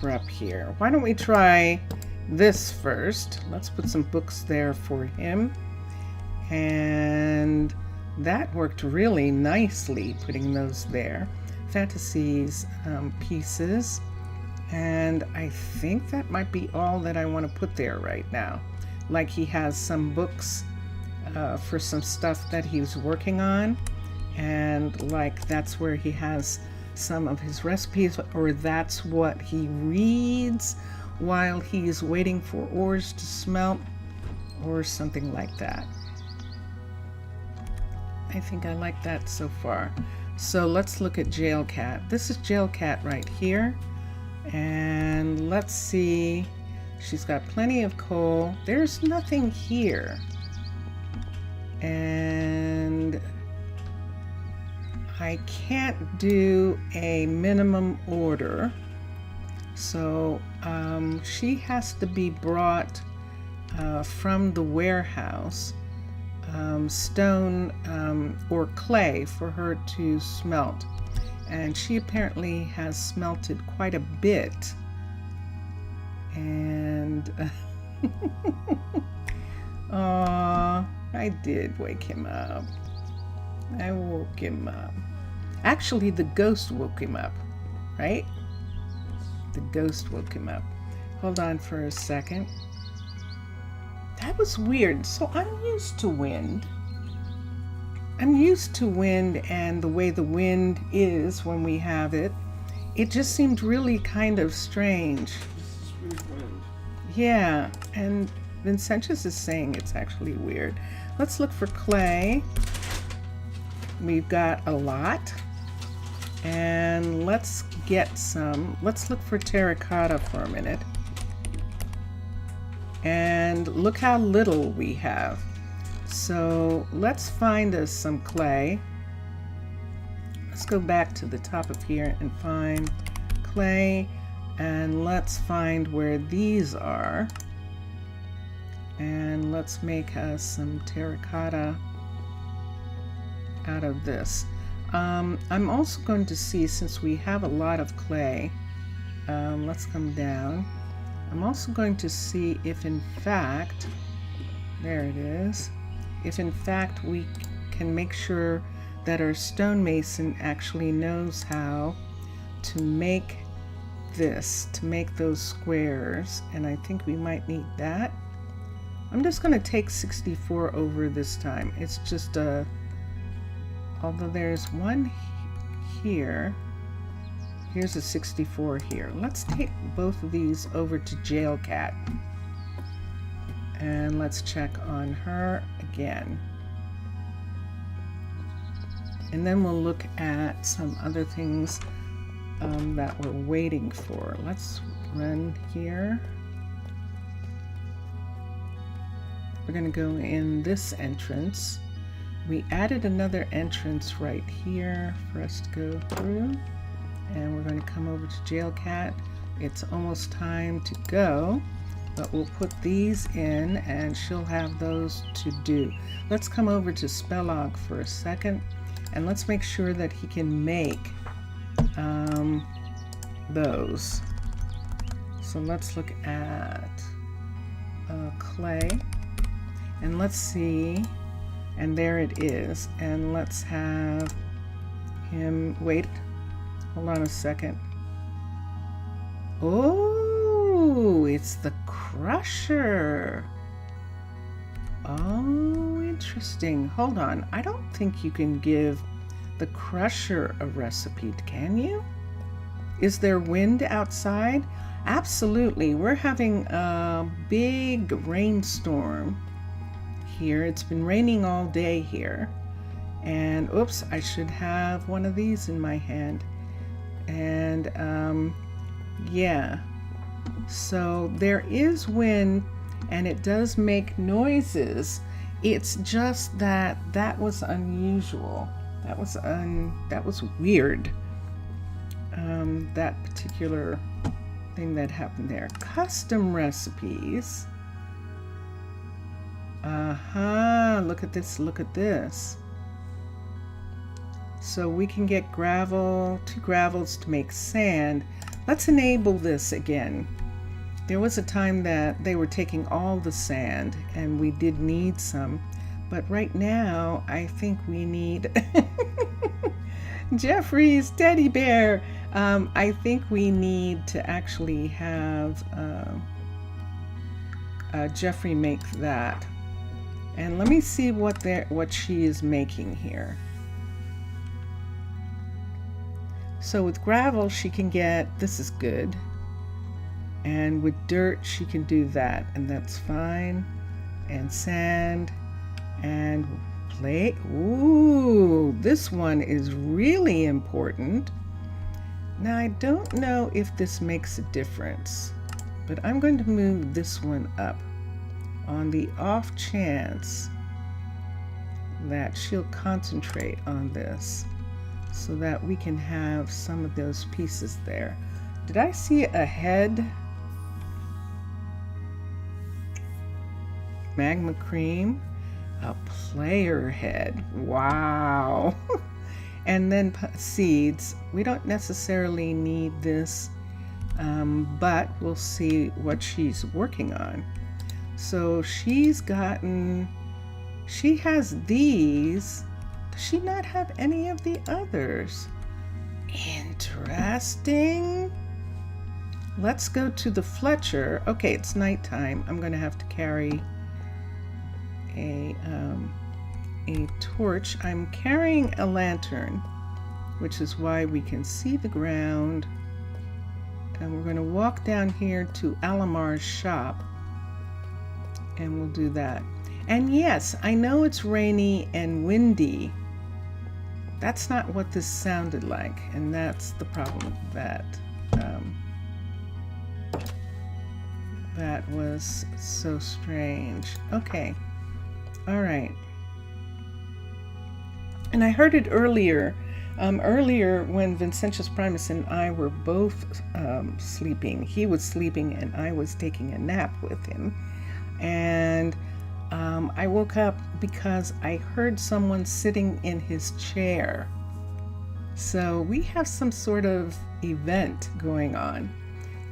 for up here. Why don't we try this first? Let's put some books there for him. And that worked really nicely, putting those there. Fantasies pieces, and I think that might be all that I want to put there right now. Like, he has some books for some stuff that he's working on, and like that's where he has some of his recipes, or that's what he reads while he's waiting for ores to smelt, or something like that. I think I like that so far. So let's look at Jailcat. This is Jailcat right here. And let's see. She's got plenty of coal. There's nothing here. And I can't do a minimum order. So she has to be brought from the warehouse. Stone or clay for her to smelt, and she apparently has smelted quite a bit, and I did wake him up. I woke him up. Actually, the ghost woke him up, right? The ghost woke him up. Hold on for a second. That was weird. So I'm used to wind. I'm used to wind and the way the wind is when we have it. It just seemed really kind of strange. This is weird wind. Yeah, and Vincentius is saying it's actually weird. Let's look for clay. We've got a lot. And let's get some. Let's look for terracotta for a minute. And look how little we have. So let's find us some clay. Let's go back to the top of here and find clay, and let's find where these are, and let's make us some terracotta out of this. I'm also going to see, since we have a lot of clay, let's come down. I'm also going to see if in fact, there it is, if in fact we can make sure that our stonemason actually knows how to make this, to make those squares, and I think we might need that. I'm just going to take 64 over this time. It's just a although there's one here. Here's a 64 here. Let's take both of these over to Jail Cat. And let's check on her again. And then we'll look at some other things that we're waiting for. Let's run here. We're going to go in this entrance. We added another entrance right here for us to go through. And we're going to come over to Jail Cat. It's almost time to go, but we'll put these in and she'll have those to do. Let's come over to Spellog for a second and let's make sure that he can make those. So let's look at clay and let's see, and there it is. And let's have him, wait, hold on a second. Oh, it's the crusher. Oh, interesting. Hold on. I don't think you can give the crusher a recipe, can you? Is there wind outside? Absolutely. We're having a big rainstorm here. It's been raining all day here. And oops, I should have one of these in my hand. And yeah, so there is wind and it does make noises. It's just that that was unusual. That was weird. That particular thing that happened there. Custom recipes. Look at this, look at this. So we can get gravel, 2 gravels to make sand. Let's enable this again. There was a time that they were taking all the sand and we did need some, but right now I think we need Jeffrey's teddy bear. I think we need to actually have Jeffrey make that. And let me see what she is making here. So with gravel, she can get, this is good. And with dirt, she can do that, and that's fine. And sand and clay. Ooh, this one is really important. Now, I don't know if this makes a difference, but I'm going to move this one up on the off chance that she'll concentrate on this, so that we can have some of those pieces there. Did I see a head? Magma cream, a player head. Wow. And then seeds. We don't necessarily need this, but we'll see what she's working on. So she has these. Does she not have any of the others? Interesting. Let's go to the Fletcher. Okay, it's nighttime. I'm going to have to carry a torch. I'm carrying a lantern, which is why we can see the ground. And we're going to walk down here to Alamar's shop, and we'll do that. And yes, I know it's rainy and windy. That's not what this sounded like, and that's the problem. That was so strange. Okay, all right. And I heard it earlier. Earlier when Vincentius Primus and I were both sleeping. He was sleeping and I was taking a nap with him. And I woke up because I heard someone sitting in his chair. So we have some sort of event going on,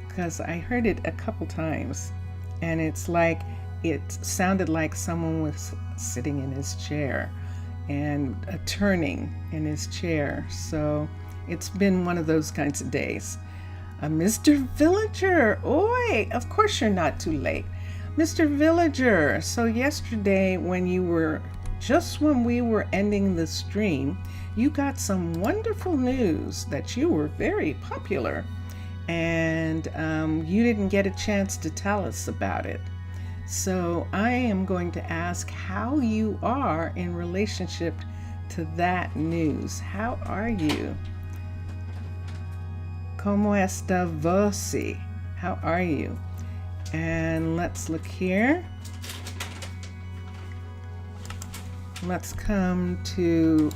because I heard it a couple times, and it sounded like someone was sitting in his chair and turning in his chair. So it's been one of those kinds of days. Mr. Villager, oi, of course you're not too late. Mr. Villager, so yesterday when you were just when we were ending the stream, you got some wonderful news that you were very popular, and you didn't get a chance to tell us about it. So I am going to ask how you are in relationship to that news. How are you? ¿Cómo está você? How are you? And let's look here. Let's come to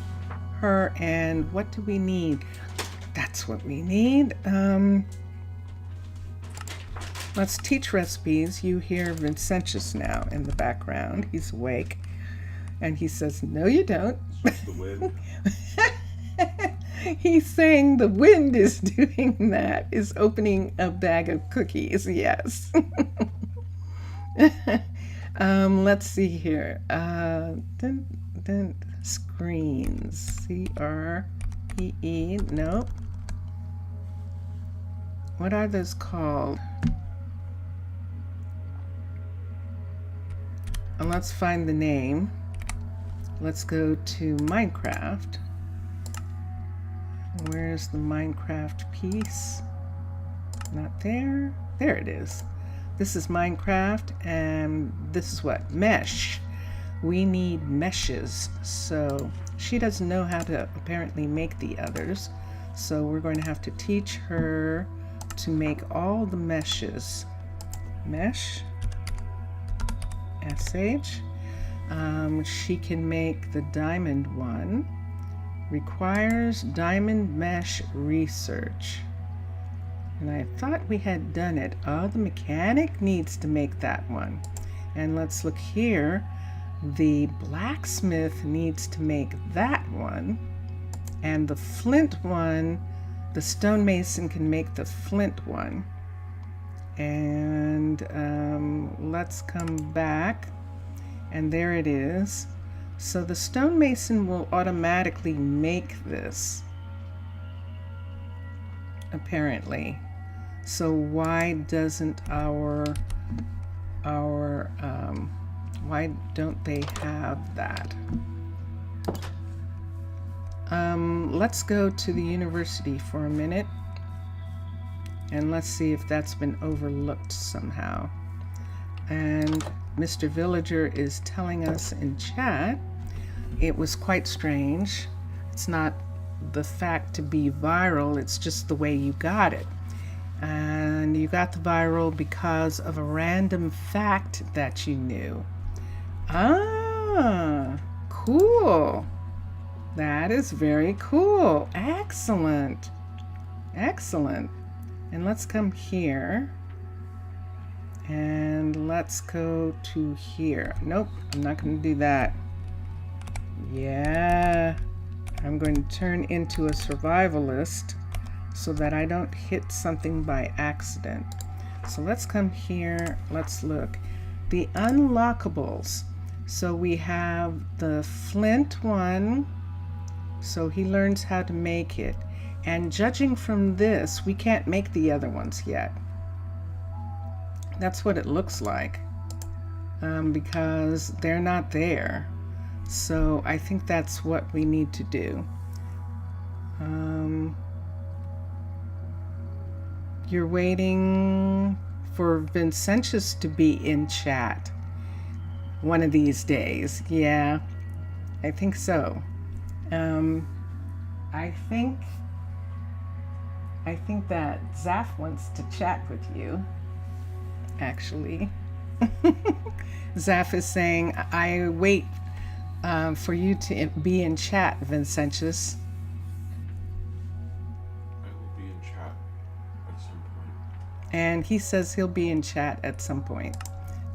her, and what do we need? That's what we need. Let's teach recipes. You hear Vincentius now in the background. He's awake. And he says, no, you don't. The wind. He's saying the wind is doing that, is opening a bag of cookies. Yes. Let's see here. Screens. C-R-E-E. Nope. What are those called? And let's find the name. Let's go to Minecraft. Where's the Minecraft piece? Not there. There it is. This is Minecraft, and this is what? Mesh. We need meshes. So she doesn't know how to apparently make the others. So we're going to have to teach her to make all the meshes. Mesh. SH. She can make the diamond one. Requires diamond mesh research. And I thought we had done it. Oh, the mechanic needs to make that one. And let's look here. The blacksmith needs to make that one. And the flint one, the stonemason can make the flint one. And let's come back, and there it is. So the stonemason will automatically make this, apparently. So why doesn't why don't they have that? Let's go to the university for a minute. And let's see if that's been overlooked somehow. And Mr. Villager is telling us in chat, it was quite strange. It's not the fact to be viral, it's just the way you got it. And you got the viral because of a random fact that you knew. Ah, cool. That is very cool. Excellent. Excellent. And let's come here, and let's go to here. Nope, I'm not going to do that. Yeah, I'm going to turn into a survivalist so that I don't hit something by accident. So let's come here, let's look. The unlockables. So we have the flint one, so he learns how to make it. And judging from this, we can't make the other ones yet. That's what it looks like, because they're not there. So I think that's what we need to do. You're waiting for Vincentius to be in chat one of these days. Yeah, I think so. I think that Zaf wants to chat with you, actually. Zaf is saying, I wait for you to be in chat, Vincentius. I will be in chat at some point. And he says he'll be in chat at some point.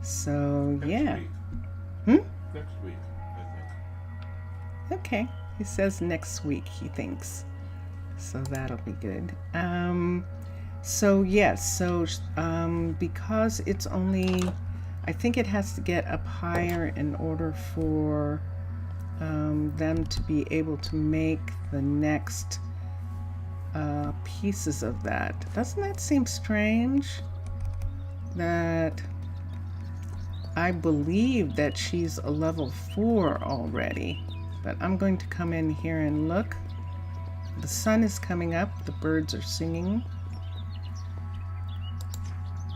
So, Next week. Next week, I think. Okay. He says next week, he thinks. So that'll be good. So yes, so because it's only, I think it has to get up higher in order for them to be able to make the next pieces of that. Doesn't that seem strange? That I believe that she's a level 4 already, but I'm going to come in here and look. The sun is coming up, the birds are singing.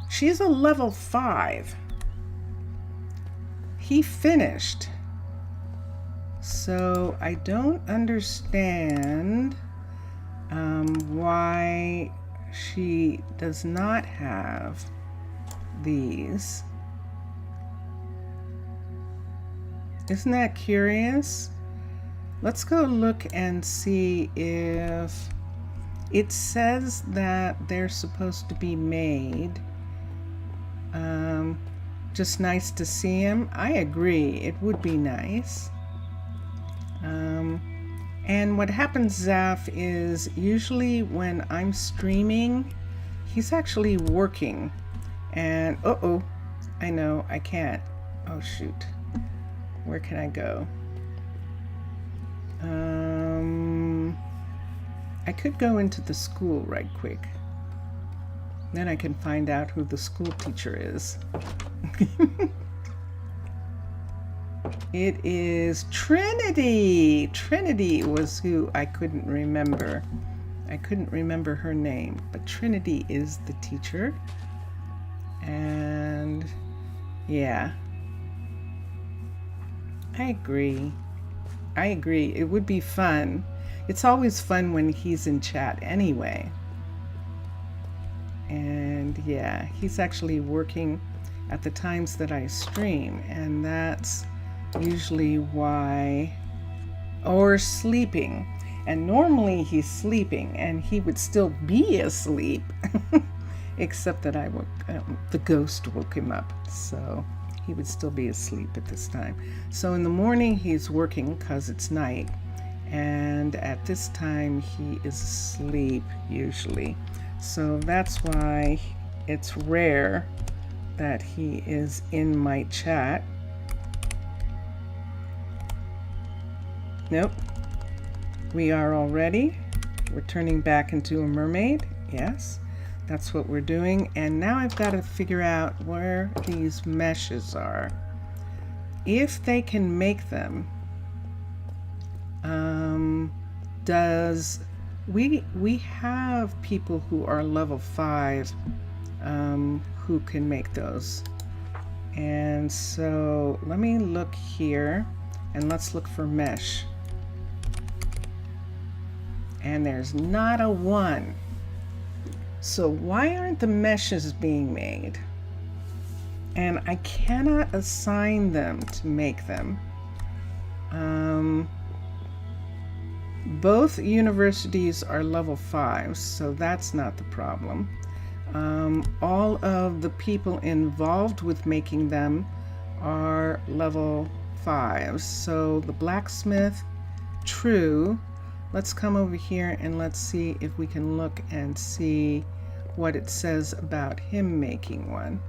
She's a level 5. He finished. So I don't understand why she does not have these. Isn't that curious? Let's go look and see if it says that they're supposed to be made. Just nice to see him. I agree, it would be nice. And what happens, Zaf, is usually when I'm streaming, he's actually working. And I know I can't. Oh shoot. Where can I go? I could go into the school right quick. Then I can find out who the school teacher is. It is Trinity. Trinity was who I couldn't remember. I couldn't remember her name, but Trinity is the teacher. And yeah, I agree. It would be fun. It's always fun when he's in chat anyway. And yeah, he's actually working at the times that I stream, and that's usually why, or sleeping. And normally he's sleeping and he would still be asleep, except that the ghost woke him up. So he would still be asleep at this time. So in the morning he's working because it's night, and at this time he is asleep usually. So that's why it's rare that he is in my chat. Nope. We are already. We're turning back into a mermaid. Yes, that's what we're doing. And now I've got to figure out where these meshes are. If they can make them, we have people who are level 5 who can make those. And so let me look here and let's look for mesh. And there's not a one. So why aren't the meshes being made? And I cannot assign them to make them. Both universities are level 5, so that's not the problem. All of the people involved with making them are level 5. So the blacksmith, true. Let's come over here and let's see if we can look and see what it says about him making one.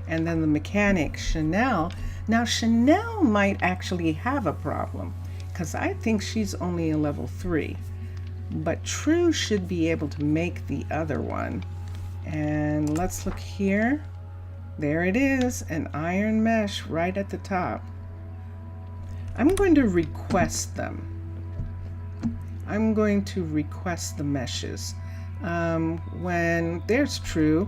And then the mechanic, Chanel. Now Chanel might actually have a problem because I think she's only a level 3. But True should be able to make the other one. And let's look here. There it is, an iron mesh right at the top. I'm going to request them. I'm going to request the meshes. When there's True,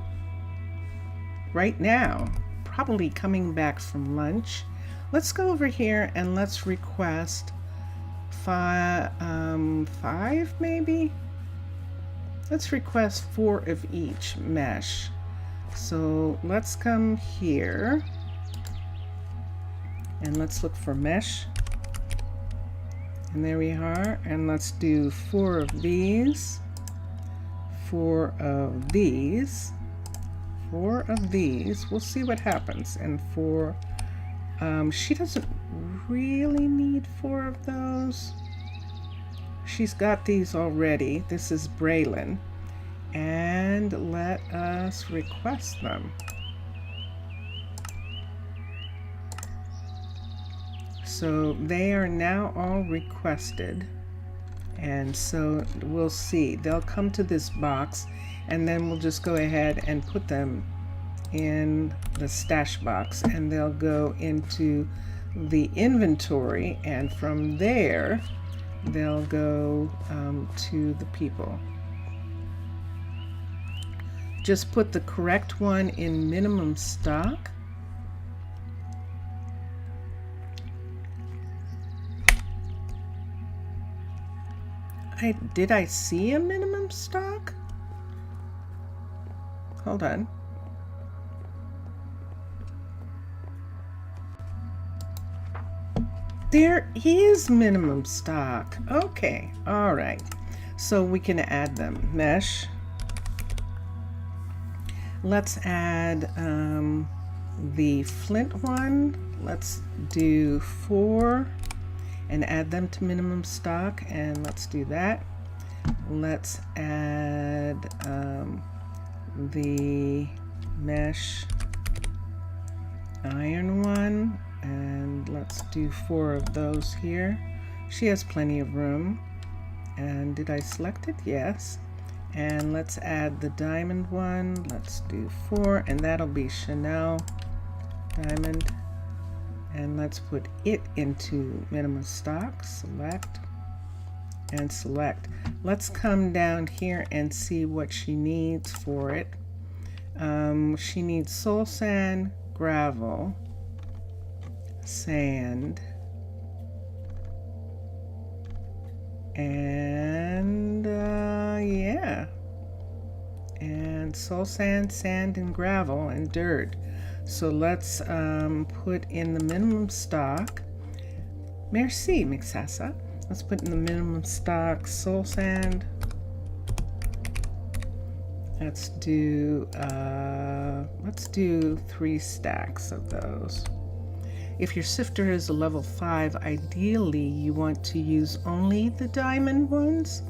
right now, probably coming back from lunch. Let's go over here and let's request 5 maybe? Let's request 4 of each mesh. So let's come here and let's look for mesh. And there we are. And let's do 4 of these, 4 of these, 4 of these. We'll see what happens. And 4, she doesn't really need 4 of those. She's got these already. This is Braylon. And let us request them. So they are now all requested. And so we'll see. They'll come to this box and then we'll just go ahead and put them in the stash box, and they'll go into the inventory, and from there they'll go to the people. Just put the correct one in minimum stock. Did I see a minimum stock? Hold on. There is minimum stock. Okay, all right. So we can add them. Mesh. Let's add the flint one. Let's do 4 and add them to minimum stock, and let's do that. Let's add the mesh iron one, and let's do 4 of those here. She has plenty of room. And did I select it? Yes. And let's add the diamond one. Let's do 4, and that'll be Chanel diamond. And let's put it into minimum stock. Select and select. Let's come down here and see what she needs for it. She needs soul sand, gravel, sand, and yeah, and soul sand, sand, and gravel, and dirt. So let's put in the minimum stock. Merci, Mixasa. Let's put in the minimum stock soul sand. Let's do 3 stacks of those. If your sifter is a level 5, ideally you want to use only the diamond ones.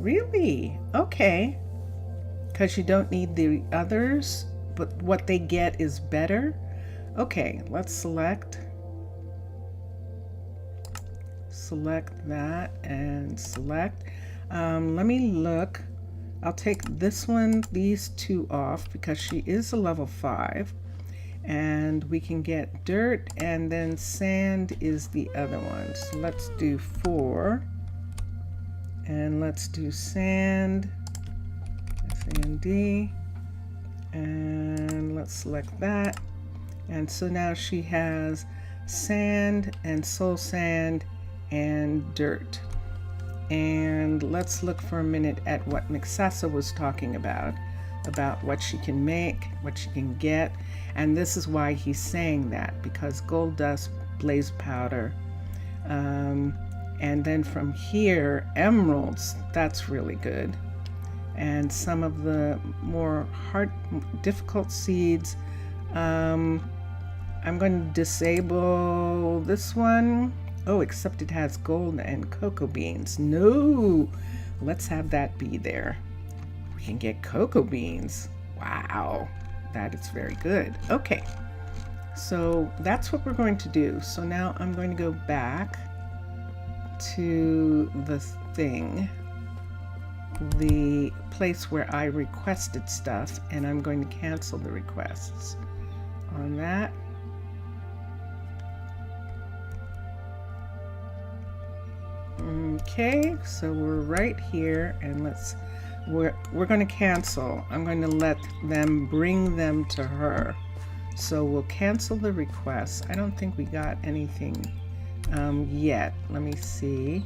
Really? Okay. Because you don't need the others, but what they get is better. Okay, let's select that and select. Let me look. I'll take this one, these 2 off because she is a level 5, and we can get dirt, and then sand is the other one. So let's do 4, and let's do sand, S-A-N-D, and let's select that. And so now she has sand and soul sand and dirt. And let's look for a minute at what Mixasa was talking about what she can make, what she can get. And this is why he's saying that, because gold dust, blaze powder, and then from here, emeralds, that's really good. And some of the more difficult seeds, I'm going to disable this one. Oh, except it has gold and cocoa beans. No, let's have that be there. We can get cocoa beans. Wow, that is very good. Okay, so that's what we're going to do. So now I'm going to go back to the thing, the place where I requested stuff, and I'm going to cancel the requests on that. Okay, so we're right here, and we're going to cancel. I'm going to let them bring them to her. So we'll cancel the request. I don't think we got anything yet. Let me see.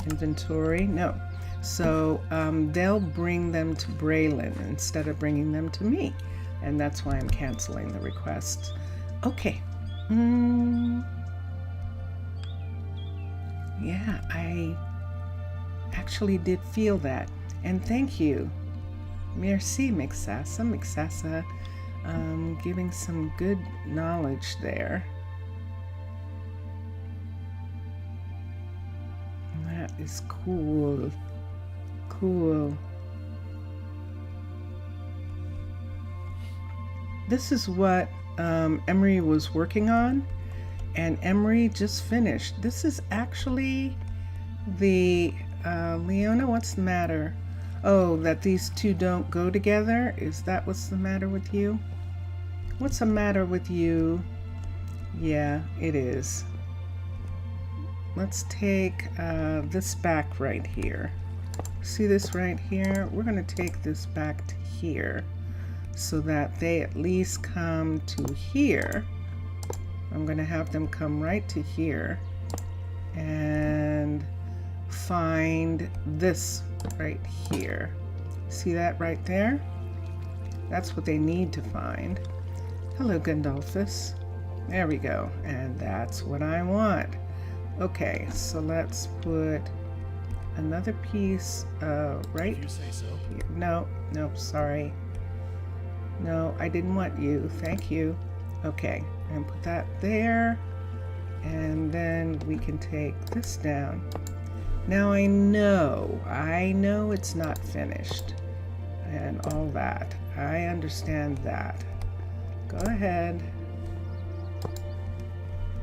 Inventory, no. So they'll bring them to Braylon instead of bringing them to me, and that's why I'm canceling the request. Okay. Yeah, I actually did feel that. And thank you. Merci, Mixasa. Giving some good knowledge there. That is cool. Cool. This is what Emery was working on. And Emery just finished. This is actually the, Leona, what's the matter? Oh, that these two don't go together? Is that what's the matter with you? What's the matter with you? Yeah, it is. Let's take this back right here. See this right here? We're going to take this back to here so that they at least come to here. I'm going to have them come right to here and find this right here. See that right there? That's what they need to find. Hello, Gandolphus. There we go. And that's what I want. Okay, so let's put another piece right You say so. here. No, sorry. No, I didn't want you. Thank you. Okay, and put that there. And then we can take this down. Now I know it's not finished and all that. I understand that. Go ahead.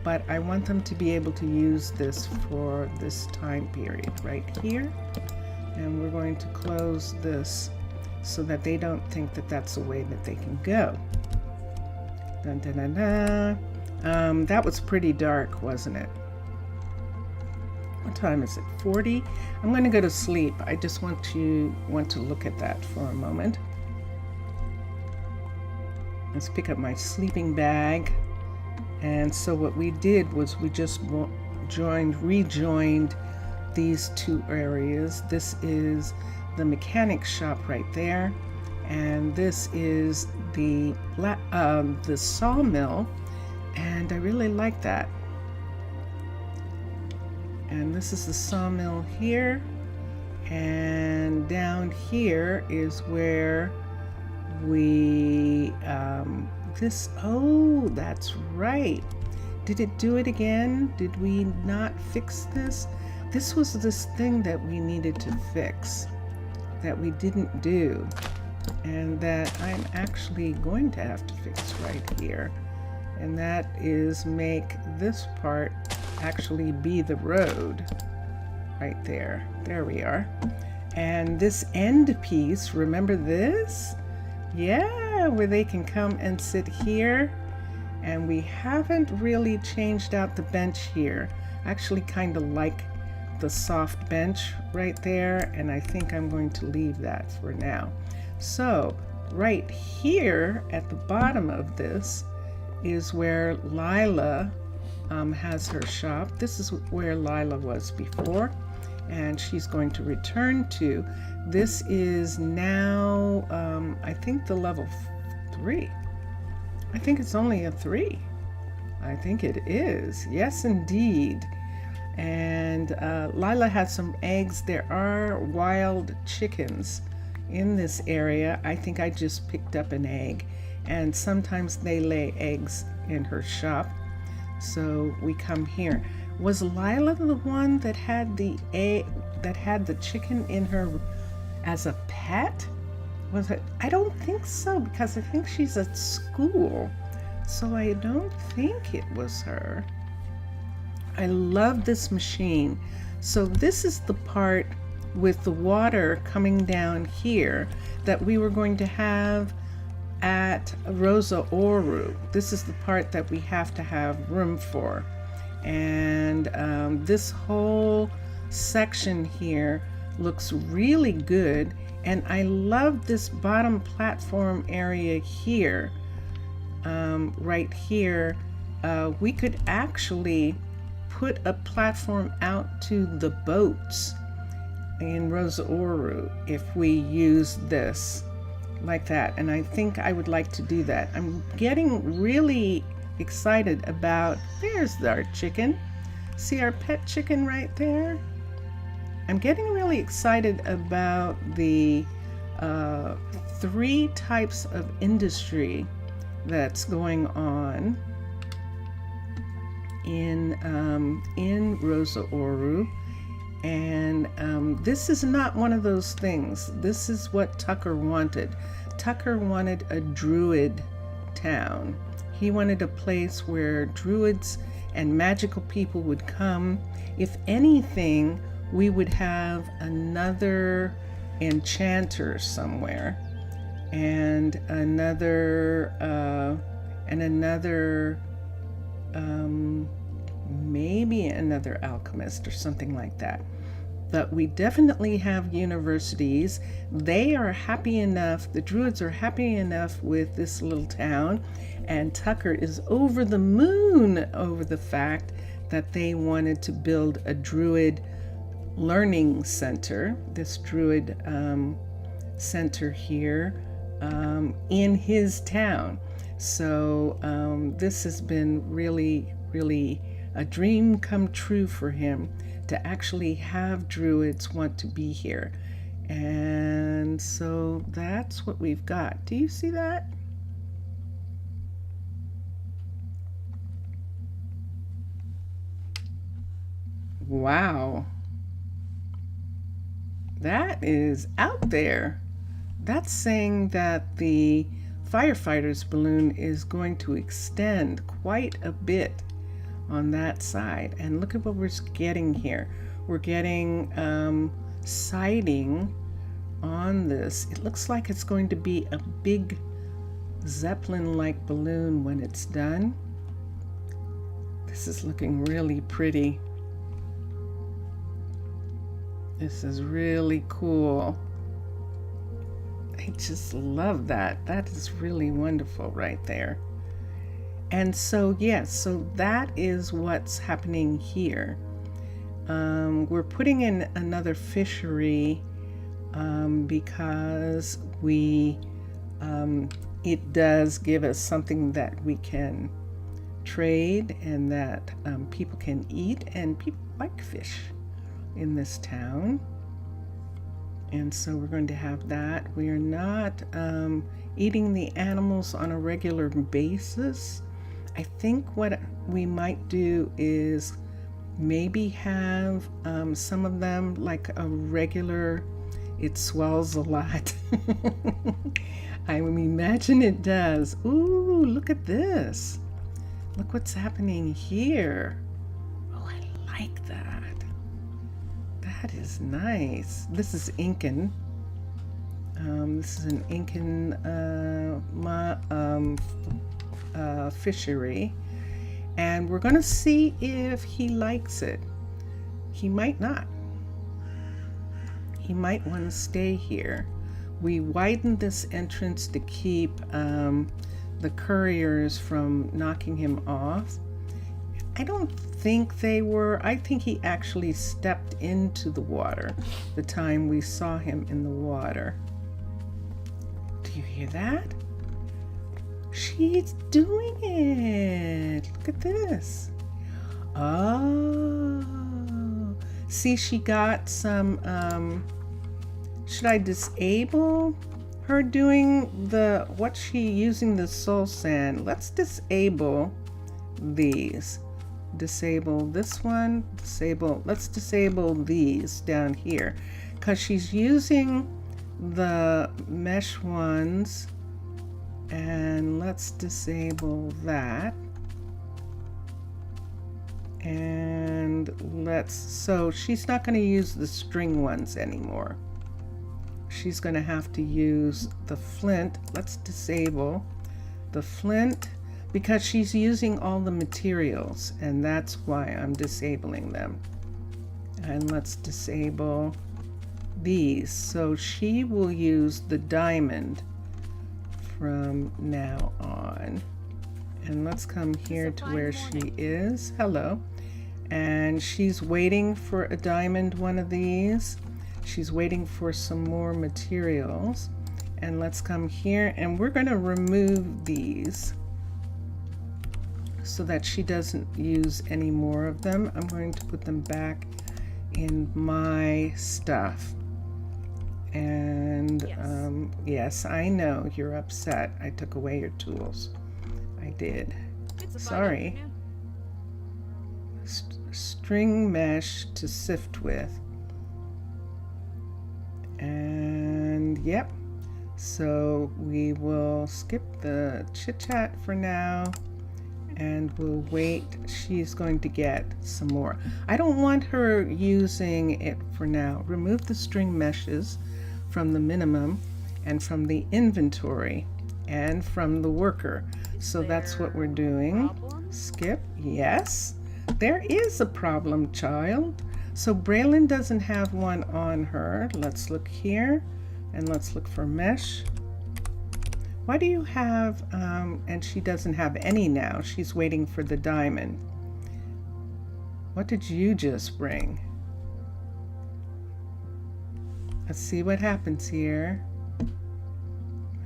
But I want them to be able to use this for this time period right here. And we're going to close this so that they don't think that that's a way that they can go. Dun, dun, dun, dun. That was pretty dark, wasn't it? What time is it? 40? I'm going to go to sleep. I just want to look at that for a moment. Let's pick up my sleeping bag. And so what we did was we just rejoined these two areas. This is the mechanic shop right there, and this is the sawmill, and I really like that. And this is the sawmill here, and down here is where we oh, that's right. Did it do it again? Did we not fix this? This was this thing that we needed to fix that we didn't do, and that I'm actually going to have to fix right here, and that is make this part actually be the road right there. There we are. And this end piece, remember this? Yeah, where they can come and sit here. And we haven't really changed out the bench here. I actually kind of like the soft bench right there, and I think I'm going to leave that for now. So right here at the bottom of this is where Lila has her shop. This is where Lila was before, and she's going to return to. This is now, I think, the level 3. I think it's only a 3. I think it is. Yes, indeed. And Lila has some eggs. There are wild chickens in this area. I think I just picked up an egg, and sometimes they lay eggs in her shop. So we come here. Was Lila the one that had the egg, that had the chicken in her as a pet? Was it? I don't think so, because I think she's at school. So I don't think it was her. I love this machine. So this is the part with the water coming down here that we were going to have at Rosa Ouro. This is the part that we have to have room for. And this whole section here looks really good. And I love this bottom platform area here. Right here, we could actually put a platform out to the boats in Rosa Ouro if we use this like that, and I think I would like to do that. I'm getting really excited about, there's our chicken. See our pet chicken right there? I'm getting really excited about the 3 types of industry that's going on in Rosa Ouro. And this is not one of those things. This is what Tucker wanted. Tucker wanted a druid town. He wanted a place where druids and magical people would come. If anything, we would have another enchanter somewhere, and another maybe another alchemist or something like that. But we definitely have universities. They are happy enough, the Druids are happy enough with this little town, and Tucker is over the moon over the fact that they wanted to build a Druid learning center, this Druid center here in his town. So this has been really, really a dream come true for him to actually have Druids want to be here. And so that's what we've got. Do you see that? Wow. That is out there. That's saying that the firefighter's balloon is going to extend quite a bit on that side. And look at what we're getting here. We're getting siding on this. It looks like it's going to be a big Zeppelin-like balloon when it's done. This is looking really pretty. This is really cool. I just love that. That is really wonderful right there. And so, yes, so that is what's happening here. We're putting in another fishery because it does give us something that we can trade and that people can eat, and people like fish in this town. And so we're going to have that. We are not eating the animals on a regular basis. I think what we might do is maybe have some of them like a regular, it swells a lot. I imagine it does. Ooh, look at this. Look what's happening here. Oh, I like that. That is nice. This is Incan. This is an Incan fishery, and we're going to see if he likes it. He might not. He might want to stay here. We widened this entrance to keep the couriers from knocking him off. I don't think they were. I think he actually stepped into the water the time we saw him in the water. Do you hear that? She's doing it. Look at this. Oh. See, she got some, should I disable her doing what's she using the soul sand? Let's disable these. Disable this one, let's disable these down here because she's using the mesh ones, and let's disable that. And so she's not going to use the string ones anymore. She's going to have to use the flint. Let's disable the flint because she's using all the materials, and that's why I'm disabling them. And let's disable these. So she will use the diamond from now on. And let's come here to where she is. Hello. And she's waiting for a diamond one of these. She's waiting for some more materials. And let's come here, and we're going to remove these so that she doesn't use any more of them. I'm going to put them back in my stuff. And yes, I know you're upset. I took away your tools. I did. Sorry. String mesh to sift with. And yep. So we will skip the chit chat for now, and we'll wait. She's going to get some more. I don't want her using it for now. Remove the string meshes from the minimum and from the inventory and from the worker. So that's what we're doing. Skip, yes. There is a problem, child. So Braylon doesn't have one on her. Let's look here and let's look for mesh. Why do you have, and she doesn't have any now. She's waiting for the diamond. What did you just bring? Let's see what happens here.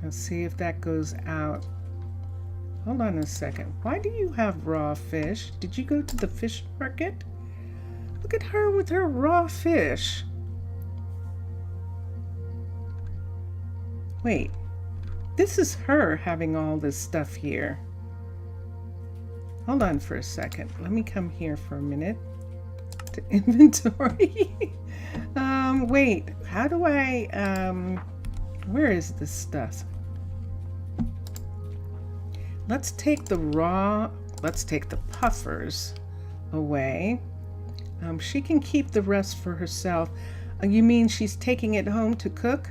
Let's see if that goes out. Hold on a second. Why do you have raw fish? Did you go to the fish market? Look at her with her raw fish. Wait, this is her having all this stuff here. Hold on for a second. Let me come here for a minute to inventory. Wait, how do I, where is this stuff? Let's take the puffers away. She can keep the rest for herself. You mean she's taking it home to cook?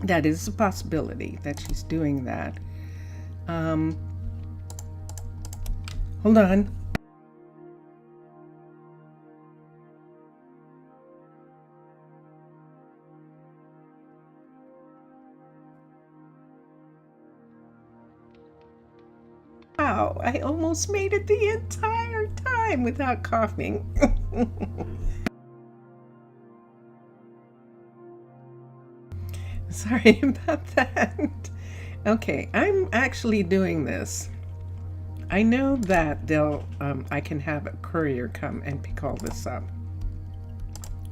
That is a possibility that she's doing that. Hold on. Wow, I almost made it the entire time without coughing. Sorry about that. Okay, I'm actually doing this. I know that I can have a courier come and pick all this up.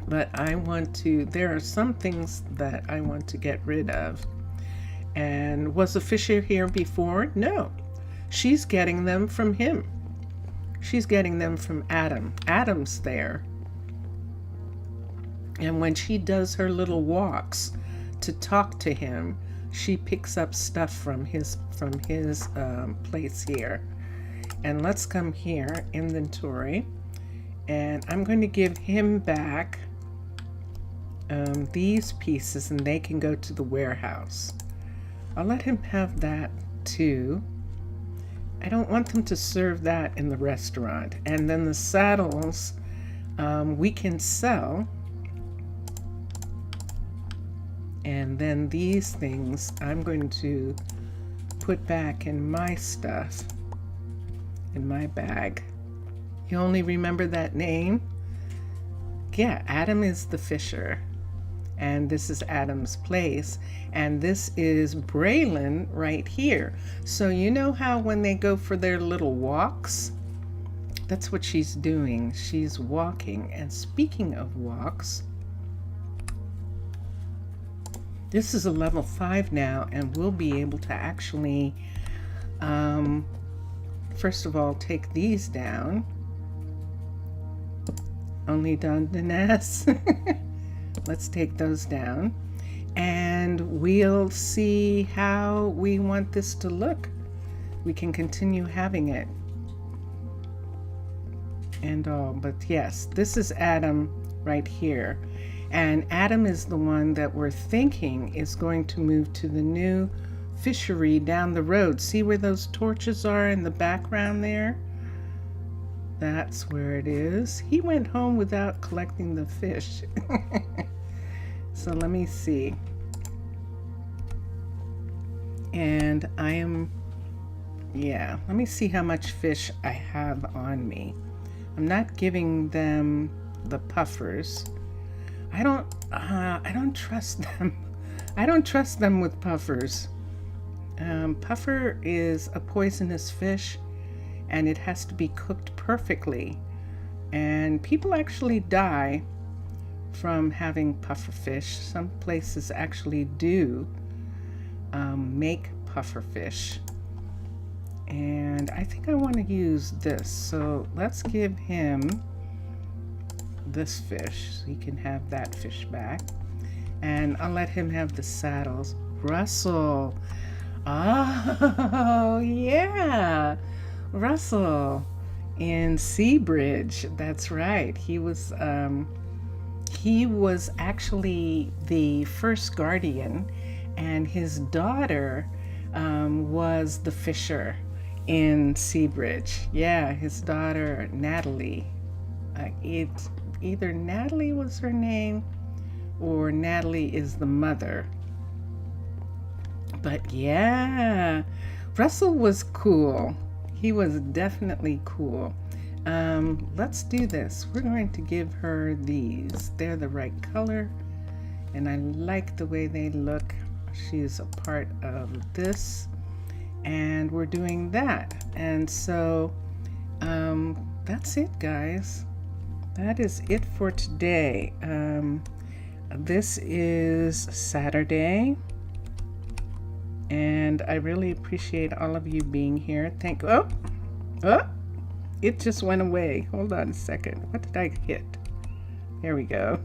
But there are some things that I want to get rid of. And was the fisher here before? No. She's getting them from him. She's getting them from Adam. Adam's there. And when she does her little walks to talk to him, she picks up stuff from his place here. And let's come here, inventory. And I'm going to give him back these pieces and they can go to the warehouse. I'll let him have that too. I don't want them to serve that in the restaurant. And then the saddles we can sell. And then these things I'm going to put back in my stuff, in my bag. You only remember that name? Yeah, Adam is the fisher. And this is Adam's place. And this is Braylon right here. So you know how when they go for their little walks? That's what she's doing. She's walking. And speaking of walks, this is a level 5 now, and we'll be able to actually, first of all, take these down. Only Dundas. Let's take those down. And we'll see how we want this to look. We can continue having it. And all, but yes, this is Adam right here. And Adam is the one that we're thinking is going to move to the new fishery down the road. See where those torches are in the background there? That's where it is. He went home without collecting the fish. So let me see. And let me see how much fish I have on me. I'm not giving them the puffers. I don't trust them. I don't trust them with puffers. Puffer is a poisonous fish and it has to be cooked perfectly. And people actually die from having puffer fish. Some places actually do make puffer fish. And I think I want to use this. So let's give him this fish so he can have that fish back. And I'll let him have the saddles. Russell. Oh, yeah. Russell in Seabridge. That's right. He He was actually the first guardian, and his daughter was the fisher in Seabridge. Yeah, his daughter Natalie. Either Natalie was her name or Natalie is the mother. But yeah, Russell was cool. He was definitely cool. Let's do this. We're going to give her these. They're the right color, and I like the way they look. She's a part of this, and we're doing that. And so that's it, guys. That is it for today. This is Saturday, and I really appreciate all of you being here. Oh, it just went away. Hold on a second. What did I hit? There we go.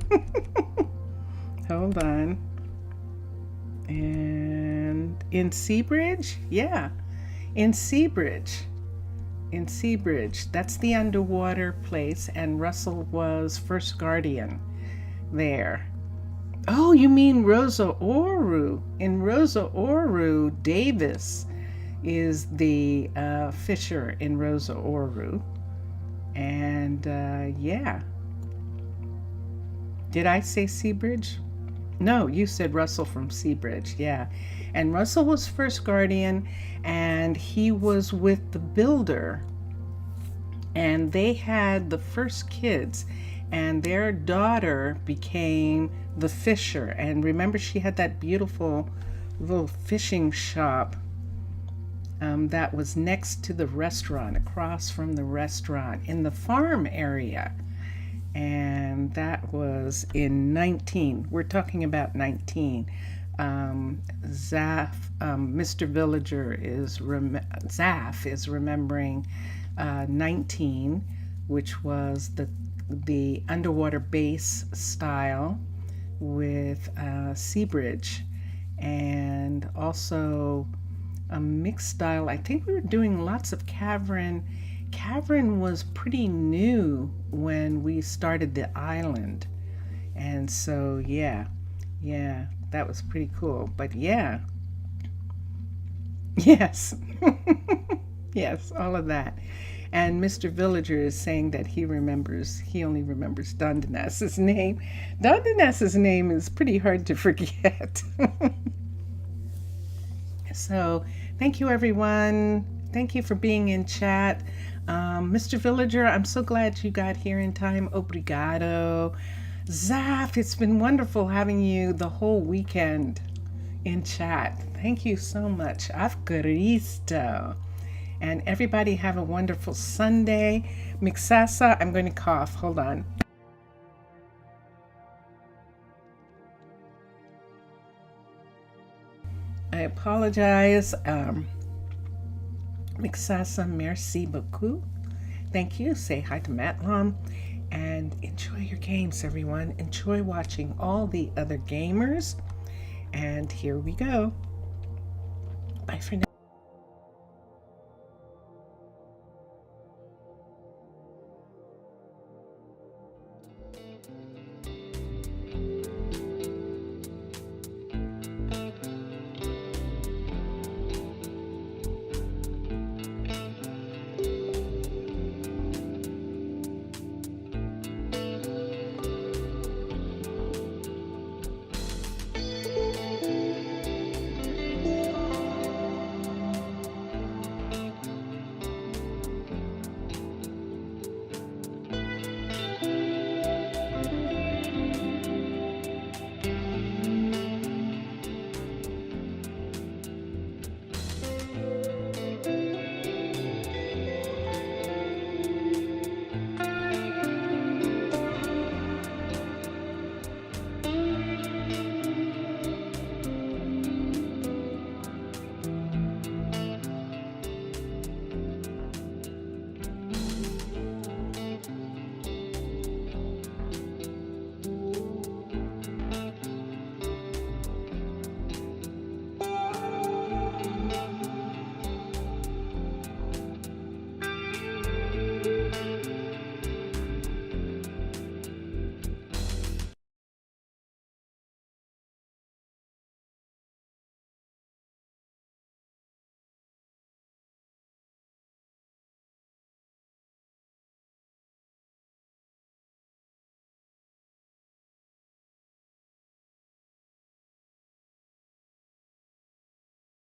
Hold on. And in Seabridge? Yeah, in Seabridge. In Seabridge. That's the underwater place, and Russell was first guardian there. Oh, you mean Rosa Ouro. In Rosa Ouro, Davis is the fisher in Rosa Ouro. And yeah. Did I say Seabridge? No, you said Russell from Seabridge. Yeah. And Russell was first guardian, and he was with the builder. And they had the first kids, and their daughter became the fisher. And remember, she had that beautiful little fishing shop that was next to the restaurant, across from the restaurant in the farm area. And that was in 19. We're talking about 19. Mr. Villager Zaf is remembering 19, which was the underwater base style with Seabridge, and also a mixed style. I think we were doing lots of cavern. Cavern was pretty new when we started the island, and so yeah, that was pretty cool. But yeah, yes. Yes, all of that. And Mr. Villager is saying that he only remembers Dundaness's name. Dundaness's name is pretty hard to forget. So thank you, everyone. Thank you for being in chat. Mr. Villager, I'm so glad you got here in time. Obrigado. Zaf, it's been wonderful having you the whole weekend in chat. Thank you so much. Afgaristo. And everybody have a wonderful Sunday. Mixasa, I'm going to cough. Hold on. I apologize. Mixasa, merci beaucoup. Thank you. Say hi to Matlam. And enjoy your games, everyone. Enjoy watching all the other gamers. And here we go. Bye for now.